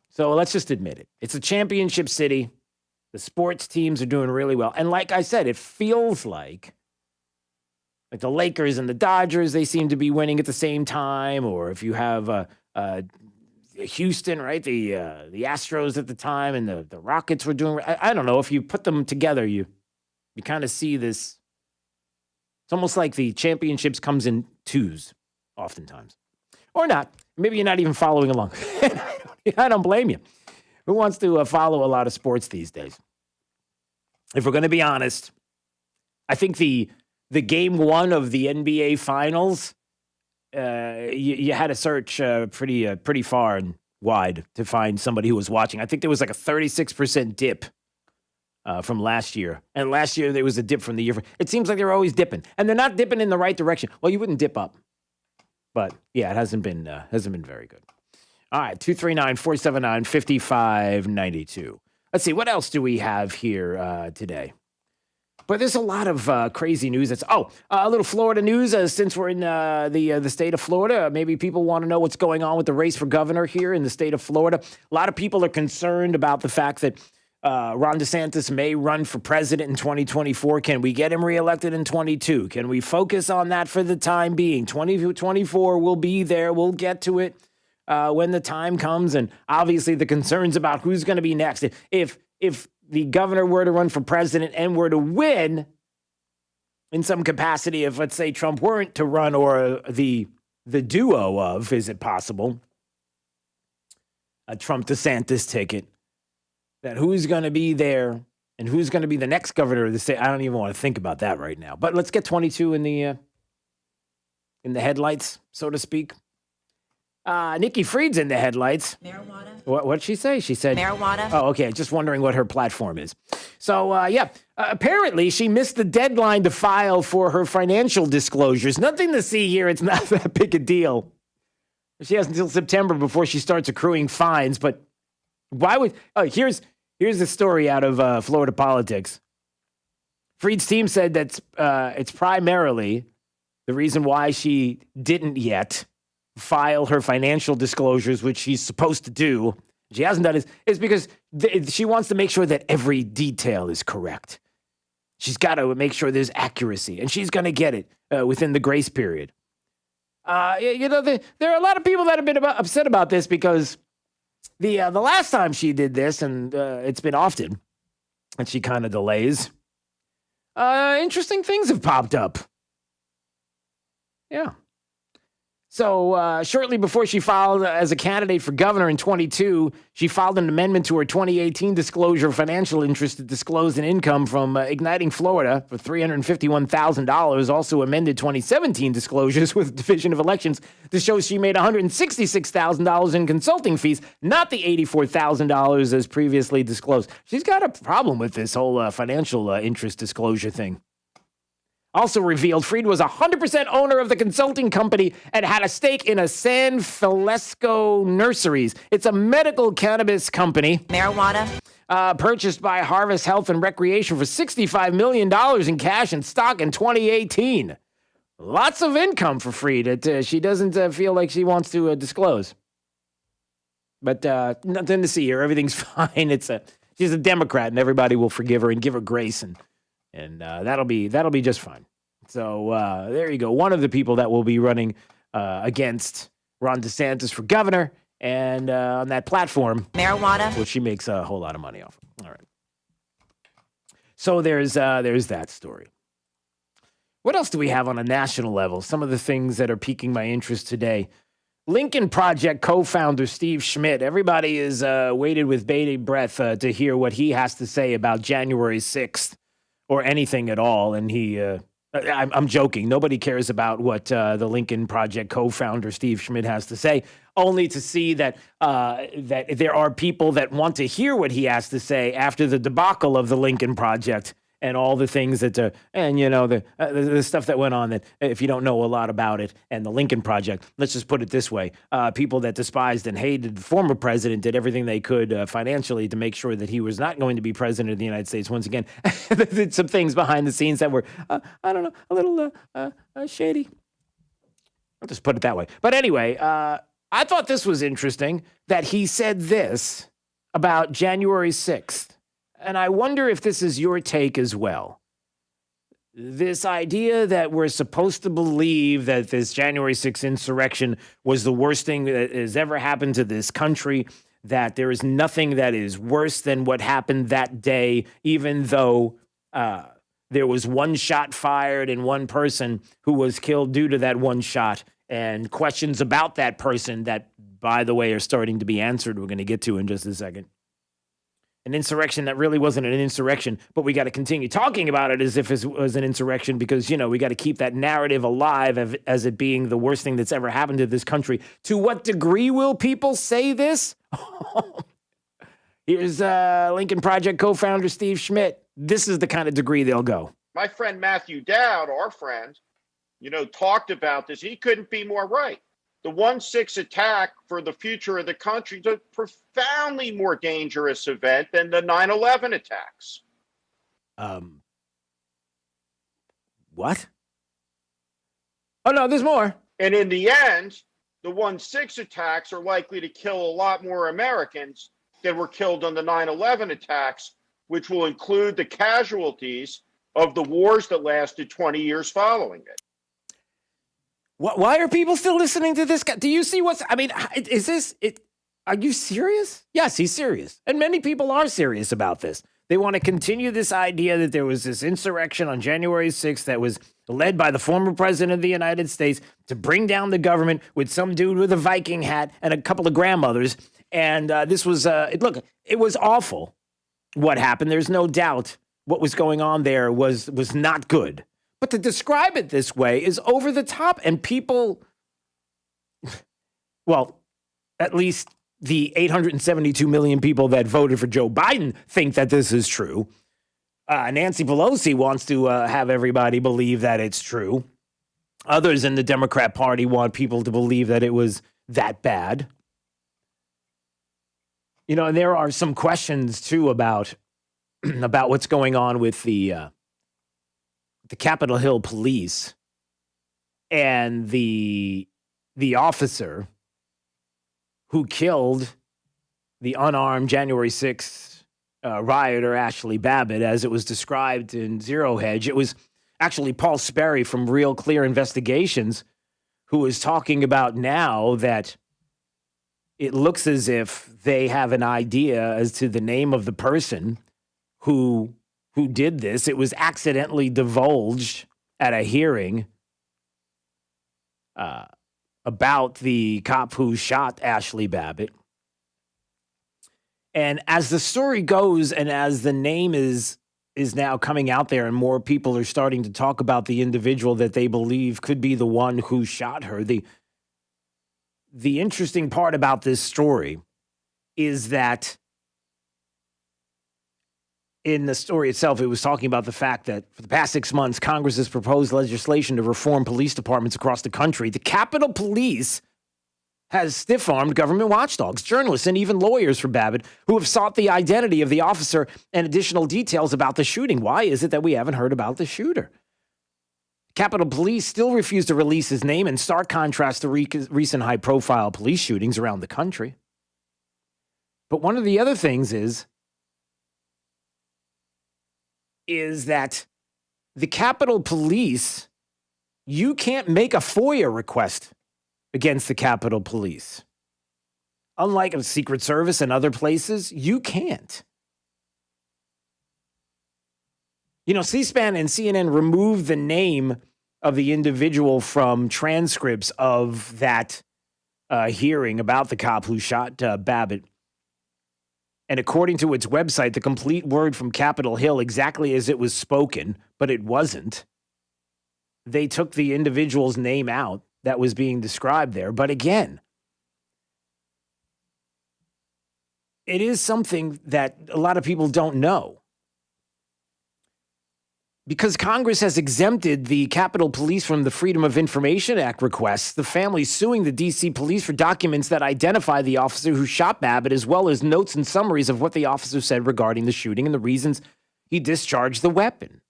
So let's just admit it. It's a championship city. The sports teams are doing really well. And like I said, it feels like the Lakers and the Dodgers, they seem to be winning at the same time. Or if you have Houston, right, the Astros at the time and the Rockets were doing, I don't know, if you put them together, you kind of see this. It's almost like the championships comes in twos oftentimes. Or not. Maybe you're not even following along. I don't blame you. Who wants to follow a lot of sports these days? If we're going to be honest, I think the game one of the NBA Finals, you had to search pretty far and wide to find somebody who was watching. I think there was like a 36% dip from last year. And last year there was a dip from the year. It seems like they're always dipping. And they're not dipping in the right direction. Well, you wouldn't dip up. But, yeah, it hasn't been very good. All right, 239-479-5592. Let's see, what else do we have here today? But there's a lot of crazy news. A little Florida news. Since we're in the state of Florida, maybe people want to know what's going on with the race for governor here in the state of Florida. A lot of people are concerned about the fact that Ron DeSantis may run for president in 2024. Can we get him reelected in 22? Can we focus on that for the time being? 2024 will be there. We'll get to it when the time comes. And obviously the concerns about who's going to be next. If the governor were to run for president and were to win in some capacity, if let's say Trump weren't to run, or the duo of, is it possible, a Trump-DeSantis ticket, that who's going to be there and who's going to be the next governor of the state? I don't even want to think about that right now. But let's get 22 in the headlights, so to speak. Nikki Fried's in the headlights. Marijuana. What'd she say? She said marijuana. Oh, okay. Just wondering what her platform is. So, apparently she missed the deadline to file for her financial disclosures. Nothing to see here. It's not that big a deal. She has until September before she starts accruing fines. But why would? Oh, here's the story out of Florida politics. Fried's team said that it's primarily the reason why she didn't yet file her financial disclosures, which she's supposed to do. She hasn't done it, is because she wants to make sure that every detail is correct. She's got to make sure there's accuracy, and she's going to get it within the grace period. There are a lot of people that have been upset about this because the last time she did this, and it's been often, and she kind of delays, interesting things have popped up. Yeah. So shortly before she filed as a candidate for governor in 22, she filed an amendment to her 2018 disclosure of financial interest to disclose an income from Igniting Florida for $351,000. Also amended 2017 disclosures with Division of Elections to show she made $166,000 in consulting fees, not the $84,000 as previously disclosed. She's got a problem with this whole financial interest disclosure thing. Also revealed Freed was 100% owner of the consulting company and had a stake in a San Francisco Nurseries. It's a medical cannabis company. Marijuana. Purchased by Harvest Health and Recreation for $65 million in cash and stock in 2018. Lots of income for Freed. She doesn't feel like she wants to disclose. But nothing to see here. Everything's fine. She's a Democrat, and everybody will forgive her and give her grace, and that'll be just fine. So there you go. One of the people that will be running against Ron DeSantis for governor, and on that platform, marijuana, which she makes a whole lot of money off. All right. So there's that story. What else do we have on a national level? Some of the things that are piquing my interest today. Lincoln Project co-founder Steve Schmidt. Everybody is waited with bated breath to hear what he has to say about January 6th or anything at all. And I'm joking. Nobody cares about what the Lincoln Project co-founder Steve Schmidt has to say, only to see that that there are people that want to hear what he has to say after the debacle of the Lincoln Project and all the things that, the stuff that went on that if you don't know a lot about it and the Lincoln Project, let's just put it this way. People that despised and hated the former president did everything they could financially to make sure that he was not going to be president of the United States once again. They did some things behind the scenes that were, a little shady. I'll just put it that way. But anyway, I thought this was interesting that he said this about January 6th. And I wonder if this is your take as well. This idea that we're supposed to believe that this January 6th insurrection was the worst thing that has ever happened to this country, that there is nothing that is worse than what happened that day, even though there was one shot fired and one person who was killed due to that one shot, and questions about that person that, by the way, are starting to be answered. We're going to get to in just a second. An insurrection that really wasn't an insurrection, but we got to continue talking about it as if it was an insurrection because, we got to keep that narrative alive as it being the worst thing that's ever happened to this country. To what degree will people say this? Here's Lincoln Project co-founder Steve Schmidt. This is the kind of degree they'll go. My friend Matthew Dowd, our friend, talked about this. He couldn't be more right. The 1/6 attack for the future of the country is a profoundly more dangerous event than the 9/11 attacks. What? Oh, no, there's more. And in the end, the 1/6 attacks are likely to kill a lot more Americans than were killed on the 9/11 attacks, which will include the casualties of the wars that lasted 20 years following it. Why are people still listening to this guy? Do you see is this it? Are you serious? Yes, he's serious. And many people are serious about this. They want to continue this idea that there was this insurrection on January 6th that was led by the former president of the United States to bring down the government with some dude with a Viking hat and a couple of grandmothers. And this was, it was awful what happened. There's no doubt what was going on there was not good. But to describe it this way is over the top, and people, well, at least the 872 million people that voted for Joe Biden think that this is true. Nancy Pelosi wants to have everybody believe that it's true. Others in the Democrat Party want people to believe that it was that bad. And there are some questions, too, about what's going on with the Capitol Hill police and the officer who killed the unarmed January 6th rioter Ashley Babbitt, as it was described in Zero Hedge. It was actually Paul Sperry from Real Clear Investigations who is talking about now that it looks as if they have an idea as to the name of the person who did this. It was accidentally divulged at a hearing about the cop who shot Ashley Babbitt. And as the story goes, and as the name is now coming out there, and more people are starting to talk about the individual that they believe could be the one who shot her, the interesting part about this story is that in the story itself, it was talking about the fact that for the past 6 months, Congress has proposed legislation to reform police departments across the country. The Capitol Police has stiff-armed government watchdogs, journalists, and even lawyers for Babbitt who have sought the identity of the officer and additional details about the shooting. Why is it that we haven't heard about the shooter? Capitol Police still refuse to release his name, in stark contrast to recent high-profile police shootings around the country. But one of the other things is that the Capitol Police, you can't make a FOIA request against the Capitol Police. Unlike the Secret Service and other places, you can't. You know, C-SPAN and CNN removed the name of the individual from transcripts of that hearing about the cop who shot Babbitt. And according to its website, the complete word from Capitol Hill, exactly as it was spoken, but it wasn't. They took the individual's name out that was being described there. But again, it is something that a lot of people don't know. Because Congress has exempted the Capitol Police from the Freedom of Information Act requests, the family suing the D.C. police for documents that identify the officer who shot Babbitt, as well as notes and summaries of what the officer said regarding the shooting and the reasons he discharged the weapon.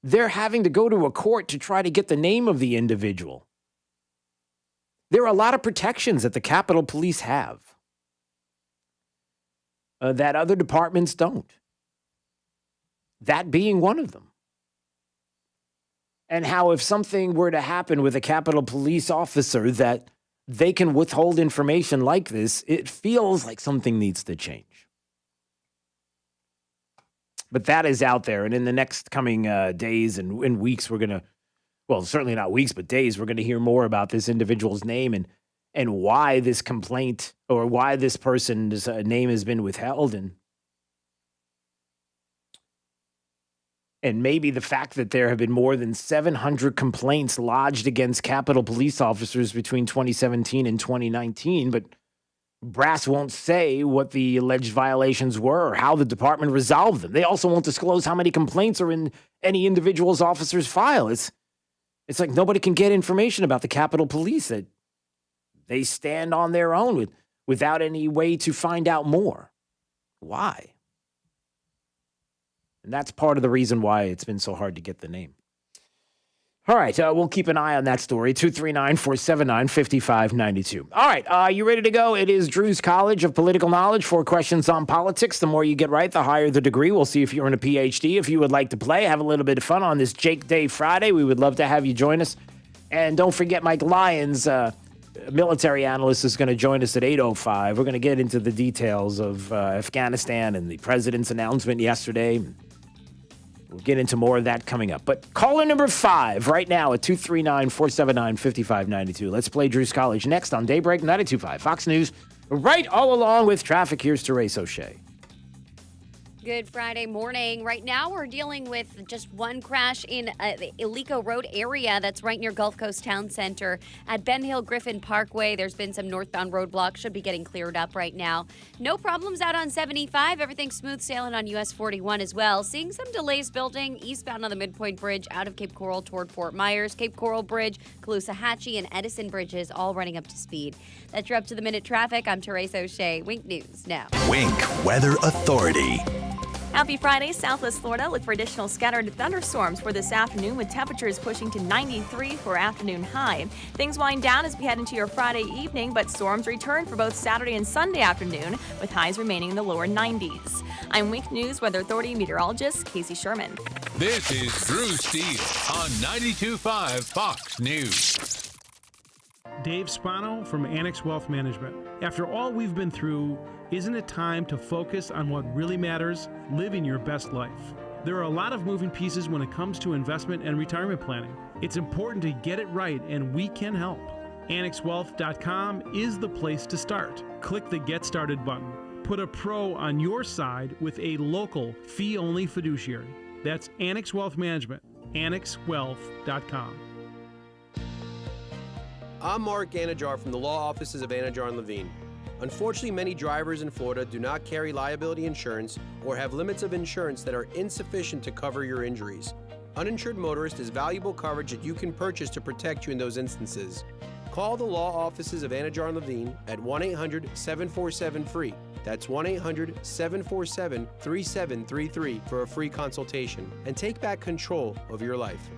They're having to go to a court to try to get the name of the individual. There are a lot of protections that the Capitol Police have that other departments don't. That being one of them. And how if something were to happen with a Capitol Police officer that they can withhold information like this, it feels like something needs to change. But that is out there. And in the next coming days and weeks, we're going to, well, certainly not weeks, but days, we're going to hear more about this individual's name and why this complaint or why this person's name has been withheld. And maybe the fact that there have been more than 700 complaints lodged against Capitol Police officers between 2017 and 2019, but brass won't say what the alleged violations were or how the department resolved them. They also won't disclose how many complaints are in any individual's officer's file. It's like nobody can get information about the Capitol Police, that they stand on their own without any way to find out more. Why? And that's part of the reason why it's been so hard to get the name. All right, we'll keep an eye on that story. 239-479-5592. All right, you ready to go? It is Drew's College of Political Knowledge. 4 questions on politics. The more you get right, the higher the degree. We'll see if you're in a PhD. If you would like to play, have a little bit of fun on this Jake Day Friday, we would love to have you join us. And don't forget Mike Lyons, military analyst, is going to join us at 8:05. We're going to get into the details of Afghanistan and the president's announcement yesterday. We'll get into more of that coming up. But caller number 5 right now at 239-479-5592. Let's play Drew's College next on Daybreak 92.5 Fox News. Right all along with traffic, here's Therese O'Shea. Good Friday morning. Right now, we're dealing with just one crash in the Alico Road area that's right near Gulf Coast Town Center. At Ben Hill Griffin Parkway, there's been some northbound roadblocks. Should be getting cleared up right now. No problems out on 75. Everything's smooth sailing on US 41 as well. Seeing some delays building eastbound on the Midpoint Bridge out of Cape Coral toward Fort Myers. Cape Coral Bridge, Caloosahatchee, and Edison Bridges all running up to speed. That's your up-to-the-minute traffic. I'm Therese O'Shea. Wink News now. Wink Weather Authority. Happy Friday, Southwest Florida. Look for additional scattered thunderstorms for this afternoon with temperatures pushing to 93 for afternoon high. Things wind down as we head into your Friday evening, but storms return for both Saturday and Sunday afternoon with highs remaining in the lower 90s. I'm Wink News Weather Authority meteorologist Casey Sherman. This is Drew Steele on 92.5 Fox News. Dave Spano from Annex Wealth Management. After all we've been through, isn't it time to focus on what really matters? Living your best life. There are a lot of moving pieces when it comes to investment and retirement planning. It's important to get it right, and we can help. AnnexWealth.com is the place to start. Click the Get Started button. Put a pro on your side with a local, fee-only fiduciary. That's Annex Wealth Management. AnnexWealth.com. I'm Mark Anajar from the law offices of Anajar & Levine. Unfortunately, many drivers in Florida do not carry liability insurance or have limits of insurance that are insufficient to cover your injuries. Uninsured motorist is valuable coverage that you can purchase to protect you in those instances. Call the law offices of Anajar and Levine at 1-800-747-FREE. That's 1-800-747-3733 for a free consultation and take back control of your life.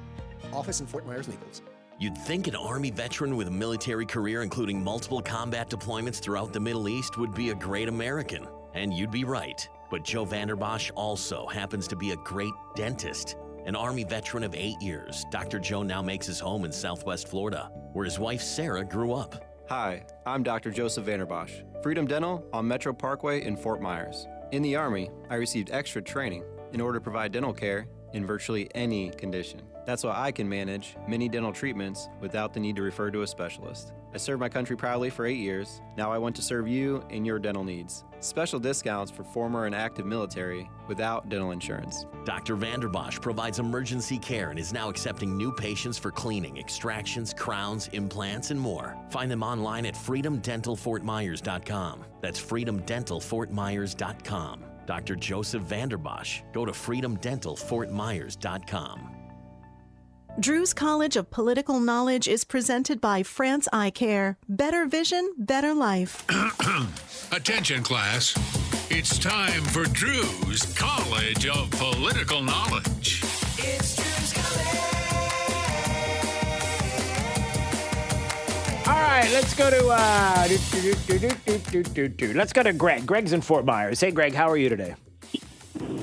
Office in Fort Myers, Naples. You'd think an Army veteran with a military career including multiple combat deployments throughout the Middle East would be a great American. And you'd be right. But Joe Vanderbosch also happens to be a great dentist. An Army veteran of 8 years, Dr. Joe now makes his home in Southwest Florida, where his wife Sarah grew up. Hi, I'm Dr. Joseph Vanderbosch, Freedom Dental on Metro Parkway in Fort Myers. In the Army, I received extra training in order to provide dental care in virtually any condition. That's why I can manage many dental treatments without the need to refer to a specialist. I served my country proudly for 8 years. Now I want to serve you in your dental needs. Special discounts for former and active military without dental insurance. Dr. Vanderbosch provides emergency care and is now accepting new patients for cleaning, extractions, crowns, implants, and more. Find them online at freedomdentalfortmyers.com. That's freedomdentalfortmyers.com. Dr. Joseph Vanderbosch. Go to freedomdentalfortmyers.com. Drew's College of Political Knowledge is presented by France Eye Care. Better vision, better life. Attention, class. It's time for Drew's College of Political Knowledge. It's Drew's College. All right, let's go to let's go to Greg. Greg's in Fort Myers. Hey, Greg, how are you today?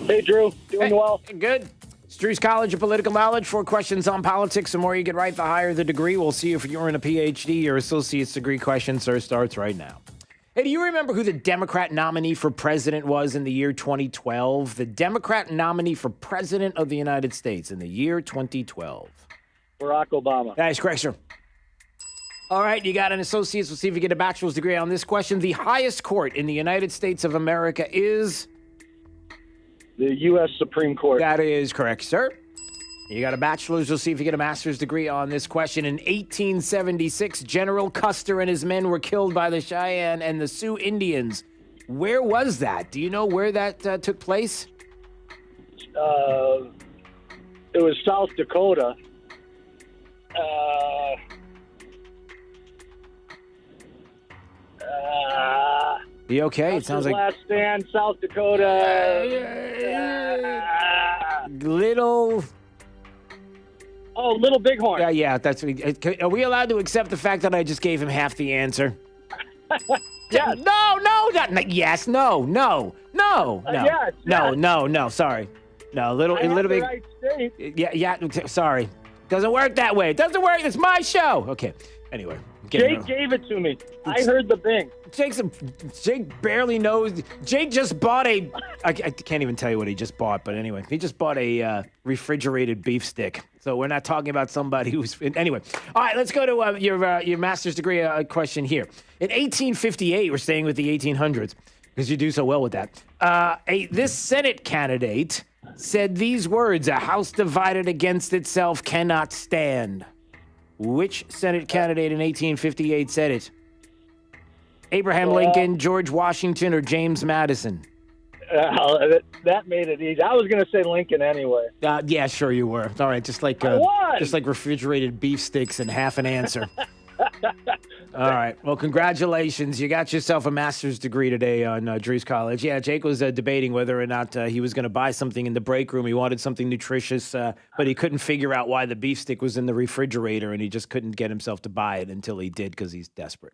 Hey, Drew. Doing well. Good. It's Drew's College of Political Knowledge. 4 questions on politics. The more you get right, the higher the degree. We'll see if you're in a PhD or associate's degree. Question, sir, starts right now. Hey, do you remember who the Democrat nominee for president was in the year 2012? The Democrat nominee for president of the United States in the year 2012. Barack Obama. That is correct, sir. All right, you got an associate's. We'll see if you get a bachelor's degree on this question. The highest court in the United States of America is? The U.S. Supreme Court. That is correct, sir. You got a bachelor's. We'll see if you get a master's degree on this question. In 1876, General Custer and his men were killed by the Cheyenne and the Sioux Indians. Where was that? Do you know where that took place? It was South Dakota. You okay? It sounds like Last Stand, South Dakota. Little. Oh, Little Bighorn. Yeah. That's. Are we allowed to accept the fact that I just gave him half the answer? Yes. No. Not yes. No. Yes. No. Sorry. No. Little bit. Right state. Yeah. Sorry. Doesn't work that way. It doesn't work. It's my show. Okay. Anyway. Jake gave it to me. I heard the bing. Jake barely knows. Jake just bought I can't even tell you what he just bought, but anyway, he just bought a refrigerated beef stick. So we're not talking about somebody who's anyway. All right, let's go to your master's degree question here. In 1858, we're staying with the 1800s because you do so well with that. This Senate candidate said these words: "A house divided against itself cannot stand." Which Senate candidate in 1858 said it? Abraham Lincoln, George Washington, or James Madison? That made it easy. I was going to say Lincoln anyway. Yeah, sure you were. All right, just like refrigerated beef sticks and half an answer. All right. Well, congratulations. You got yourself a master's degree today on Drew's College. Yeah, Jake was debating whether or not he was going to buy something in the break room. He wanted something nutritious, but he couldn't figure out why the beef stick was in the refrigerator, and he just couldn't get himself to buy it until he did because he's desperate.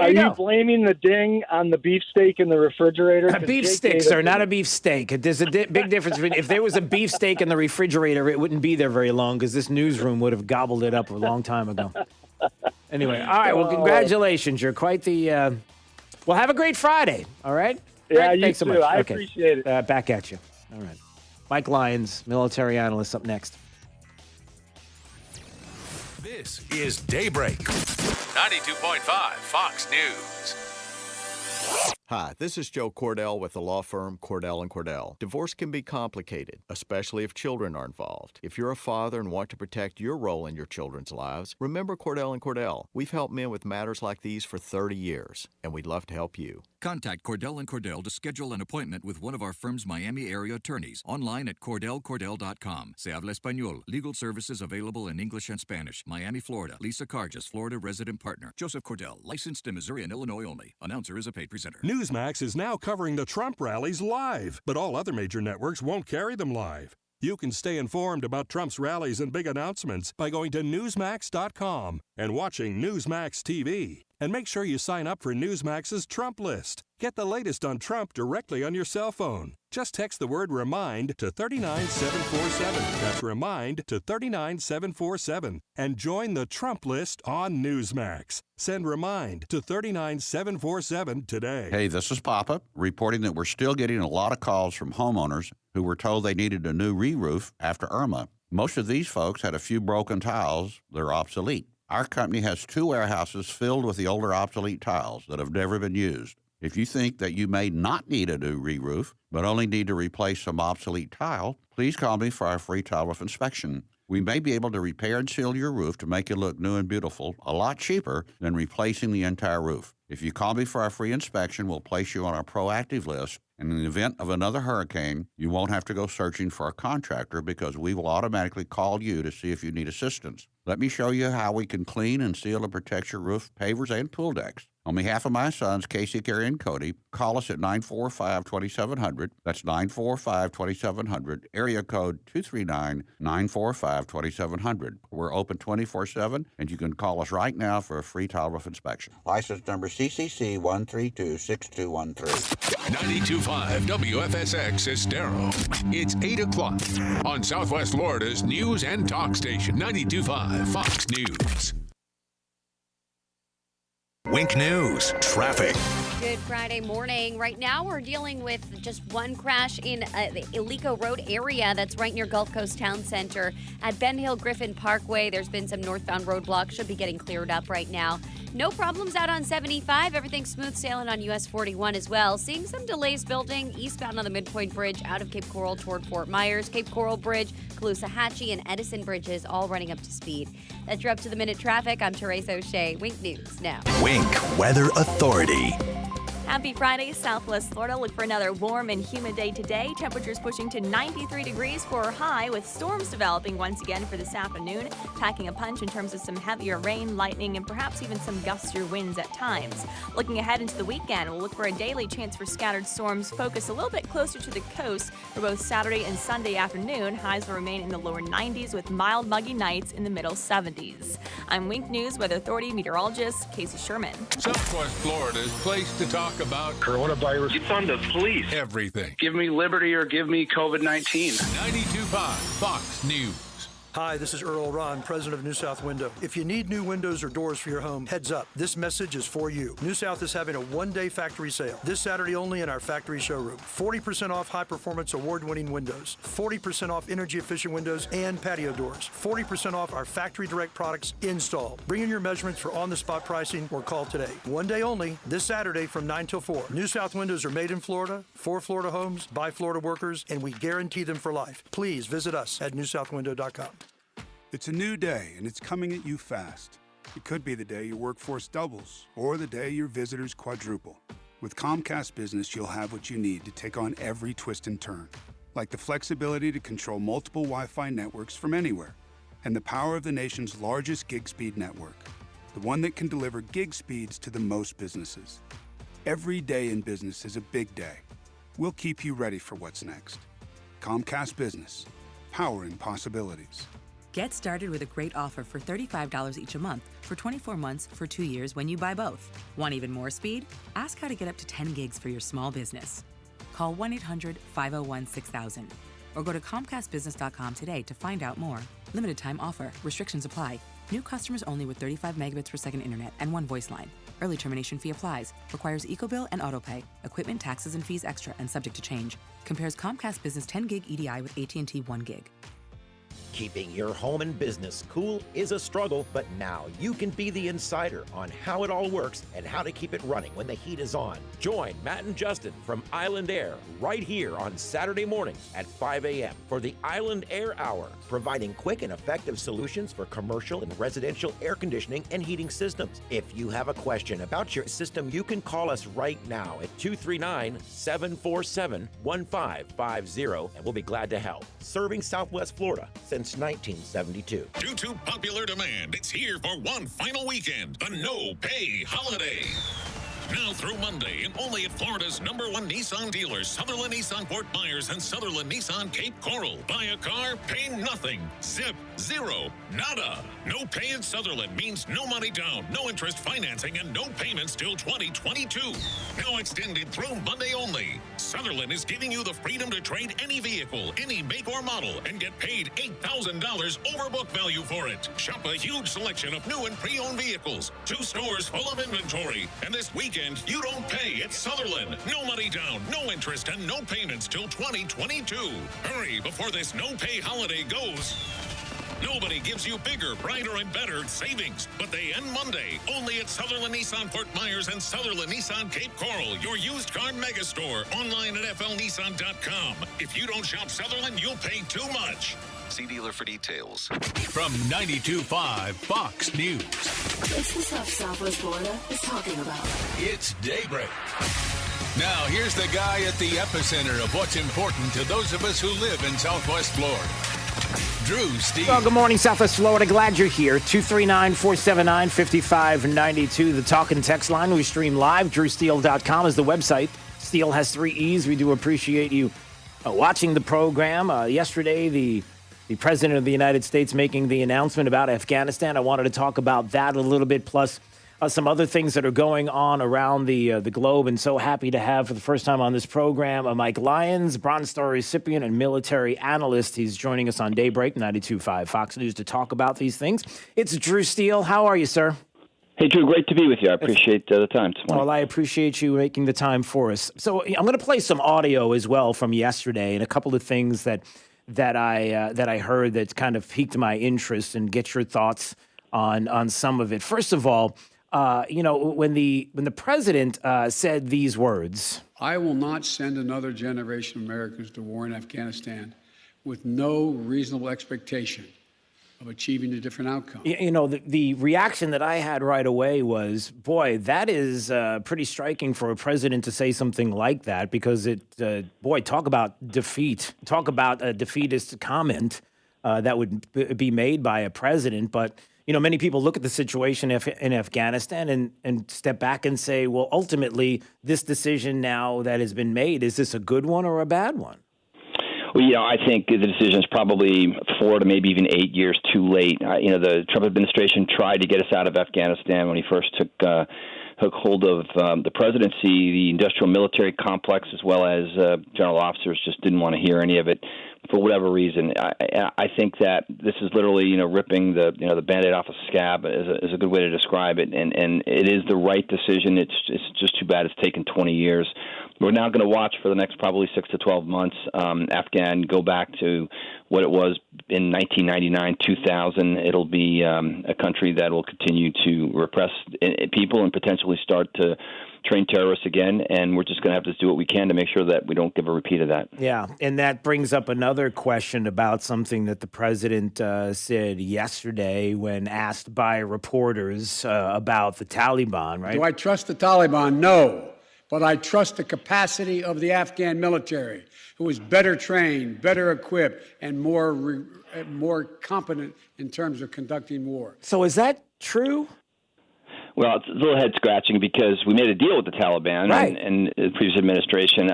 Are you blaming the ding on the beef steak in the refrigerator? A beef steak, sir, not a beef steak. There's a big difference between if there was a beef steak in the refrigerator, it wouldn't be there very long because this newsroom would have gobbled it up a long time ago. Anyway, all right. Well, congratulations. You're quite the. Well, have a great Friday. All right. Yeah, you Thanks so too. much. I appreciate it. Back at you. All right. Mike Lyons, military analyst, up next. This is Daybreak. 92.5 Fox News. Hi, this is Joe Cordell with the law firm Cordell & Cordell. Divorce can be complicated, especially if children are involved. If you're a father and want to protect your role in your children's lives, remember Cordell & Cordell. We've helped men with matters like these for 30 years, and we'd love to help you. Contact Cordell & Cordell to schedule an appointment with one of our firm's Miami area attorneys. Online at CordellCordell.com. Se habla español. Legal services available in English and Spanish. Miami, Florida. Lisa Carges, Florida resident partner. Joseph Cordell, licensed in Missouri and Illinois only. Announcer is a paid presenter. Newsmax is now covering the Trump rallies live, but all other major networks won't carry them live. You can stay informed about Trump's rallies and big announcements by going to Newsmax.com and watching Newsmax TV. And make sure you sign up for Newsmax's Trump list. Get the latest on Trump directly on your cell phone. Just text the word REMIND to 39747. That's REMIND to 39747. And join the Trump list on Newsmax. Send REMIND to 39747 today. Hey, this is Papa, reporting that we're still getting a lot of calls from homeowners who were told they needed a new re-roof after Irma. Most of these folks had a few broken tiles that are obsolete. Our company has 2 warehouses filled with the older obsolete tiles that have never been used. If you think that you may not need a new re-roof, but only need to replace some obsolete tile, please call me for our free tile roof inspection. We may be able to repair and seal your roof to make it look new and beautiful, a lot cheaper than replacing the entire roof. If you call me for our free inspection, we'll place you on our proactive list. And in the event of another hurricane, you won't have to go searching for a contractor because we will automatically call you to see if you need assistance. Let me show you how we can clean and seal and protect your roof, pavers, and pool decks. On behalf of my sons, Casey, Gary, and Cody, call us at 945-2700. That's 945-2700, area code 239-945-2700. We're open 24/7, and you can call us right now for a free tile roof inspection. License number CCC 1326213. 92.5 WFSX Estero. It's 8 o'clock on Southwest Florida's news and talk station, 92.5 Fox News. Wink News, traffic. Good Friday morning. Right now, we're dealing with just one crash in the Alico Road area that's right near Gulf Coast Town Center. At Ben Hill Griffin Parkway, there's been some northbound roadblocks. Should be getting cleared up right now. No problems out on 75. Everything's smooth sailing on US 41 as well. Seeing some delays building eastbound on the Midpoint Bridge out of Cape Coral toward Fort Myers. Cape Coral Bridge, Caloosahatchee, and Edison Bridges all running up to speed. That's your up-to-the-minute traffic. I'm Teresa O'Shea. Wink News now. Wink Weather Authority. Happy Friday, Southwest Florida. Look for another warm and humid day today. Temperatures pushing to 93 degrees for a high, with storms developing once again for this afternoon, packing a punch in terms of some heavier rain, lightning, and perhaps even some gustier winds at times. Looking ahead into the weekend, we'll look for a daily chance for scattered storms, focus a little bit closer to the coast for both Saturday and Sunday afternoon. Highs will remain in the lower 90s with mild, muggy nights in the middle 70s. I'm Wink News Weather Authority meteorologist Casey Sherman. Southwest Florida's place to talk about coronavirus. It's on the police. Everything. Give me liberty or give me COVID-19. 92.5 Fox News. Hi, this is Earl Ron, president of New South Window. If you need new windows or doors for your home, heads up. This message is for you. New South is having a one-day factory sale this Saturday only in our factory showroom. 40% off high-performance award-winning windows, 40% off energy-efficient windows and patio doors, 40% off our factory direct products installed. Bring in your measurements for on-the-spot pricing or call today. One day only, this Saturday from 9 till 4. New South windows are made in Florida, for Florida homes, by Florida workers, and we guarantee them for life. Please visit us at newsouthwindow.com. It's a new day, and it's coming at you fast. It could be the day your workforce doubles, or the day your visitors quadruple. With Comcast Business, you'll have what you need to take on every twist and turn, like the flexibility to control multiple Wi-Fi networks from anywhere, and the power of the nation's largest gig speed network, the one that can deliver gig speeds to the most businesses. Every day in business is a big day. We'll keep you ready for what's next. Comcast Business, powering possibilities. Get started with a great offer for $35 each a month for 24 months for 2 years when you buy both. Want even more speed? Ask how to get up to 10 gigs for your small business. Call 1-800-501-6000 or go to ComcastBusiness.com today to find out more. Limited time offer. Restrictions apply. New customers only with 35 megabits per second internet and one voice line. Early termination fee applies. Requires EcoBill and AutoPay. Equipment, taxes, and fees extra and subject to change. Compares Comcast Business 10 gig EDI with AT&T 1 gig. Keeping your home and business cool is a struggle, but now you can be the insider on how it all works and how to keep it running when the heat is on. Join Matt and Justin from Island Air right here on Saturday mornings at 5 a.m. for the Island Air Hour, providing quick and effective solutions for commercial and residential air conditioning and heating systems. If you have a question about your system, you can call us right now at 239-747-1550, and we'll be glad to help. Serving Southwest Florida since 1972. Due to popular demand, it's here for one final weekend, the no-pay holiday. Now through Monday, and only at Florida's #1 Nissan dealers, Sutherland Nissan Fort Myers and Sutherland Nissan Cape Coral. Buy a car, pay nothing. Zip, zero, nada. No pay at Sutherland means no money down, no interest financing, and no payments till 2022. Now extended through Monday only. Sutherland is giving you the freedom to trade any vehicle, any make or model, and get paid $8,000 over book value for it. Shop a huge selection of new and pre-owned vehicles. 2 stores full of inventory. And this weekend, you don't pay at Sutherland. No money down, no interest, and no payments till 2022. Hurry before this no-pay holiday goes. Nobody gives you bigger, brighter, and better savings, but they end Monday. Only at Sutherland Nissan Fort Myers and Sutherland Nissan Cape Coral, your used car megastore. Online at flnissan.com. If you don't shop Sutherland, you'll pay too much. See dealer for details. From 92.5 Fox News. It's the stuff Southwest Florida is talking about. It's Daybreak. Now, here's the guy at the epicenter of what's important to those of us who live in Southwest Florida. Drew Steele. Well, good morning, Southwest Florida. Glad you're here. 239-479-5592, the talk and text line. We stream live. DrewSteele.com is the website. Steele has 3 E's. We do appreciate you watching the program. Yesterday, the President of the United States making the announcement about Afghanistan. I wanted to talk about that a little bit, plus some other things that are going on around the globe. And so happy to have, for the first time on this program, Mike Lyons, Bronze Star recipient and military analyst. He's joining us on Daybreak, 92.5 Fox News, to talk about these things. It's Drew Steele. How are you, sir? Hey, Drew, great to be with you. I appreciate the time this morning. Well, I appreciate you making the time for us. So I'm going to play some audio as well from yesterday and a couple of things that I heard that kind of piqued my interest, and get your thoughts on some of it. First of all, when the president said these words, I will not send another generation of Americans to war in Afghanistan with no reasonable expectation of achieving a different outcome. The reaction that I had right away was, boy, that is pretty striking for a president to say something like that, because talk about defeat. Talk about a defeatist comment that would be made by a president. But, many people look at the situation in Afghanistan and step back and say, well, ultimately, this decision now that has been made, is this a good one or a bad one? Well, I think the decision is probably 4 to maybe even 8 years too late. The Trump administration tried to get us out of Afghanistan when he first took hold of the presidency. The industrial military complex, as well as general officers, just didn't want to hear any of it for whatever reason. I think that this is literally, ripping the Band-Aid off a scab is a good way to describe it, and it is the right decision. It's just too bad it's taken 20 years. We're now going to watch for the next probably 6 to 12 months Afghan go back to what it was in 1999, 2000. It'll be a country that will continue to repress people and potentially start to train terrorists again, and we're just going to have to do what we can to make sure that we don't give a repeat of that. Yeah, and that brings up another question about something that the president said yesterday when asked by reporters about the Taliban, right? Do I trust the Taliban? No. But I trust the capacity of the Afghan military, who is better trained, better equipped, and more competent in terms of conducting war. So is that true? Well, it's a little head-scratching because we made a deal with the Taliban and the previous administration.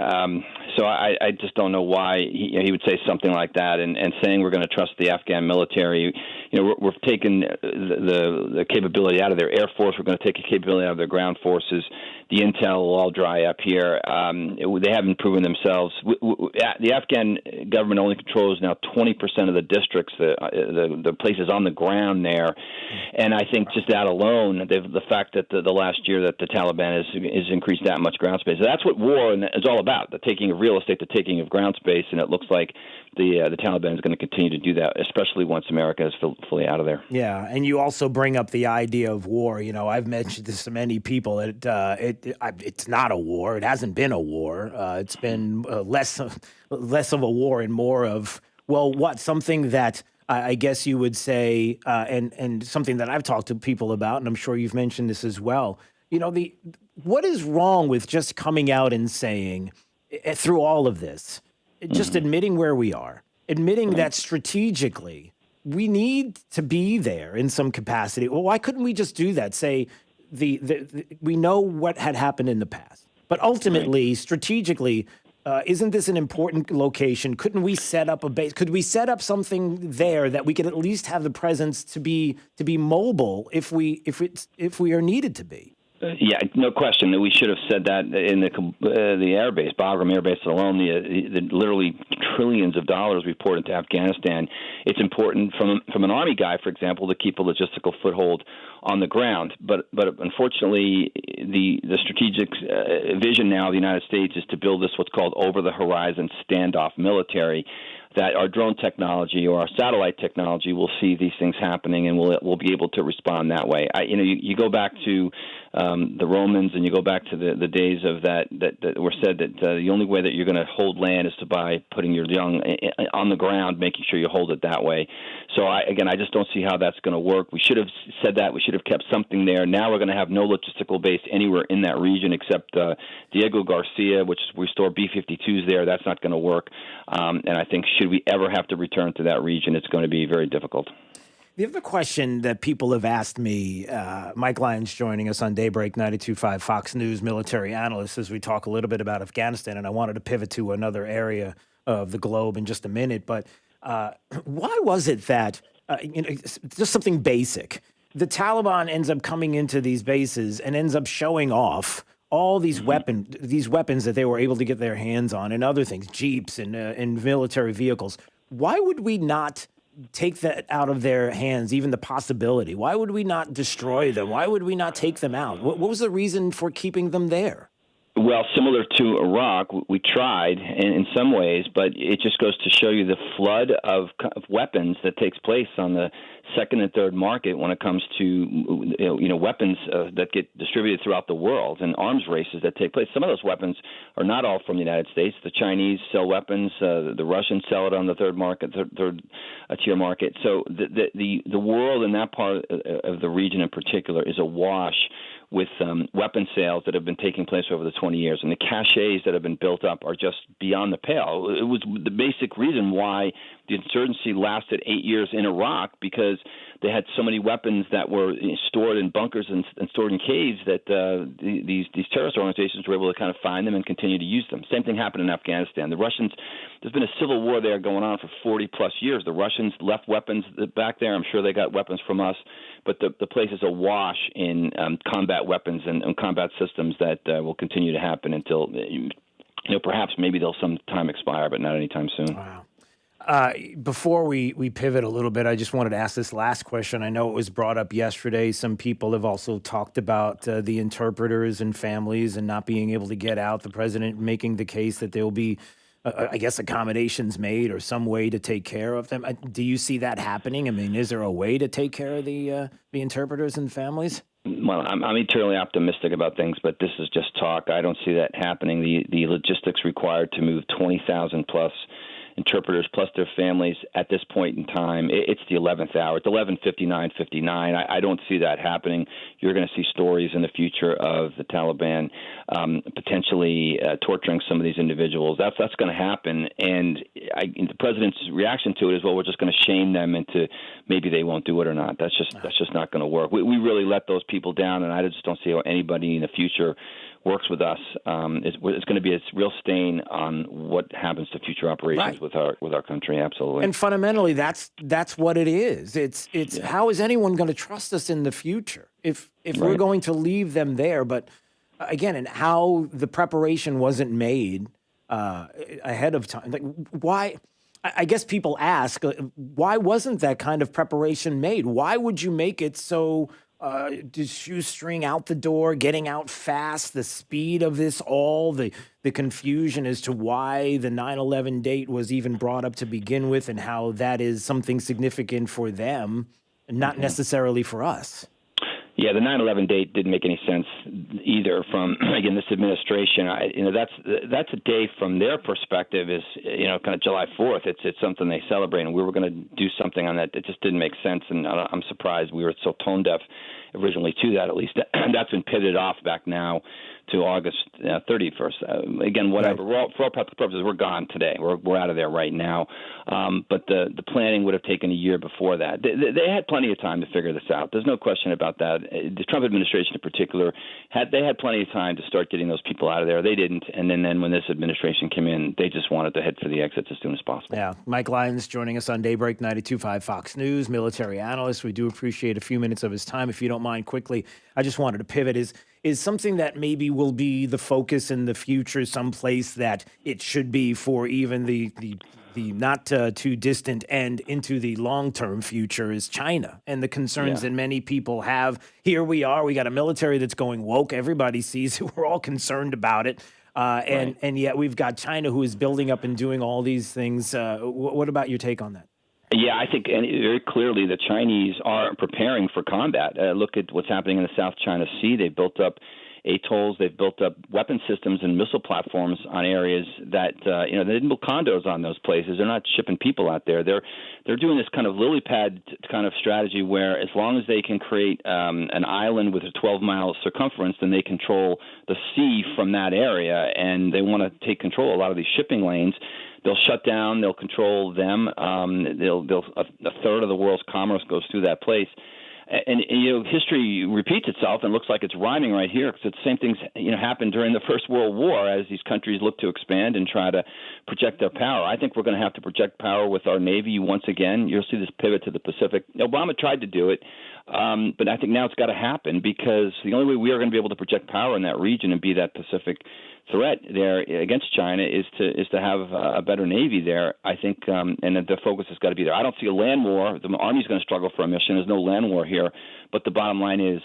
So I just don't know why he would say something like that and saying we're going to trust the Afghan military. We're taking the capability out of their Air Force. We're going to take the capability out of their ground forces. The intel will all dry up here. They haven't proven themselves. The Afghan government only controls now 20% of the districts, the places on the ground there. And I think just that alone, the fact that the last year that the Taliban has increased that much ground space. That's what war is all about, the taking of real estate, the taking of ground space, and it looks like the Taliban is going to continue to do that, especially once America is fully out of there. Yeah, and you also bring up the idea of war. I've mentioned this to many people. It's not a war. It hasn't been a war. It's been less of a war and more of, something that I guess you would say, and something that I've talked to people about, and I'm sure you've mentioned this as well. What is wrong with just coming out and saying, through all of this, just admitting where we are, admitting that strategically we need to be there in some capacity? Well, why couldn't we just do that? Say we know what had happened in the past, but ultimately, strategically, isn't this an important location? Couldn't we set up a base? Could we set up something there that we could at least have the presence to be mobile if we are needed to be? Yeah, no question that we should have said that in the air base, Bagram Air Base alone, the literally trillions of dollars we poured into Afghanistan. It's important from an Army guy, for example, to keep a logistical foothold on the ground. But unfortunately, the strategic vision now of the United States is to build this what's called over-the-horizon standoff military, that our drone technology or our satellite technology will see these things happening, and we'll be able to respond that way. You go back to the Romans, and you go back to the days of that were said that the only way that you're going to hold land is by putting your young on the ground, making sure you hold it that way. So I just don't see how that's going to work. We should have said that. We should have kept something there. Now we're going to have no logistical base anywhere in that region except Diego Garcia, which we store B-52s there. That's not going to work. And I think should we ever have to return to that region, it's going to be very difficult. The other question that people have asked me, Mike Lyons joining us on Daybreak 92.5 Fox News military analyst, as we talk a little bit about Afghanistan, and I wanted to pivot to another area of the globe in just a minute, but why was it that, just something basic, the Taliban ends up coming into these bases and ends up showing off all these weapons that they were able to get their hands on and other things, jeeps and military vehicles? Why would we not take that out of their hands, even the possibility? Why would we not destroy them? Why would we not take them out? What was the reason for keeping them there? Well, similar to Iraq, we tried in some ways, but it just goes to show you the flood of weapons that takes place on the second and third market when it comes to weapons that get distributed throughout the world and arms races that take place. Some of those weapons are not all from the United States. The Chinese sell weapons. The Russians sell it on the third tier market. So the world in that part of the region in particular is awash with weapon sales that have been taking place over the 20 years. And the caches that have been built up are just beyond the pale. It was the basic reason why the insurgency lasted 8 years in Iraq, because they had so many weapons that were stored in bunkers and stored in caves that these terrorist organizations were able to kind of find them and continue to use them. Same thing happened in Afghanistan. The Russians, there's been a civil war there going on for 40-plus years. The Russians left weapons back there. I'm sure they got weapons from us. But the place is awash in combat weapons and combat systems that will continue to happen until, perhaps maybe they'll sometime expire, but not anytime soon. Wow. Before we pivot a little bit, I just wanted to ask this last question. I know it was brought up yesterday. Some people have also talked about the interpreters and families and not being able to get out. The president making the case that there will be, accommodations made or some way to take care of them. Do you see that happening? I mean, is there a way to take care of the interpreters and families? Well, I'm eternally optimistic about things, but this is just talk. I don't see that happening. The logistics required to move 20,000 plus interpreters plus their families at this point in time, it's the 11th hour. It's 11:59. I don't see that happening. You're going to see stories in the future of the Taliban potentially torturing some of these individuals. That's going to happen, and the president's reaction to it is, well, we're just going to shame them into maybe they won't do it or not. That's just not going to work. We really let those people down, and I just don't see how anybody in the future works with us. It's going to be a real stain on what happens to future operations with our country. Absolutely. And fundamentally, that's what it is. It's how is anyone going to trust us in the future if we're going to leave them there? But again, and how the preparation wasn't made ahead of time. Like, why? I guess people ask, why wasn't that kind of preparation made? Why would you make it so the shoestring out the door, getting out fast, the speed of this all, the confusion as to why the 9/11 date was even brought up to begin with and how that is something significant for them, not necessarily for us. Yeah, the 9/11 date didn't make any sense either. From again, this administration, that's a day from their perspective is kind of July 4th. It's something they celebrate, and we were going to do something on that. It just didn't make sense, and I'm surprised we were so tone deaf originally to that. At least that's been pivoted off back now to August 31st. Again, whatever. Right. For all practical purposes, we're gone today. We're out of there right now. But the planning would have taken a year before that. They had plenty of time to figure this out. There's no question about that. The Trump administration in particular, had plenty of time to start getting those people out of there. They didn't. And then when this administration came in, they just wanted to head for the exits as soon as possible. Yeah. Mike Lyons joining us on Daybreak 92.5 Fox News, military analyst. We do appreciate a few minutes of his time. If you don't mind, quickly, I just wanted to pivot. Is something that maybe will be the focus in the future, someplace that it should be for even the not too distant end into the long-term future is China and the concerns that many people have. Here we are. We got a military that's going woke. Everybody sees it. We're all concerned about it. And yet we've got China who is building up and doing all these things. What about your take on that? Yeah, I think very clearly the Chinese are preparing for combat. Look at what's happening in the South China Sea. They've built up atolls. They've built up weapon systems and missile platforms on areas that they didn't build condos on those places. They're not shipping people out there. They're doing this kind of lily pad kind of strategy where as long as they can create an island with a 12-mile circumference, then they control the sea from that area, and they want to take control of a lot of these shipping lanes. They'll shut down. They'll control them. A third of the world's commerce goes through that place. And history repeats itself and looks like it's rhyming right here because the same things happened during the First World War as these countries look to expand and try to project their power. I think we're going to have to project power with our Navy once again. You'll see this pivot to the Pacific. Obama tried to do it, but I think now it's got to happen because the only way we are going to be able to project power in that region and be that Pacific threat there against China is to have a better Navy there, I think, and the focus has got to be there. I don't see a land war. The Army's going to struggle for a mission. There's no land war here. But the bottom line is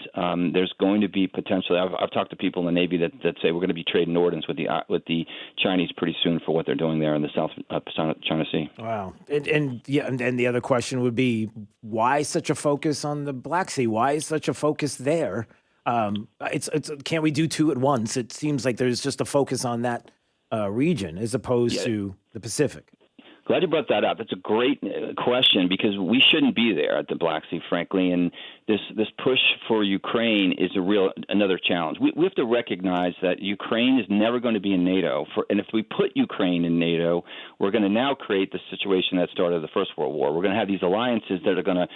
there's going to be potentially. I've talked to people in the Navy that say we're going to be trading ordnance with the Chinese pretty soon for what they're doing there in the South China Sea. Wow. And the other question would be, why such a focus on the Black Sea? Why is such a focus there? Can't we do two at once? It seems like there's just a focus on that region as opposed to the Pacific. Glad you brought that up. It's a great question because we shouldn't be there at the Black Sea, frankly. And this push for Ukraine is another challenge. We have to recognize that Ukraine is never going to be in NATO. And if we put Ukraine in NATO, we're going to now create the situation that started the First World War. We're going to have these alliances that are going to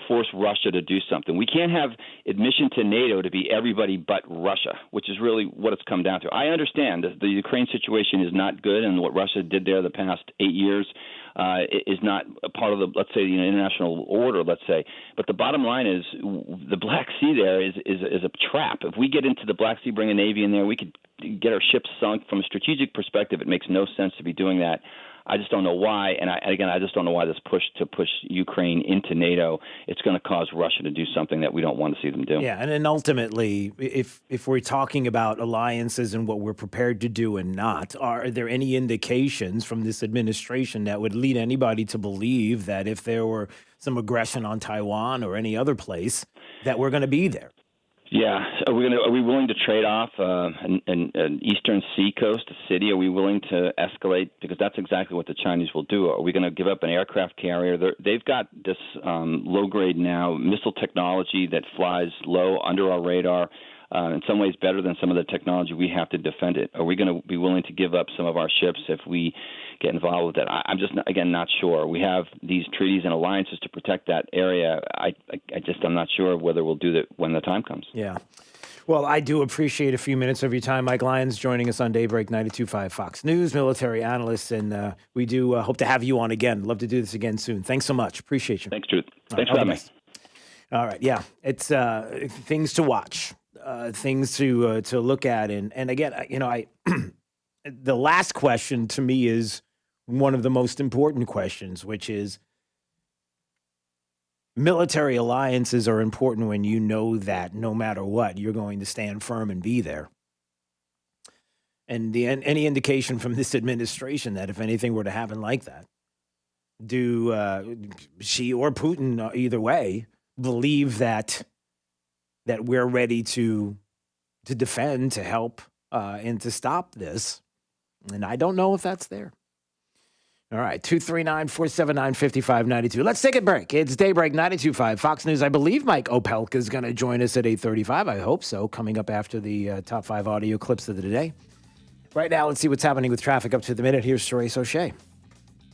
force Russia to do something. We can't have admission to NATO to be everybody but Russia, which is really what it's come down to. I understand that the Ukraine situation is not good, and what Russia did there the past 8 years is not a part of the, let's say, the international order, let's say. But the bottom line is the Black Sea there is a trap. If we get into the Black Sea, bring a Navy in there, we could get our ships sunk. From a strategic perspective, it makes no sense to be doing that. I just don't know why. And I just don't know why this push Ukraine into NATO, it's going to cause Russia to do something that we don't want to see them do. Yeah, and then ultimately, if we're talking about alliances and what we're prepared to do and not, are there any indications from this administration that would lead anybody to believe that if there were some aggression on Taiwan or any other place, that we're going to be there? Yeah. Are we willing to trade off an eastern seacoast, a city? Are we willing to escalate? Because that's exactly what the Chinese will do. Are we going to give up an aircraft carrier? They've got this low-grade now missile technology that flies low under our radar. In some ways better than some of the technology we have to defend it. Are we going to be willing to give up some of our ships if we get involved with it? I'm just, again, not sure. We have these treaties and alliances to protect that area. I'm not sure whether we'll do that when the time comes. Yeah. Well, I do appreciate a few minutes of your time. Mike Lyons joining us on Daybreak 92.5 Fox News, military analyst, and we do hope to have you on again. Love to do this again soon. Thanks so much. Appreciate you. Thanks, Truth. Thanks for having me. All right. Yeah. It's things to watch. Things to look at, and again, the last question to me is one of the most important questions, which is military alliances are important when you know that no matter what, you're going to stand firm and be there. And any indication from this administration that if anything were to happen like that, do she or Putin, either way, believe that we're ready to defend, to help, and to stop this? And I don't know if that's there. All right, 239-479-5592. Let's take a break. It's Daybreak 92.5 Fox News. I believe Mike Opelka is going to join us at 8:35. I hope so, coming up after the top 5 audio clips of the day. Right now, let's see what's happening with traffic up to the minute. Here's Therese O'Shea.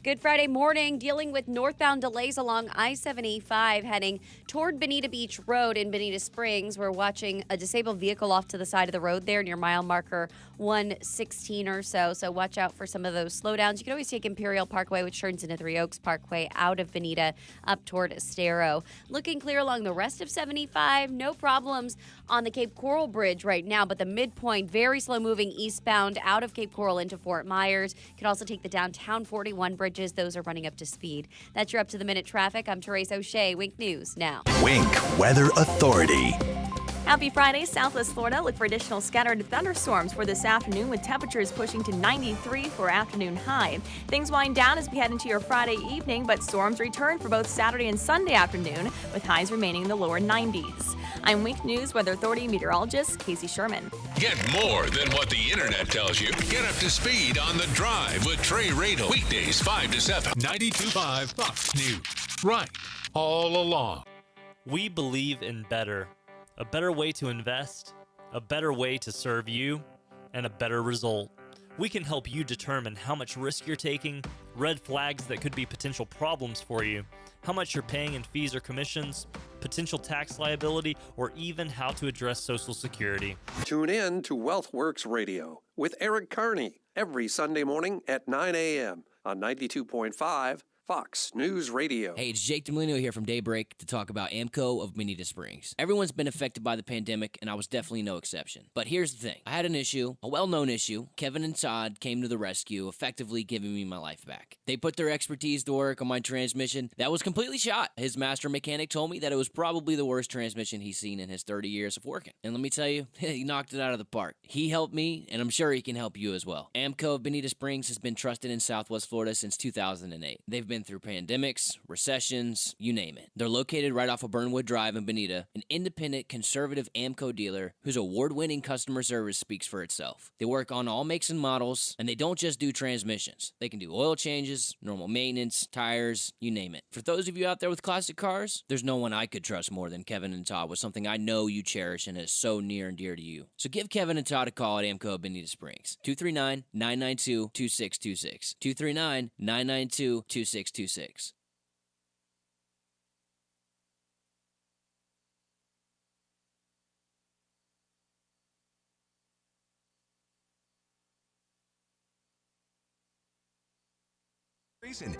Good Friday morning, dealing with northbound delays along I-75 heading toward Bonita Beach Road in Bonita Springs. We're watching a disabled vehicle off to the side of the road there near mile marker 116 or so. So watch out for some of those slowdowns. You can always take Imperial Parkway, which turns into Three Oaks Parkway out of Bonita up toward Estero. Looking clear along the rest of 75. No problems on the Cape Coral Bridge right now, but the midpoint, very slow moving eastbound out of Cape Coral into Fort Myers. You can also take the downtown 41 bridge. Those are running up to speed. That's your up-to-the-minute traffic. I'm Therese O'Shea. Wink News now. Wink Weather Authority. Happy Friday, Southwest Florida. Look for additional scattered thunderstorms for this afternoon with temperatures pushing to 93 for afternoon high. Things wind down as we head into your Friday evening, but storms return for both Saturday and Sunday afternoon with highs remaining in the lower 90s. I'm Wink News Weather Authority meteorologist Casey Sherman. Get more than what the internet tells you. Get up to speed on The Drive with Trey Radel. Weekdays 5 to 7. 92.5 Fox News. Right. All along. We believe in better. A better way to invest, a better way to serve you, and a better result. We can help you determine how much risk you're taking, red flags that could be potential problems for you, how much you're paying in fees or commissions, potential tax liability, or even how to address Social Security. Tune in to WealthWorks Radio with Eric Carney every Sunday morning at 9 a.m. on 92.5 Fox News Radio. Hey, it's Jake DeMolino here from Daybreak to talk about AMCO of Bonita Springs. Everyone's been affected by the pandemic, and I was definitely no exception. But here's the thing. I had an issue, a well-known issue. Kevin and Todd came to the rescue, effectively giving me my life back. They put their expertise to work on my transmission. That was completely shot. His master mechanic told me that it was probably the worst transmission he's seen in his 30 years of working. And let me tell you, he knocked it out of the park. He helped me, and I'm sure he can help you as well. AMCO of Bonita Springs has been trusted in Southwest Florida since 2008. They've been through pandemics, recessions, you name it. They're located right off of Burnwood Drive in Bonita, an independent, conservative AMCO dealer whose award-winning customer service speaks for itself. They work on all makes and models, and they don't just do transmissions. They can do oil changes, normal maintenance, tires, you name it. For those of you out there with classic cars, there's no one I could trust more than Kevin and Todd with something I know you cherish and is so near and dear to you. So give Kevin and Todd a call at AMCO of Bonita Springs, 239-992-2626, 239-992-2626.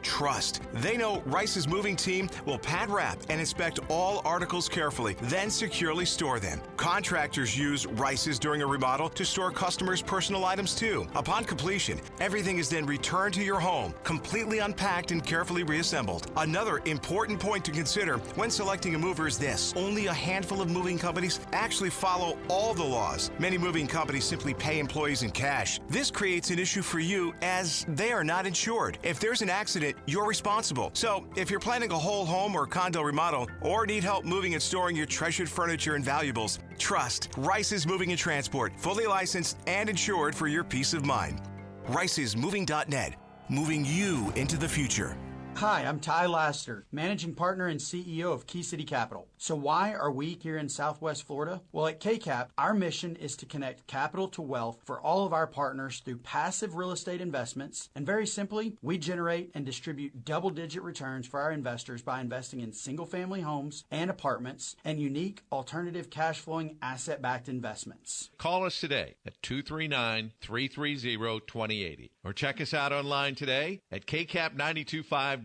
Trust. They know Rice's moving team will pad wrap and inspect all articles carefully, then securely store them. Contractors use Rice's during a remodel to store customers' personal items too. Upon completion, everything is then returned to your home, completely unpacked and carefully reassembled. Another important point to consider when selecting a mover is this: only a handful of moving companies actually follow all the laws. Many moving companies simply pay employees in cash. This creates an issue for you as they are not insured. If there's an accident, you're responsible. So if you're planning a whole home or condo remodel or need help moving and storing your treasured furniture and valuables, trust Rice's Moving and Transport, fully licensed and insured for your peace of mind. Rice'sMoving.net, moving you into the future. Hi, I'm Ty Laster, Managing Partner and CEO of Key City Capital. So why are we here in Southwest Florida? Well, at KCAP, our mission is to connect capital to wealth for all of our partners through passive real estate investments. And very simply, we generate and distribute double-digit returns for our investors by investing in single-family homes and apartments and unique alternative cash-flowing asset-backed investments. Call us today at 239-330-2080 or check us out online today at kcap925.com.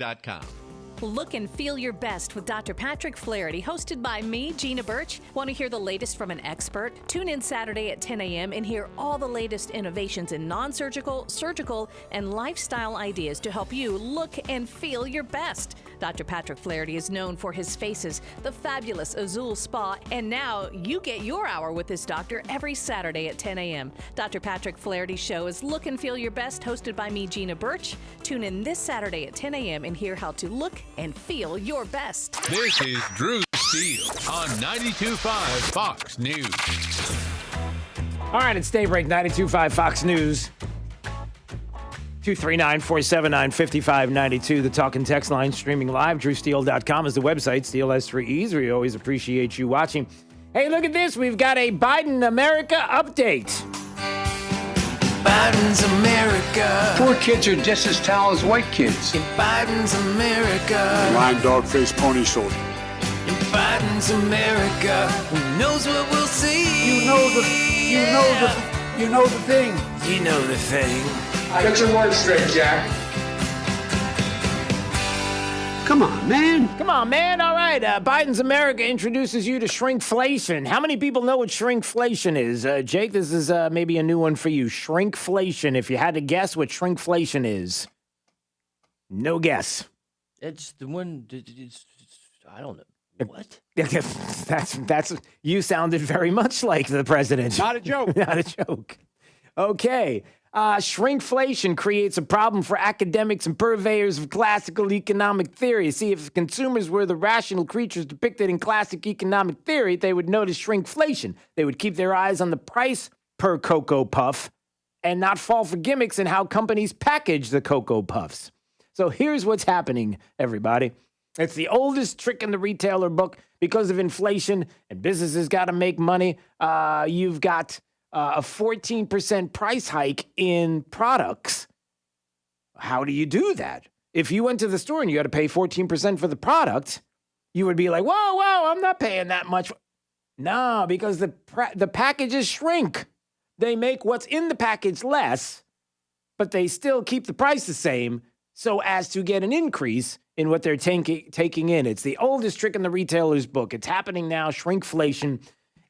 Look and feel your best with Dr. Patrick Flaherty, hosted by me, Gina Birch. Want to hear the latest from an expert? Tune in Saturday at 10 a.m. and hear all the latest innovations in non-surgical, surgical, and lifestyle ideas to help you look and feel your best. Dr. Patrick Flaherty is known for his faces, the fabulous Azul Spa, and now you get your hour with this doctor every Saturday at 10 a.m. Dr. Patrick Flaherty's show is Look and Feel Your Best, hosted by me, Gina Birch. Tune in this Saturday at 10 a.m. and hear how to look and feel your best. This is Drew Steele on 92.5 Fox News. All right, it's Daybreak, 92.5 Fox News. 239-479-5592, the talk and text line, streaming live. DrewSteele.com is the website. Steele has 3 E's. We always appreciate you watching. Hey, look at this. We've got a Biden America update. Biden's America. Poor kids are just as tall as white kids. In Biden's America. Lion dog face pony shoulder. In Biden's America. Who knows what we'll see? You know the thing. You know the thing. Get your words straight, Jack. Come on, man. Come on, man. All right. Biden's America introduces you to shrinkflation. How many people know what shrinkflation is? Jake, this is maybe a new one for you. Shrinkflation. If you had to guess what shrinkflation is. No guess. It's the one, I don't know. What? That's you sounded very much like the president. Not a joke. Not a joke. Okay. Shrinkflation creates a problem for academics and purveyors of classical economic theory. See, if consumers were the rational creatures depicted in classic economic theory, they would notice shrinkflation. They would keep their eyes on the price per Cocoa Puff and not fall for gimmicks in how companies package the Cocoa Puffs. So here's what's happening, everybody. It's the oldest trick in the retailer book. Because of inflation and businesses got to make money, you've got a 14% price hike in products. How do you do that? If you went to the store and you had to pay 14% for the product, you would be like, whoa, I'm not paying that much. No, because the packages shrink. They make what's in the package less, but they still keep the price the same so as to get an increase in what they're taking in. It's the oldest trick in the retailer's book. It's happening now, shrinkflation.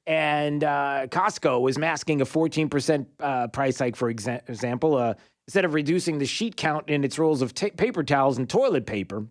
And Costco is masking a 14% price hike, for example. Instead of reducing the sheet count in its rolls of paper towels and toilet paper,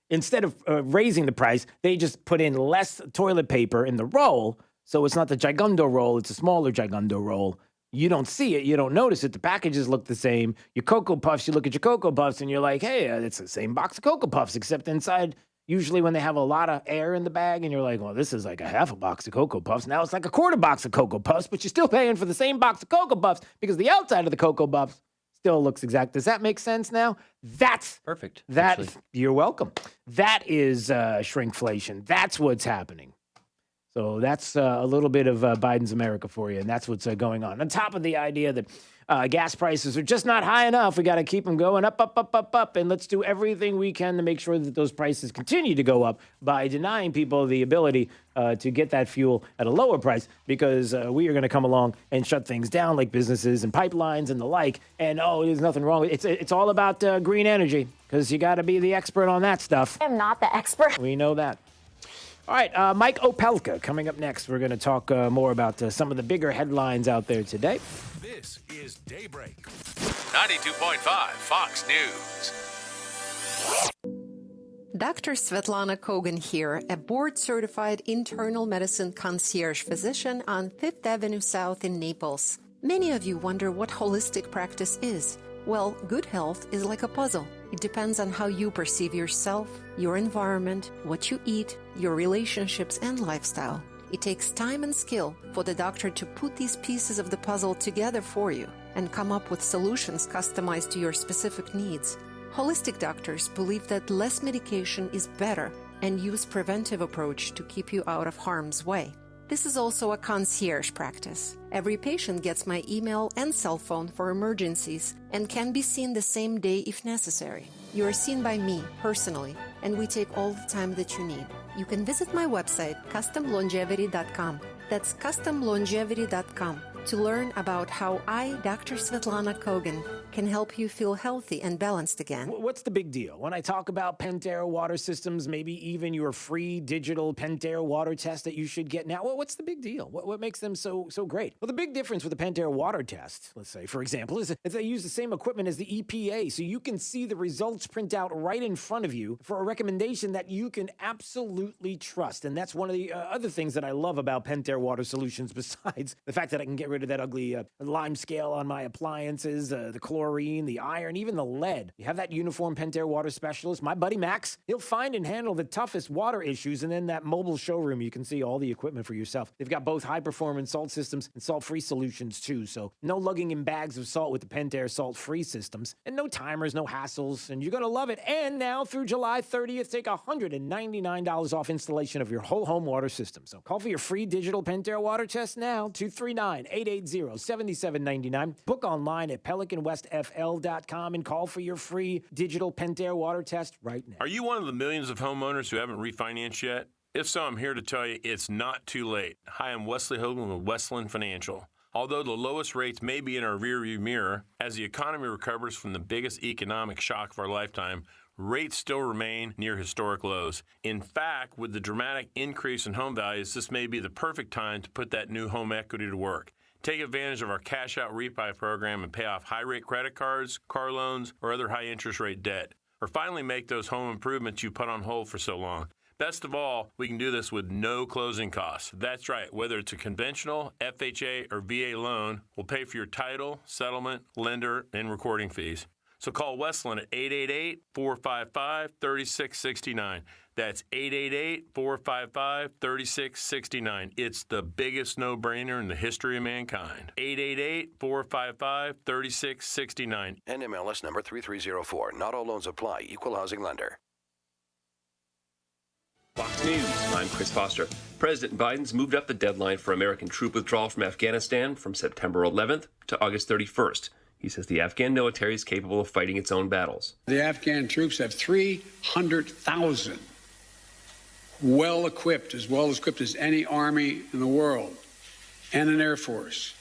instead of raising the price, they just put in less toilet paper in the roll. So it's not the Gigundo roll, it's a smaller Gigundo roll. You don't see it, you don't notice it. The packages look the same. Your Cocoa Puffs, you look at your Cocoa Puffs and you're like, hey, it's the same box of Cocoa Puffs, except inside, usually when they have a lot of air in the bag and you're like, well, this is like a half a box of Cocoa Puffs. Now it's like a quarter box of Cocoa Puffs, but you're still paying for the same box of Cocoa Puffs because the outside of the Cocoa Puffs still looks exact. Does that make sense now? That's perfect. You're welcome. That is shrinkflation. That's what's happening. So that's a little bit of Biden's America for you, and that's what's going on. On top of the idea that gas prices are just not high enough, we got to keep them going up, and let's do everything we can to make sure that those prices continue to go up by denying people the ability to get that fuel at a lower price, because we are going to come along and shut things down like businesses and pipelines and the like. And there's nothing wrong with it. It's all about green energy, because you got to be the expert on that stuff. I am not the expert. We know that. All right, Mike Opelka coming up next. We're going to talk more about some of the bigger headlines out there today. This is Daybreak. 92.5 Fox News. Dr. Svetlana Kogan here, a board-certified internal medicine concierge physician on 5th Avenue South in Naples. Many of you wonder what holistic practice is. Well, good health is like a puzzle. It depends on how you perceive yourself, your environment, what you eat, your relationships, and lifestyle. It takes time and skill for the doctor to put these pieces of the puzzle together for you and come up with solutions customized to your specific needs. Holistic doctors believe that less medication is better and use preventive approach to keep you out of harm's way. This is also a concierge practice. Every patient gets my email and cell phone for emergencies and can be seen the same day if necessary. You are seen by me personally, and we take all the time that you need. You can visit my website, customlongevity.com. That's customlongevity.com. to learn about how I, Dr. Svetlana Kogan, can help you feel healthy and balanced again. What's the big deal? When I talk about Pentair water systems, maybe even your free digital Pentair water test that you should get now, what's the big deal? What makes them so great? Well, the big difference with the Pentair water test, let's say, for example, is they use the same equipment as the EPA, so you can see the results print out right in front of you for a recommendation that you can absolutely trust. And that's one of the other things that I love about Pentair water solutions, besides the fact that I can get rid of that ugly lime scale on my appliances, the chlorine, the iron, even the lead. You have that uniform Pentair water specialist, my buddy Max. He'll find and handle the toughest water issues, and then that mobile showroom, you can see all the equipment for yourself. They've got both high-performance salt systems and salt-free solutions, too, so no lugging in bags of salt with the Pentair salt-free systems, and no timers, no hassles, and you're going to love it. And now through July 30th, take $199 off installation of your whole home water system. So call for your free digital Pentair water test now, 239-880-7799. Book online at PelicanWestFL.com and call for your free digital Pentair water test right now. Are you one of the millions of homeowners who haven't refinanced yet? If so, I'm here to tell you it's not too late. Hi, I'm Wesley Hogan with Westland Financial. Although the lowest rates may be in our rearview mirror, as the economy recovers from the biggest economic shock of our lifetime, rates still remain near historic lows. In fact, with the dramatic increase in home values, this may be the perfect time to put that new home equity to work. Take advantage of our cash out refi program and pay off high rate credit cards, car loans, or other high interest rate debt. Or finally make those home improvements you put on hold for so long. Best of all, we can do this with no closing costs. That's right, whether it's a conventional, FHA, or VA loan, we'll pay for your title, settlement, lender, and recording fees. So call Westland at 888-455-3669. That's 888-455-3669. It's the biggest no-brainer in the history of mankind. 888-455-3669. NMLS number 3304. Not all loans apply. Equal housing lender. Fox News, I'm Chris Foster. President Biden's moved up the deadline for American troop withdrawal from Afghanistan from September 11th to August 31st. He says the Afghan military is capable of fighting its own battles. The Afghan troops have 300,000 well-equipped as any army in the world, and an air force,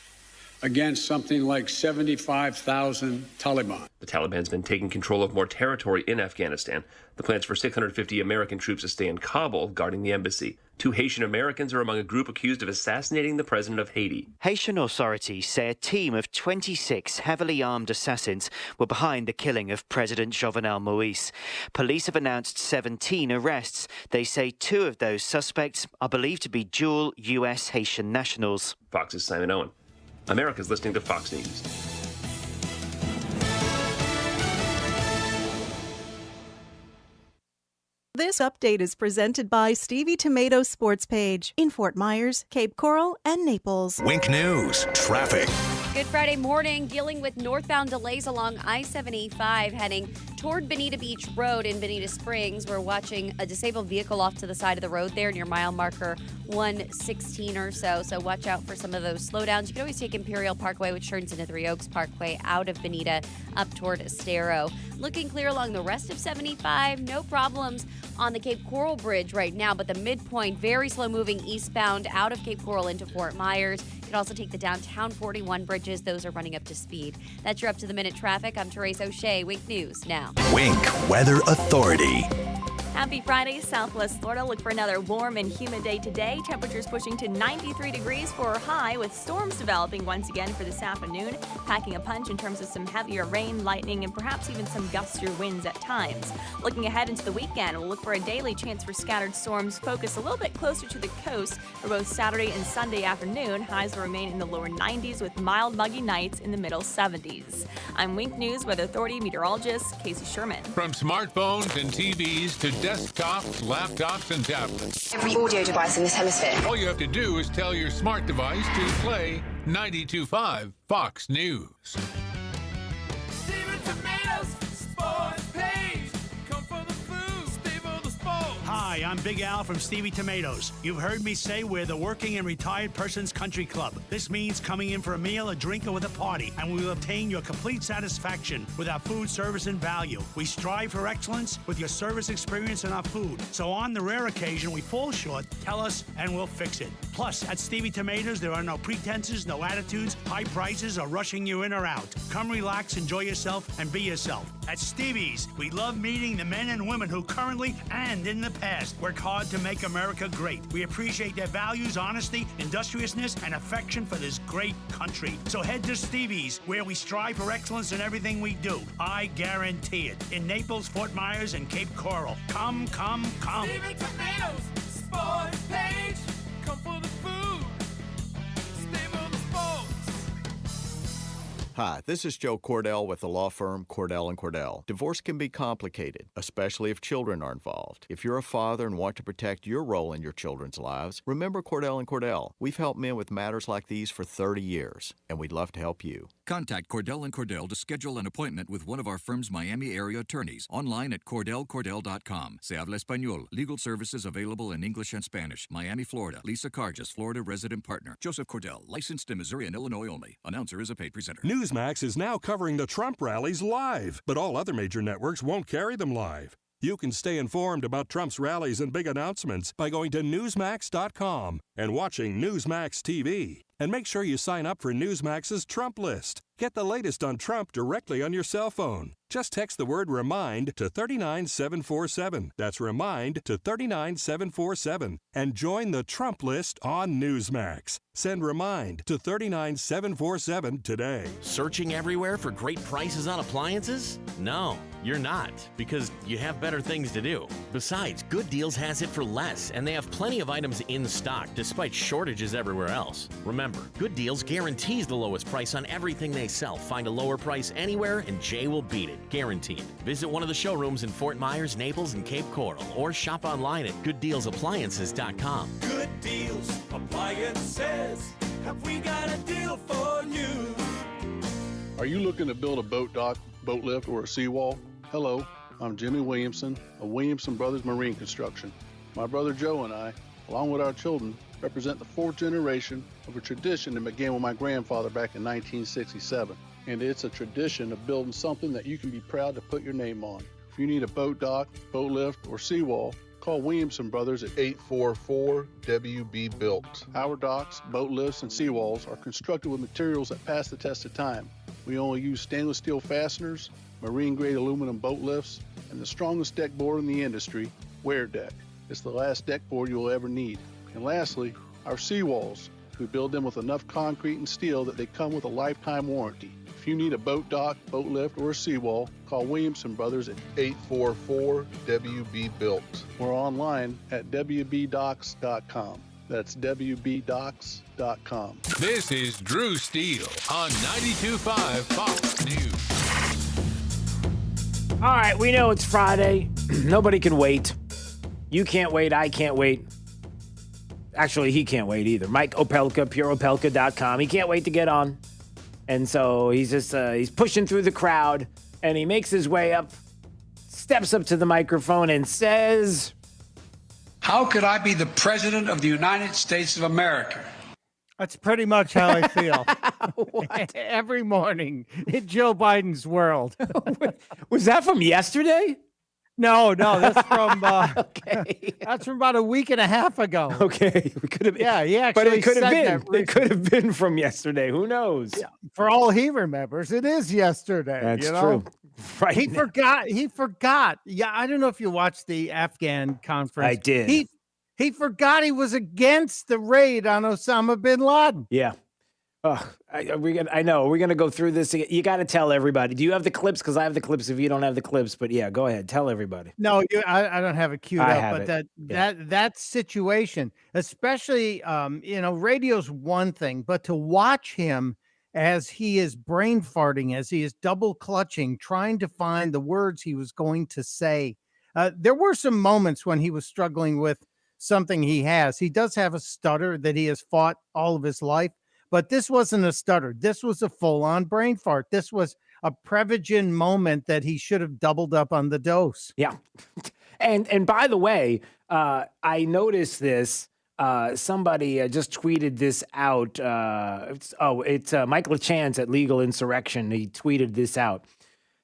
against something like 75,000 Taliban. The Taliban's been taking control of more territory in Afghanistan. The plans for 650 American troops to stay in Kabul guarding the embassy. 2 Haitian Americans are among a group accused of assassinating the president of Haiti. Haitian authorities say a team of 26 heavily armed assassins were behind the killing of President Jovenel Moïse. Police have announced 17 arrests. They say 2 of those suspects are believed to be dual U.S. Haitian nationals. Fox's Simon Owen. America's listening to Fox News. This update is presented by Stevie Tomato Sports Page in Fort Myers, Cape Coral, and Naples. Wink News, traffic. Good Friday morning, dealing with northbound delays along I-75 heading toward Bonita Beach Road in Bonita Springs. We're watching a disabled vehicle off to the side of the road there near mile marker 116 or so. So watch out for some of those slowdowns. You can always take Imperial Parkway, which turns into Three Oaks Parkway out of Bonita up toward Estero. Looking clear along the rest of 75. No problems on the Cape Coral Bridge right now, but the midpoint, very slow moving eastbound out of Cape Coral into Fort Myers. You can also take the downtown 41 bridges. Those are running up to speed. That's your up-to-the-minute traffic. I'm Therese O'Shea. Wink News now. Wink Weather Authority. Happy Friday, Southwest Florida. Look for another warm and humid day today. Temperatures pushing to 93 degrees for a high, with storms developing once again for this afternoon, packing a punch in terms of some heavier rain, lightning, and perhaps even some gustier winds at times. Looking ahead into the weekend, we'll look for a daily chance for scattered storms focused a little bit closer to the coast for both Saturday and Sunday afternoon. Highs will remain in the lower 90s with mild, muggy nights in the middle 70s. I'm Wink News Weather Authority meteorologist Casey Sherman. From smartphones and TVs to desktops, laptops, and tablets. Every audio device in this hemisphere. All you have to do is tell your smart device to play 92.5 Fox News. Hi, I'm Big Al from Stevie Tomatoes. You've heard me say we're the working and retired person's country club. This means coming in for a meal, a drink, or with a party, and we will obtain your complete satisfaction with our food, service, and value. We strive for excellence with your service experience and our food. So on the rare occasion we fall short, tell us and we'll fix it. Plus, at Stevie Tomatoes, there are no pretenses, no attitudes, high prices, or rushing you in or out. Come relax, enjoy yourself, and be yourself. At Stevie's, we love meeting the men and women who currently and in the past work hard to make America great. We appreciate their values, honesty, industriousness, and affection for this great country. So head to Stevie's, where we strive for excellence in everything we do. I guarantee it. In Naples, Fort Myers, and Cape Coral. Come, come, come. Stevie Tomatoes, sports page. Come for the food. Stay for the sports. Hi, this is Joe Cordell with the law firm Cordell & Cordell. Divorce can be complicated, especially if children are involved. If you're a father and want to protect your role in your children's lives, remember Cordell & Cordell. We've helped men with matters like these for 30 years, and we'd love to help you. Contact Cordell & Cordell to schedule an appointment with one of our firm's Miami area attorneys. Online at CordellCordell.com. Se habla español. Legal services available in English and Spanish. Miami, Florida. Lisa Carges, Florida resident partner. Joseph Cordell, licensed in Missouri and Illinois only. Announcer is a paid presenter. Newsmax is now covering the Trump rallies live, but all other major networks won't carry them live. You can stay informed about Trump's rallies and big announcements by going to Newsmax.com and watching Newsmax TV. And make sure you sign up for Newsmax's Trump list. Get the latest on Trump directly on your cell phone. Just text the word REMIND to 39747. That's REMIND to 39747. And join the Trump list on Newsmax. Send REMIND to 39747 today. Searching everywhere for great prices on appliances? No, you're not, because you have better things to do. Besides, Good Deals has it for less, and they have plenty of items in stock despite shortages everywhere else. Remember, Good Deals guarantees the lowest price on everything they sell. Find a lower price anywhere, and Jay will beat it. Guaranteed. Visit one of the showrooms in Fort Myers, Naples, and Cape Coral, or shop online at GoodDealsAppliances.com. Good Deals Appliances. Have we got a deal for you? Are you looking to build a boat dock, boat lift, or a seawall? Hello, I'm Jimmy Williamson of Williamson Brothers Marine Construction. My brother Joe and I, along with our children, represent the fourth generation of a tradition that began with my grandfather back in 1967. And it's a tradition of building something that you can be proud to put your name on. If you need a boat dock, boat lift, or seawall, call Williamson Brothers at 844-WB-BUILT. Our docks, boat lifts, and seawalls are constructed with materials that pass the test of time. We only use stainless steel fasteners, marine-grade aluminum boat lifts, and the strongest deck board in the industry, Wear Deck. It's the last deck board you'll ever need. And lastly, our seawalls. We build them with enough concrete and steel that they come with a lifetime warranty. If you need a boat dock, boat lift, or a seawall, call Williamson Brothers at 844-WB-BUILT. We're online at WBDocks.com. That's WBDocks.com. This is Drew Steele on 92.5 Fox News. All right, we know it's Friday. Nobody can wait. You can't wait. I can't wait. Actually, he can't wait either. Mike Opelka, pureopelka.com. He can't wait to get on. And so he's just he's pushing through the crowd, and he makes his way up, steps up to the microphone, and says, How could I be the president of the United States of America? That's pretty much how I feel. Every morning in Joe Biden's world. Was that from yesterday? No, that's from okay. That's from about a week and a half ago. Okay, we could have. Yeah, he actually. But it could have been. That It could have been from yesterday. Who knows? Yeah, for all he remembers, it is yesterday. That's you know? true. Right. He forgot. He forgot. Yeah, I don't know if you watched the Afghan conference. I did. He forgot he was against the raid on Osama bin Laden. Yeah. I know. We're gonna go through this. You got to tell everybody. Do you have the clips? Because I have the clips. If you don't have the clips, but yeah, go ahead. Tell everybody. No, I don't have it queued I up. have But it. that situation, especially, radio's one thing, but to watch him as he is brain farting, as he is double clutching, trying to find the words he was going to say. There were some moments when he was struggling with something he has. He does have a stutter that he has fought all of his life. But this wasn't a stutter. This was a full-on brain fart. This was a Prevagen moment that he should have doubled up on the dose. Yeah. And by the way, I noticed this. Somebody just tweeted this out. It's Michael Chance at Legal Insurrection. He tweeted this out.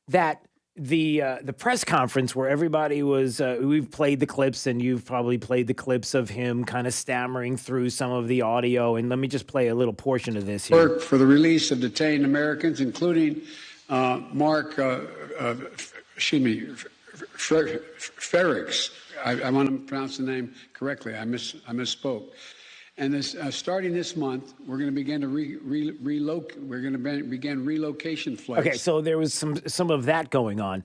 That the press conference where everybody was, we've played the clips, and you've probably played the clips of him kind of stammering through some of the audio. And let me just play a little portion of this here. Work for the release of detained Americans, including Mark, Ferrix. I want to pronounce the name correctly. I misspoke. And this, starting this month, we're going to begin to relocate. We're going to begin relocation flights. Okay, so there was some of that going on.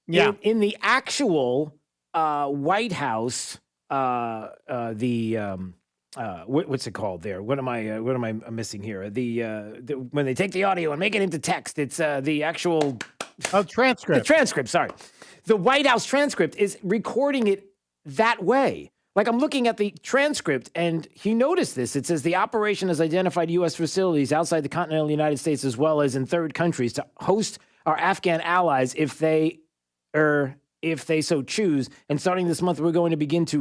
Yeah. In the actual White House, what's it called there? What am I missing here? The when they take the audio and make it into text, it's the actual transcript. The transcript. Sorry, the White House transcript is recording it that way. Like, I'm looking at the transcript, and he noticed this. It says the operation has identified U.S. facilities outside the continental United States as well as in third countries to host our Afghan allies if they so choose. And starting this month, we're going to begin to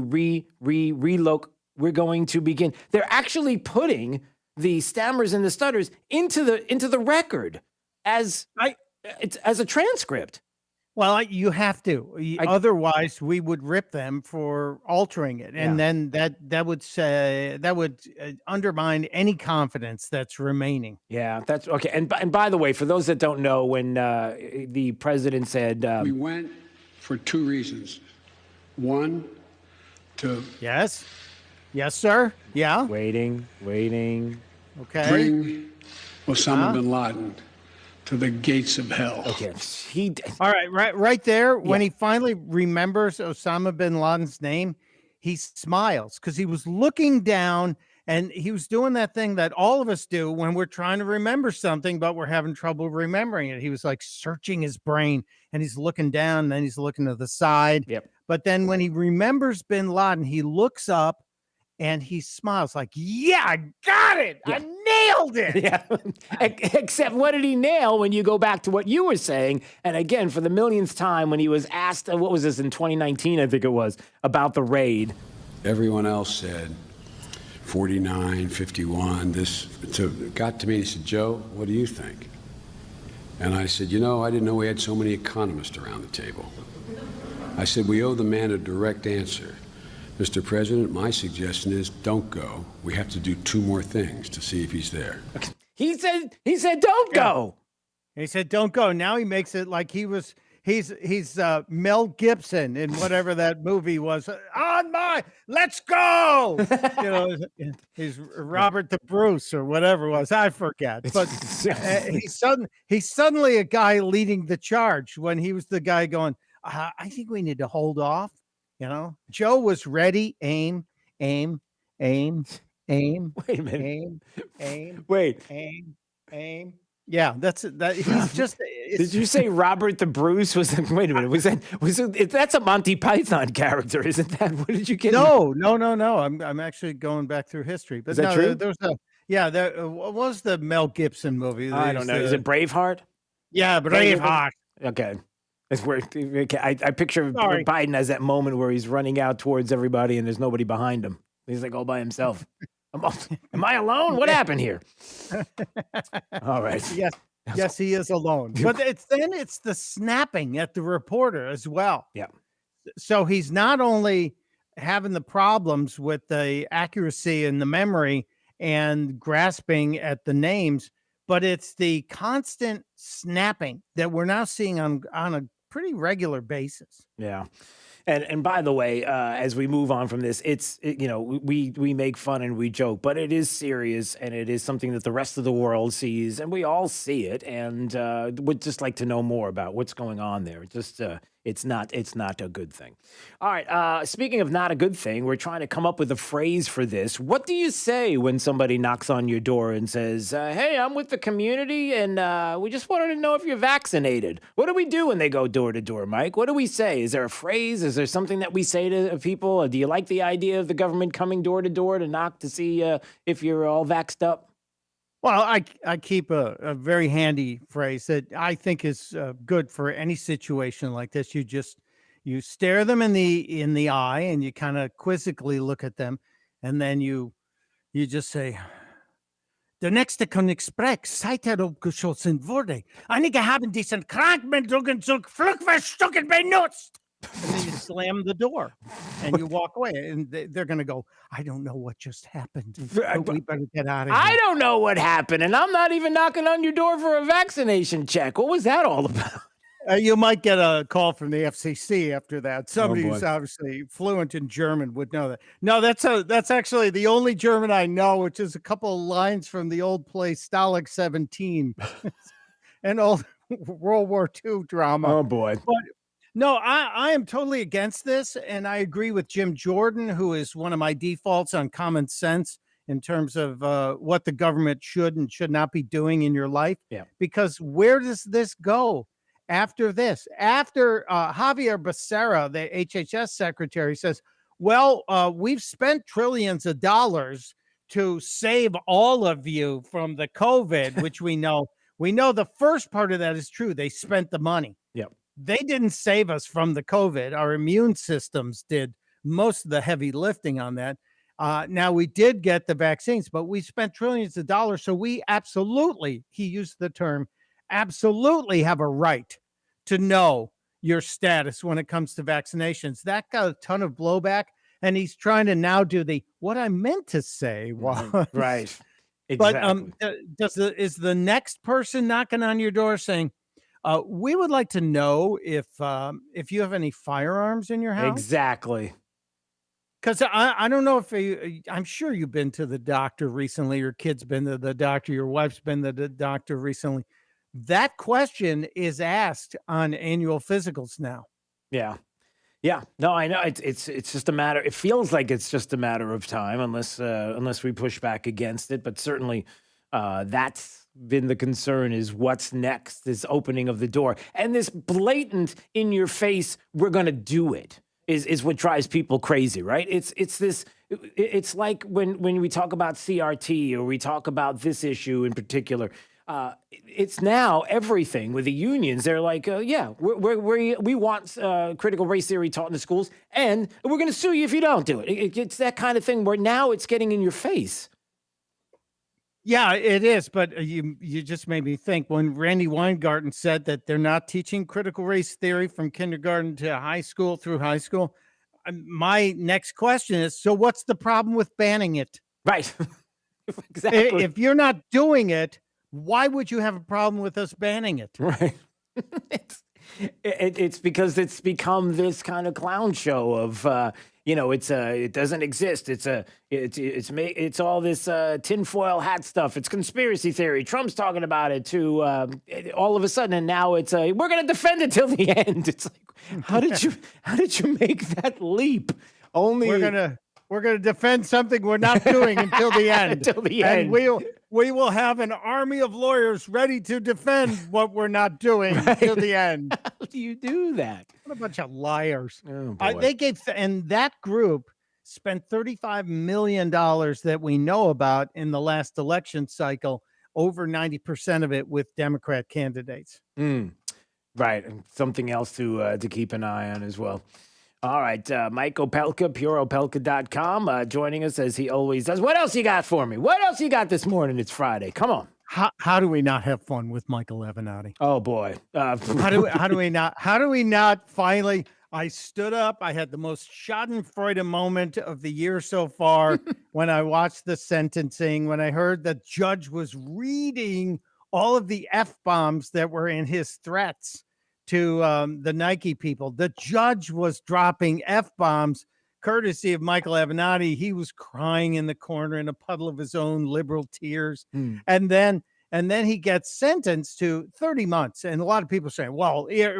relocate. We're going to begin. They're actually putting the stammers and the stutters into the record as a transcript. Well, you have to. Otherwise, we would rip them for altering it, and then that would undermine any confidence that's remaining. Yeah, that's okay. And by the way, for those that don't know, when the president said we went for two reasons. One, to yes, sir. Yeah. Waiting. Okay. Bring Osama bin Laden to the gates of hell. Okay. All right there. When he finally remembers Osama bin Laden's name, he smiles because he was looking down and he was doing that thing that all of us do when we're trying to remember something, but we're having trouble remembering it. He was like searching his brain, and he's looking down, and then he's looking to the side. Yep. But then when he remembers bin Laden, he looks up and he smiles like, yeah, I got it. Yeah. I nailed it. Yeah. Except what did he nail when you go back to what you were saying? And again, for the millionth time, when he was asked, what was this in 2019, I think it was, about the raid. Everyone else said 49, 51. This got to me and he said, Joe, what do you think? And I said, I didn't know we had so many economists around the table. I said, we owe the man a direct answer. Mr. President, my suggestion is don't go. We have to do two more things to see if he's there. He said don't go. He said don't go. Now he makes it like he's Mel Gibson in whatever that movie was. Let's go. He's Robert the Bruce or whatever it was. I forget. But he's suddenly a guy leading the charge when he was the guy going, I think we need to hold off. Joe was ready. Aim. Wait a minute. Aim. Wait. Aim. Yeah, that's that. He's just. Did you say Robert the Bruce was? Wait a minute. Was it? That's a Monty Python character, isn't that? What did you get? No. I'm actually going back through history. But is that true? What was the Mel Gibson movie? I don't know. Is it Braveheart? Yeah, Braveheart. Okay. It's where I picture Biden as that moment where he's running out towards everybody and there's nobody behind him. He's like all by himself. Am I alone? What happened here? All right. Yes, he is alone. But it's the snapping at the reporter as well. Yeah. So he's not only having the problems with the accuracy and the memory and grasping at the names, but it's the constant snapping that we're now seeing on a pretty regular basis. Yeah. And by the way, as we move on from this, we make fun and we joke, but it is serious and it is something that the rest of the world sees and we all see it and would just like to know more about what's going on there. It's not a good thing. All right. Speaking of not a good thing, we're trying to come up with a phrase for this. What do you say when somebody knocks on your door and says, hey, I'm with the community and we just wanted to know if you're vaccinated? What do we do when they go door to door, Mike? What do we say? Is there a phrase? Is there something that we say to people? Or do you like the idea of the government coming door to door to knock to see if you're all vaxxed up? Well, I keep a very handy phrase that I think is good for any situation like this. You stare them in the eye and you kind of quizzically look at them, and then you just say, Der nächste Königsberg, seither abgeschossen wurde. Einige haben diesen Krankmeldungszug Flugverstücken benutzt. And then you slam the door and you walk away, and they're going to go, I don't know what just happened, but we better get out of here. I don't know what happened, and I'm not even knocking on your door for a vaccination check. What was that all about? You might get a call from the FCC after that. Somebody who's obviously fluent in German would know that. No, that's actually the only German I know, which is a couple of lines from the old play Stalag 17 and old World War II drama. Oh, boy. But no, I am totally against this, and I agree with Jim Jordan, who is one of my defaults on common sense in terms of what the government should and should not be doing in your life. Yeah. Because where does this go after this? After Javier Becerra, the HHS secretary, says, well, we've spent trillions of dollars to save all of you from the COVID, which we know the first part of that is true. They spent the money. Yep. They didn't save us from the COVID. Our immune systems did most of the heavy lifting on that. Now, we did get the vaccines, but we spent trillions of dollars. So we absolutely, he used the term, absolutely have a right to know your status when it comes to vaccinations. That got a ton of blowback. And he's trying to now do what I meant to say was. Right. Exactly. But is the next person knocking on your door saying, we would like to know if you have any firearms in your house? Exactly. Because I don't know if I'm sure you've been to the doctor recently. Your kid's been to the doctor. Your wife's been to the doctor recently. That question is asked on annual physicals now. Yeah. Yeah. No, I know. It's just a matter. It feels like it's just a matter of time, unless we push back against it. But certainly, that's been the concern: is what's next, this opening of the door, and this blatant in your face, we're going to do it, is what drives people crazy, right? It's like when we talk about CRT or we talk about this issue in particular, it's now everything with the unions. They're like, we want critical race theory taught in the schools, and we're going to sue you if you don't do it. It's that kind of thing where now it's getting in your face. Yeah, it is. But you just made me think when Randy Weingarten said that they're not teaching critical race theory from kindergarten to high school through high school. My next question is, so what's the problem with banning it? Right. Exactly. If you're not doing it, why would you have a problem with us banning it? Right. It's because it's become this kind of clown show of, it doesn't exist. It's all this tinfoil hat stuff. It's conspiracy theory. Trump's talking about it to all of a sudden, and now it's we're going to defend it till the end. It's like, how did you make that leap? Only we're gonna defend something we're not doing until the end. Until the end. And we will have an army of lawyers ready to defend what we're not doing until the end. How do you do that? What a bunch of liars. Oh, boy. They gave, and that group spent $35 million that we know about in the last election cycle, over 90% of it with Democrat candidates. Right. And something else to keep an eye on as well. All right, Mike Opelka, pureopelka.com, joining us as he always does. What else you got for me? What else you got this morning? It's Friday. Come on. How do we not have fun with Michael Avenatti? Oh, boy. How do we not finally? I stood up. I had the most schadenfreude moment of the year so far when I watched the sentencing, when I heard the judge was reading all of the F-bombs that were in his threats to the Nike people. The judge was dropping F-bombs courtesy of Michael Avenatti. He was crying in the corner in a puddle of his own liberal tears. And then he gets sentenced to 30 months. And a lot of people saying, well, it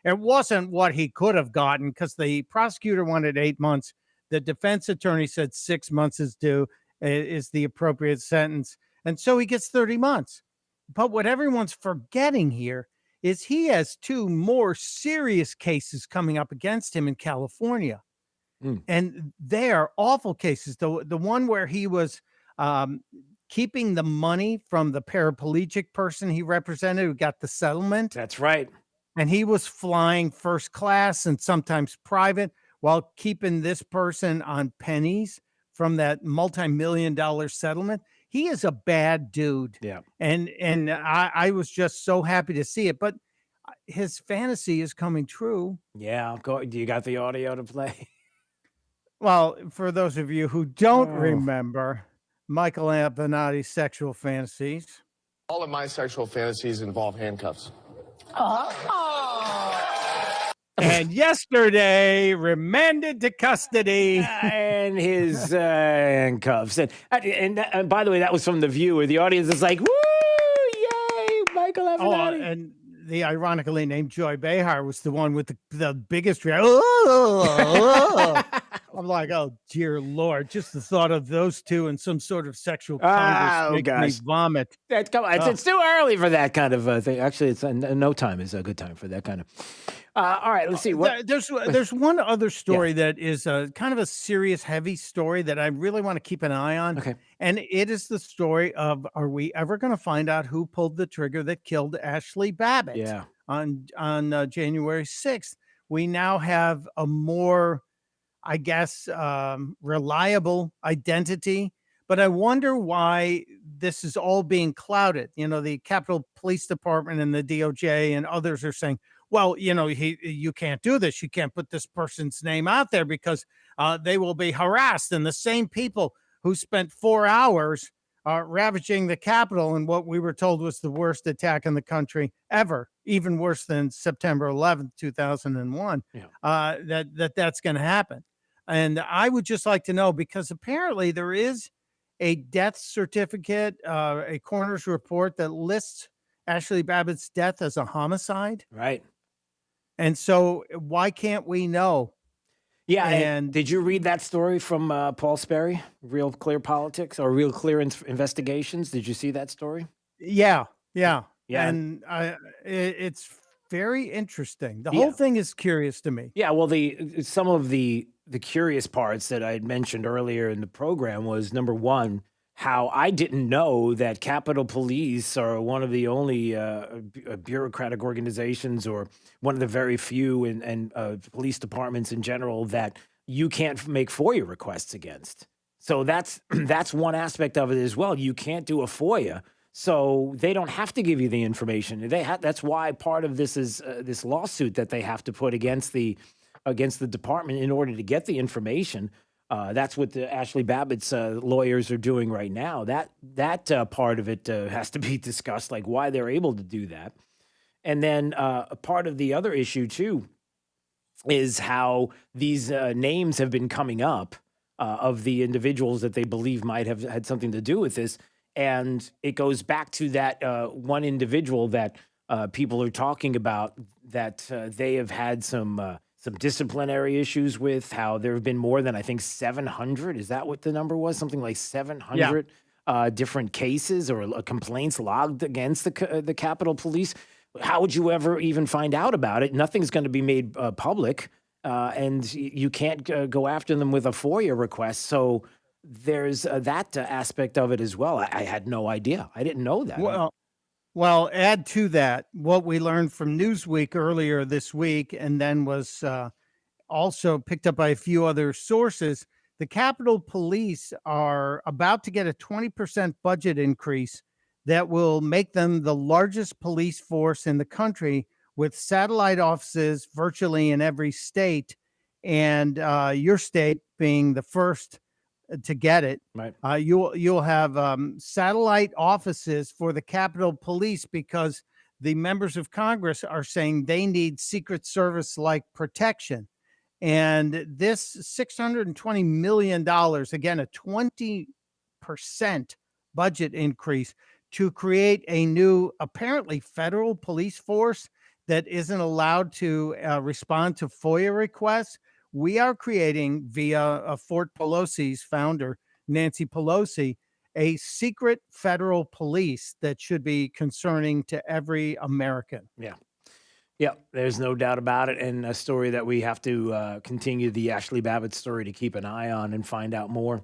wasn't what he could have gotten because the prosecutor wanted 8 months. The defense attorney said 6 months is the appropriate sentence. And so he gets 30 months. But what everyone's forgetting here is he has 2 more serious cases coming up against him in California. And they are awful cases. The one where he was keeping the money from the paraplegic person he represented who got the settlement. That's right. And he was flying first class and sometimes private while keeping this person on pennies from that multi-million-dollar settlement. he is a bad dude. Yeah. And I was just so happy to see it. But his fantasy is coming true. Yeah. Do you got the audio to play? Well, for those of you who don't Oh. remember Michael Avenatti's sexual fantasies. All of my sexual fantasies involve handcuffs. And yesterday, remanded to custody. And his handcuffs. And by the way, that was from The View, where the audience is like, woo, yay, Michael Avenatti. And the ironically named Joy Behar was the one with the biggest I'm like, oh, dear Lord. Just the thought of those two in some sort of sexual congress makes me vomit. Come on, it's too early for that kind of thing. Actually, it's no time is a good time for that kind of. All right, let's see. There's one other story that is kind of a serious, heavy story that I really want to keep an eye on. Okay. And it is the story of, are we ever going to find out who pulled the trigger that killed Ashley Babbitt? Yeah. On January 6th. We now have a more, I guess, reliable identity. But I wonder why this is all being clouded. You know, the Capitol Police Department and the DOJ and others are saying, well, you know, you can't do this. You can't put this person's name out there because they will be harassed. And the same people who spent 4 hours ravaging the Capitol in what we were told was the worst attack in the country ever, even worse than September 11th, 2001, that's going to happen. And I would just like to know, because apparently there is a death certificate, a coroner's report that lists Ashley Babbitt's death as a homicide. Right. And so why can't we know? Yeah. And did you read that story from Paul Sperry, Real Clear Politics or Real Clear Investigations? Did you see that story? Yeah. Yeah. And it's very interesting. The whole thing is curious to me. Yeah. Well, some of the curious parts that I had mentioned earlier in the program was, number one, how I didn't know that Capitol Police are one of the only bureaucratic organizations, or one of the very few and police departments in general, that you can't make FOIA requests against. So that's one aspect of it as well. You can't do a FOIA, so they don't have to give you the information. That's why part of this is this lawsuit that they have to put against the department in order to get the information. That's what the Ashley Babbitt's lawyers are doing right now. That part of it has to be discussed, like why they're able to do that. And then a part of the other issue too is how these names have been coming up of the individuals that they believe might have had something to do with this. And it goes back to that one individual that people are talking about, that they have had some disciplinary issues with, how there have been more than, I think, 700. Is that what the number was? Something like 700 different cases or complaints logged against the Capitol Police. How would you ever even find out about it? Nothing's going to be made public, and you can't go after them with a FOIA request. So there's that aspect of it as well. I had no idea. I didn't know that. Well, add to that what we learned from Newsweek earlier this week, and then was also picked up by a few other sources. The Capitol Police are about to get a 20% budget increase that will make them the largest police force in the country, with satellite offices virtually in every state, and your state being the first to get it. Right. You'll have satellite offices for the Capitol Police, because the members of Congress are saying they need Secret Service like protection. And this $620 million, again, a 20% budget increase to create a new, apparently federal police force that isn't allowed to respond to FOIA requests. We are creating, via Fort Pelosi's founder, Nancy Pelosi, a secret federal police that should be concerning to every American. Yeah. Yeah, there's no doubt about it. And a story that we have to continue, the Ashley Babbitt story, to keep an eye on and find out more.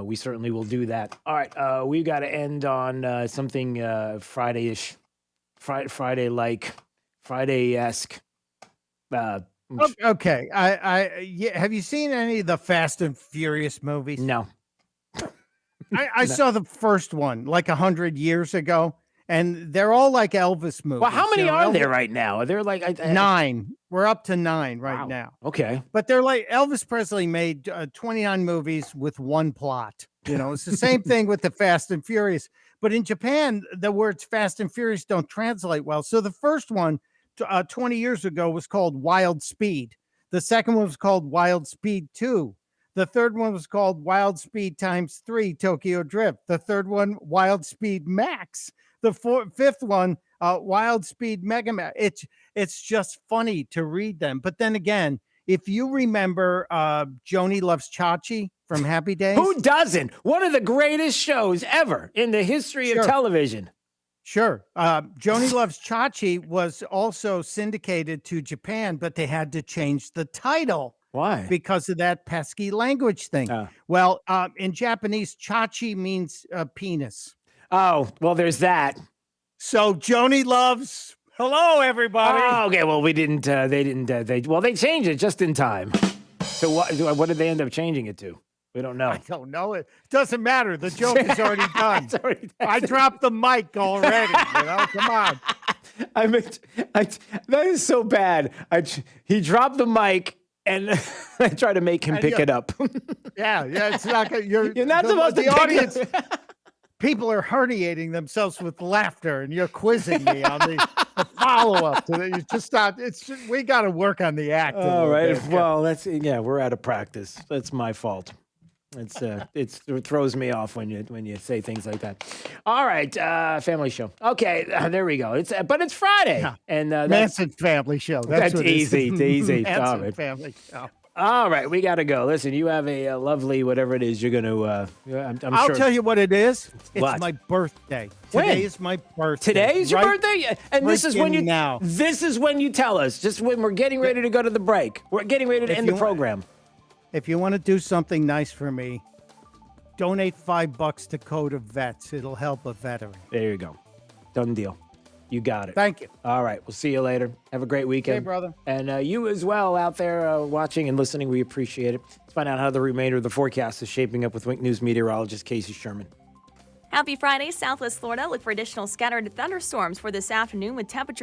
We certainly will do that. All right, we've got to end on something Friday-ish, Friday-like, Friday-esque. Okay. Have you seen any of the Fast and Furious movies? No. I saw the first one like 100 years ago, and they're all like Elvis movies. Well, how many You know, are there right now? Are there like 9? We're up to 9 right now. Okay. But they're like Elvis Presley made 29 movies with one plot. You know, it's the same thing with the Fast and Furious. But in Japan, the words Fast and Furious don't translate well. So the first one 20 years ago was called Wild Speed. The second one was called Wild Speed 2. The third one was called Wild Speed x3 Tokyo Drift. The third one, Wild Speed Max. The fifth one, Wild Speed Mega Max. It's just funny to read them. But then again, if you remember Joni Loves Chachi from Happy Days. Who doesn't? One of the greatest shows ever in the history of television. Sure. Joni Loves Chachi was also syndicated to Japan, but they had to change the title. Why? Because of that pesky language thing. Well, in Japanese, Chachi means penis. Oh, well, there's that. So Joni Loves. Hello, everybody. Oh, okay. Well, they changed it just in time. So what did they end up changing it to? We don't know. I don't know. It doesn't matter. The joke is already done. I dropped the mic already. You know, come on. That is so bad. He dropped the mic, and I try to make him pick it up. Yeah. It's not good. You're not supposed to the pick audience. it. People are herniating themselves with laughter, and you're quizzing me on the follow-up to that. You just not. We got to work on the act. All right. Well, we're out of practice. That's my fault. It throws me off when you say things like that. All right, family show. Okay, there we go. But it's Friday, and Manson family show. That's what easy. It is. Easy. Manson All right. family show. All right, we got to go. Listen, you have a lovely whatever it is you're going to. I'll sure. tell you what it is. It's What? my birthday. When? Today is my birthday. Today is your Right birthday, and this is when you now. This is when you tell us. Just when we're getting ready to go to the break. We're getting ready to end the program. If you want to do something nice for me, donate $5 to Code of Vets. It'll help a veteran. There you go. Done deal. You got it. Thank you. All right. We'll see you later. Have a great weekend. Hey, brother. And you as well out there watching and listening. We appreciate it. Let's find out how the remainder of the forecast is shaping up with Wink News meteorologist Casey Sherman. Happy Friday, Southwest Florida. Look for additional scattered thunderstorms for this afternoon with temperatures